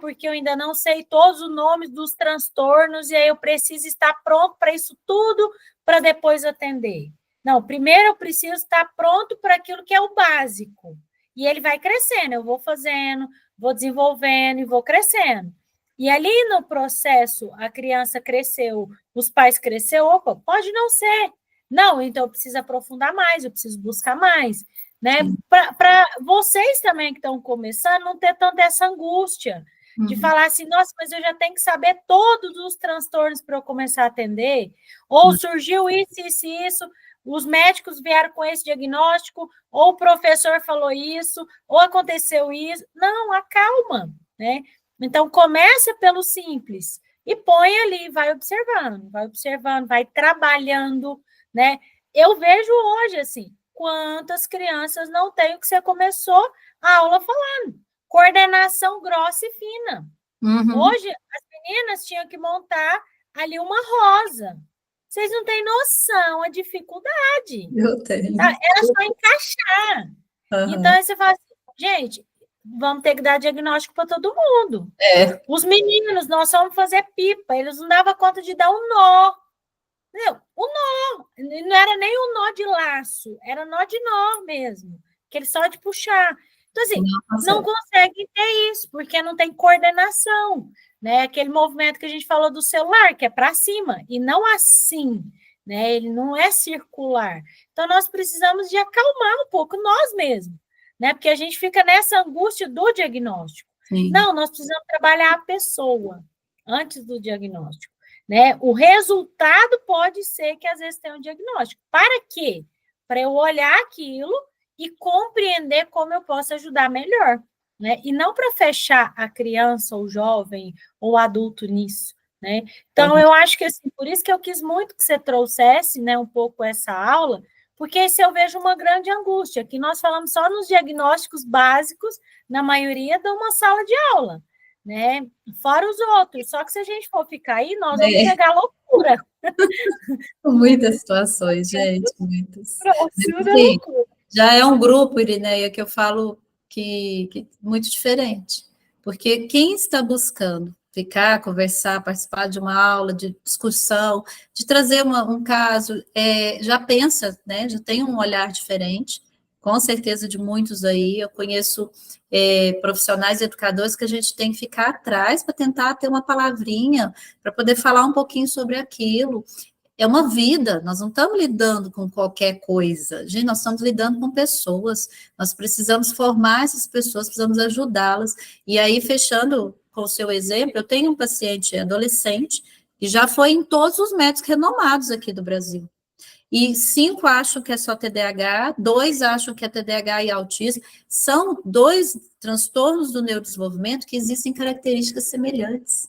porque eu ainda não sei todos os nomes dos transtornos e aí eu preciso estar pronto para isso tudo para depois atender. Não, primeiro eu preciso estar pronto para aquilo que é o básico. E ele vai crescendo, eu vou fazendo, vou desenvolvendo e vou crescendo. E ali no processo, a criança cresceu, os pais cresceram, opa, pode não ser. Não, então eu preciso aprofundar mais, eu preciso buscar mais. Né? Para vocês também que estão começando, não ter tanta essa angústia de falar assim, nossa, mas eu já tenho que saber todos os transtornos para eu começar a atender, ou surgiu isso, os médicos vieram com esse diagnóstico, ou o professor falou isso, ou aconteceu isso. Não, acalma, né? Então, começa pelo simples e põe ali, vai observando, vai trabalhando, né? Eu vejo hoje, assim, quantas crianças não têm o que você começou a aula falando. Coordenação grossa e fina. Hoje, as meninas tinham que montar ali uma rosa. Vocês não têm noção a dificuldade. Eu tenho. Tá? Era só encaixar. Então, aí você fala assim, gente, vamos ter que dar diagnóstico para todo mundo. Os meninos, nós vamos fazer pipa, eles não davam conta de dar um nó. Entendeu? O nó, não era nem um nó de laço, era nó de nó mesmo, aquele só de puxar. Então, assim, não consegue ter isso, porque não tem coordenação, né? Aquele movimento que a gente falou do celular, que é para cima, e não assim, né? Ele não é circular. Então, nós precisamos de acalmar um pouco nós mesmos, né? Porque a gente fica nessa angústia do diagnóstico. Sim. Não, nós precisamos trabalhar a pessoa antes do diagnóstico, né? O resultado pode ser que às vezes tenha um diagnóstico. Para quê? Para eu olhar aquilo e compreender como eu posso ajudar melhor, né? E não para fechar a criança, ou jovem, ou adulto nisso, né? Então, eu acho que, assim, por isso que eu quis muito que você trouxesse, né, um pouco essa aula, porque se eu vejo uma grande angústia, que nós falamos só nos diagnósticos básicos, na maioria de uma sala de aula, né? Fora os outros. Só que se a gente for ficar aí, nós vamos chegar à loucura. Muitas situações, gente, muitas. Próximo da Assim, loucura. já é um grupo, Irineia, que eu falo que muito diferente. Porque quem está buscando ficar, conversar, participar de uma aula, de discussão, de trazer um caso, já pensa, né? Já tem um olhar diferente, com certeza de muitos aí. Eu conheço profissionais educadores que a gente tem que ficar atrás para tentar ter uma palavrinha, para poder falar um pouquinho sobre aquilo. É uma vida, nós não estamos lidando com qualquer coisa, gente, nós estamos lidando com pessoas, nós precisamos formar essas pessoas, precisamos ajudá-las. E aí, fechando com o seu exemplo, eu tenho um paciente adolescente que já foi em todos os médicos renomados aqui do Brasil. E 5 acham que é só TDAH, 2 acham que é TDAH e autismo. São 2 transtornos do neurodesenvolvimento que existem características semelhantes.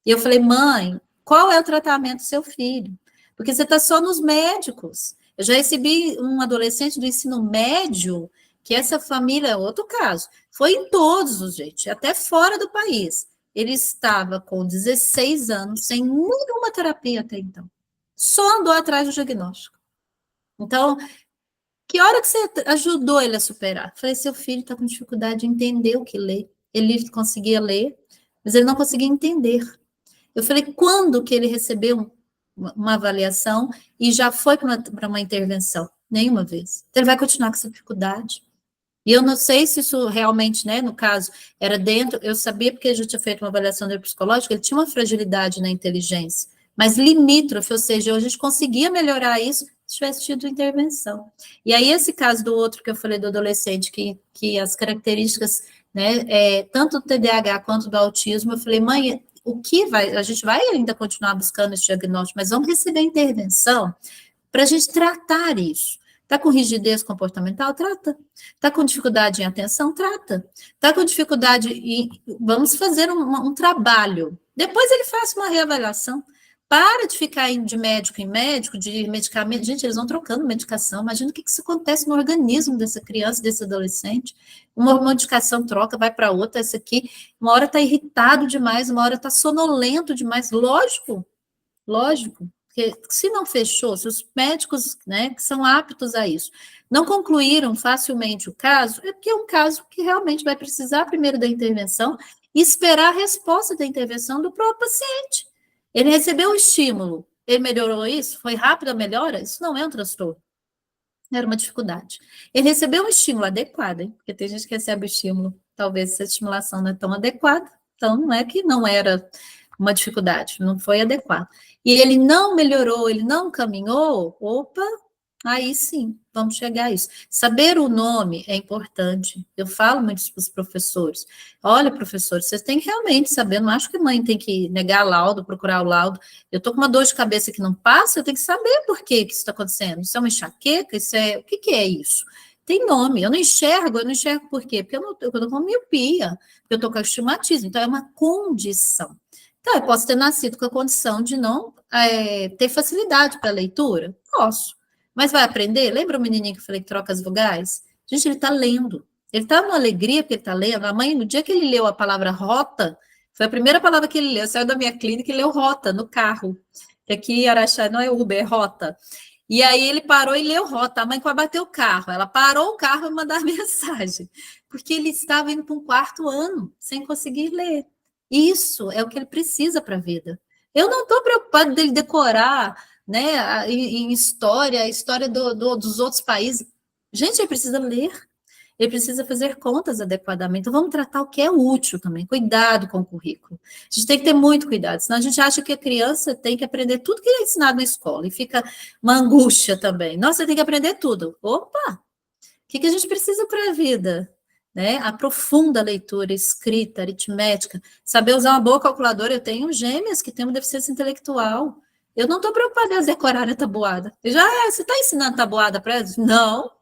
E eu falei, mãe, qual é o tratamento do seu filho? Porque você está só nos médicos. Eu já recebi um adolescente do ensino médio, que essa família, é outro caso, foi em todos os jeitos, até fora do país. Ele estava com 16 anos, sem nenhuma terapia até então. Só andou atrás do diagnóstico. Então, que hora que você ajudou ele a superar? Falei, seu filho está com dificuldade de entender o que lê. Ele conseguia ler, mas ele não conseguia entender. Eu falei, quando que ele recebeu uma avaliação e já foi para uma intervenção? Nenhuma vez. Então, ele vai continuar com essa dificuldade. E eu não sei se isso realmente, né, no caso, era dentro, eu sabia porque a gente tinha feito uma avaliação neuropsicológica, ele tinha uma fragilidade na inteligência, mas limítrofe, ou seja, a gente conseguia melhorar isso se tivesse tido intervenção. E aí, esse caso do outro que eu falei do adolescente, que as características, né, tanto do TDAH quanto do autismo, eu falei, mãe, a gente vai ainda continuar buscando esse diagnóstico, mas vamos receber intervenção para a gente tratar isso. Está com rigidez comportamental? Trata. Está com dificuldade em atenção? Trata. Está com dificuldade em... Vamos fazer um trabalho. Depois ele faz uma reavaliação. Para de ficar indo de médico em médico, de medicamento. Gente, eles vão trocando medicação. Imagina o que isso acontece no organismo dessa criança, desse adolescente. Uma medicação troca, vai para outra. Essa aqui, uma hora está irritado demais, uma hora está sonolento demais. Lógico. Porque se não fechou, se os médicos, né, que são aptos a isso, não concluíram facilmente o caso, é porque é um caso que realmente vai precisar primeiro da intervenção e esperar a resposta da intervenção do próprio paciente. Ele recebeu um estímulo, ele melhorou isso? Foi rápida a melhora? Isso não é um transtorno. Era uma dificuldade. Ele recebeu um estímulo adequado, hein? Porque tem gente que recebe o estímulo, talvez essa estimulação não é tão adequada, então não é que não era uma dificuldade, não foi adequado. E ele não melhorou, ele não caminhou, opa, aí sim, vamos chegar a isso. Saber o nome é importante. Eu falo muito para os professores. Olha, professor, vocês têm que realmente saber, não acho que a mãe tem que negar laudo, procurar o laudo. Eu estou com uma dor de cabeça que não passa, eu tenho que saber por que isso está acontecendo. Isso é uma enxaqueca? O que é isso? Tem nome, eu não enxergo por quê? Porque eu estou com miopia, porque eu estou com astigmatismo, então é uma condição. Então, eu posso ter nascido com a condição de não ter facilidade para a leitura? Posso. Mas vai aprender? Lembra o menininho que eu falei que troca as vogais? Gente, ele está lendo. Ele está numa alegria porque ele está lendo. A mãe, no dia que ele leu a palavra rota, foi a primeira palavra que ele leu. Saiu da minha clínica e leu rota no carro. Que aqui em Araxá não é Uber, é rota. E aí ele parou e leu rota. A mãe quase bateu o carro. Ela parou o carro e mandou mensagem. Porque ele estava indo para um 4º ano, sem conseguir ler. Isso é o que ele precisa para a vida. Eu não estou preocupada dele decorar, né, em história, a história dos outros países. Gente, ele precisa ler, ele precisa fazer contas adequadamente. Então, vamos tratar o que é útil também. Cuidado com o currículo. A gente tem que ter muito cuidado, senão a gente acha que a criança tem que aprender tudo que é ensinado na escola, e fica uma angústia também. Nossa, você tem que aprender tudo. Opa! O que a gente precisa para a vida? Né? A profunda leitura, escrita, aritmética, saber usar uma boa calculadora. Eu tenho gêmeas que têm uma deficiência intelectual. Eu não estou preocupada em elas decorarem a tabuada. Você está ensinando tabuada para elas? Não.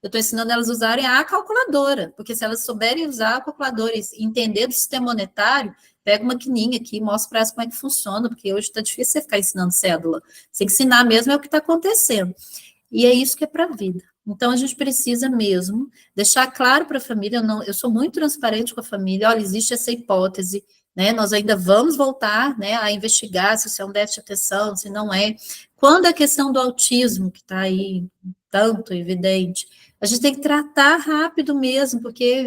Eu estou ensinando elas a usarem a calculadora, porque se elas souberem usar a calculadora e entender do sistema monetário, pega uma maquininha aqui e mostra para elas como é que funciona, porque hoje está difícil você ficar ensinando cédula. Você tem que ensinar mesmo é o que está acontecendo. E é isso que é para a vida. Então, a gente precisa mesmo deixar claro para a família, eu sou muito transparente com a família, olha, existe essa hipótese, né? Nós ainda vamos voltar, né, a investigar se isso é um déficit de atenção, se não é. Quando a questão do autismo, que está aí tanto evidente, a gente tem que tratar rápido mesmo, porque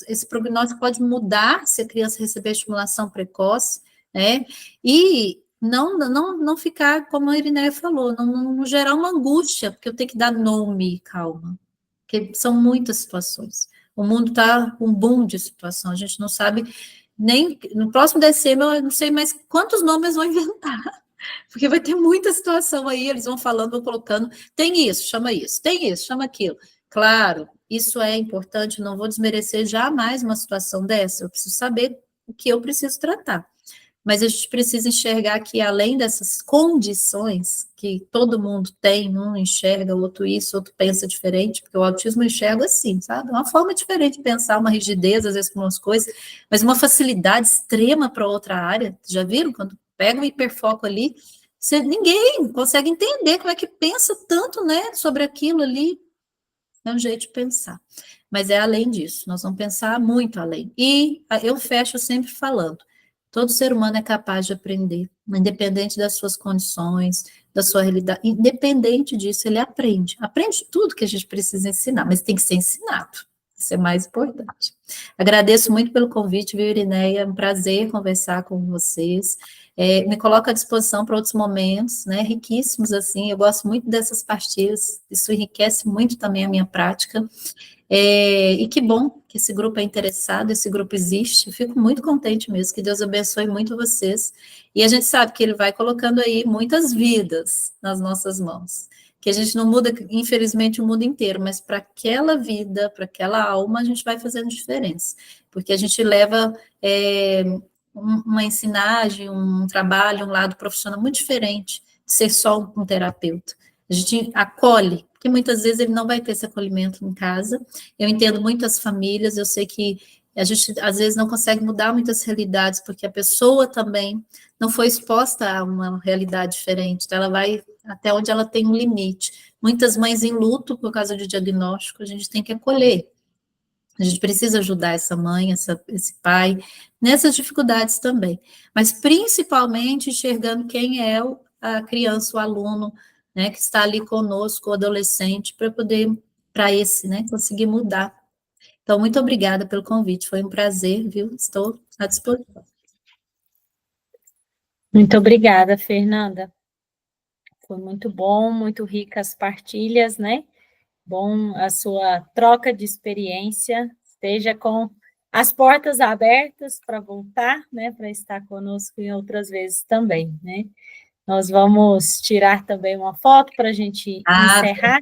esse prognóstico pode mudar se a criança receber estimulação precoce, né? E não ficar, como a Irineia falou, não gerar uma angústia, porque eu tenho que dar nome, calma, porque são muitas situações. O mundo está com um boom de situação, a gente não sabe nem, no próximo DCM, eu não sei mais quantos nomes vão inventar, porque vai ter muita situação aí, eles vão falando, vão colocando, tem isso, tem isso, chama aquilo. Claro, isso é importante, não vou desmerecer jamais uma situação dessa, eu preciso saber o que eu preciso tratar. Mas a gente precisa enxergar que, além dessas condições que todo mundo tem, um enxerga, o outro isso, outro pensa diferente, porque o autismo eu enxergo assim, sabe? Uma forma diferente de pensar, uma rigidez, às vezes, com umas coisas, mas uma facilidade extrema para outra área. Já viram? Quando pega um hiperfoco ali, ninguém consegue entender como é que pensa tanto, né, sobre aquilo ali. É um jeito de pensar. Mas é além disso, nós vamos pensar muito além. E eu fecho sempre falando, todo ser humano é capaz de aprender, independente das suas condições, da sua realidade, independente disso, ele aprende. Aprende tudo que a gente precisa ensinar, mas tem que ser ensinado. Isso é mais importante. Agradeço muito pelo convite, viu, Irineia? É um prazer conversar com vocês. Me coloco à disposição para outros momentos, né, riquíssimos, assim, eu gosto muito dessas partilhas, isso enriquece muito também a minha prática, e que bom que esse grupo é interessado, esse grupo existe, eu fico muito contente mesmo, que Deus abençoe muito vocês, e a gente sabe que Ele vai colocando aí muitas vidas nas nossas mãos, que a gente não muda, infelizmente, o mundo inteiro, mas para aquela vida, para aquela alma, a gente vai fazendo diferença, porque a gente leva uma ensinagem, um trabalho, um lado profissional muito diferente de ser só um terapeuta. A gente acolhe, porque muitas vezes ele não vai ter esse acolhimento em casa. Eu entendo muitas famílias, eu sei que a gente às vezes não consegue mudar muitas realidades, porque a pessoa também não foi exposta a uma realidade diferente, então ela vai até onde ela tem um limite. Muitas mães em luto por causa de diagnóstico, a gente tem que acolher. A gente precisa ajudar essa mãe, esse pai, nessas dificuldades também. Mas principalmente enxergando quem é a criança, o aluno, né, que está ali conosco, o adolescente, para esse, né, conseguir mudar. Então, muito obrigada pelo convite, foi um prazer, viu? Estou à disposição. Muito obrigada, Fernanda. Foi muito bom, muito rica as partilhas, né? Bom a sua troca de experiência, esteja com as portas abertas para voltar, né, para estar conosco em outras vezes também, né? Nós vamos tirar também uma foto para a gente encerrar.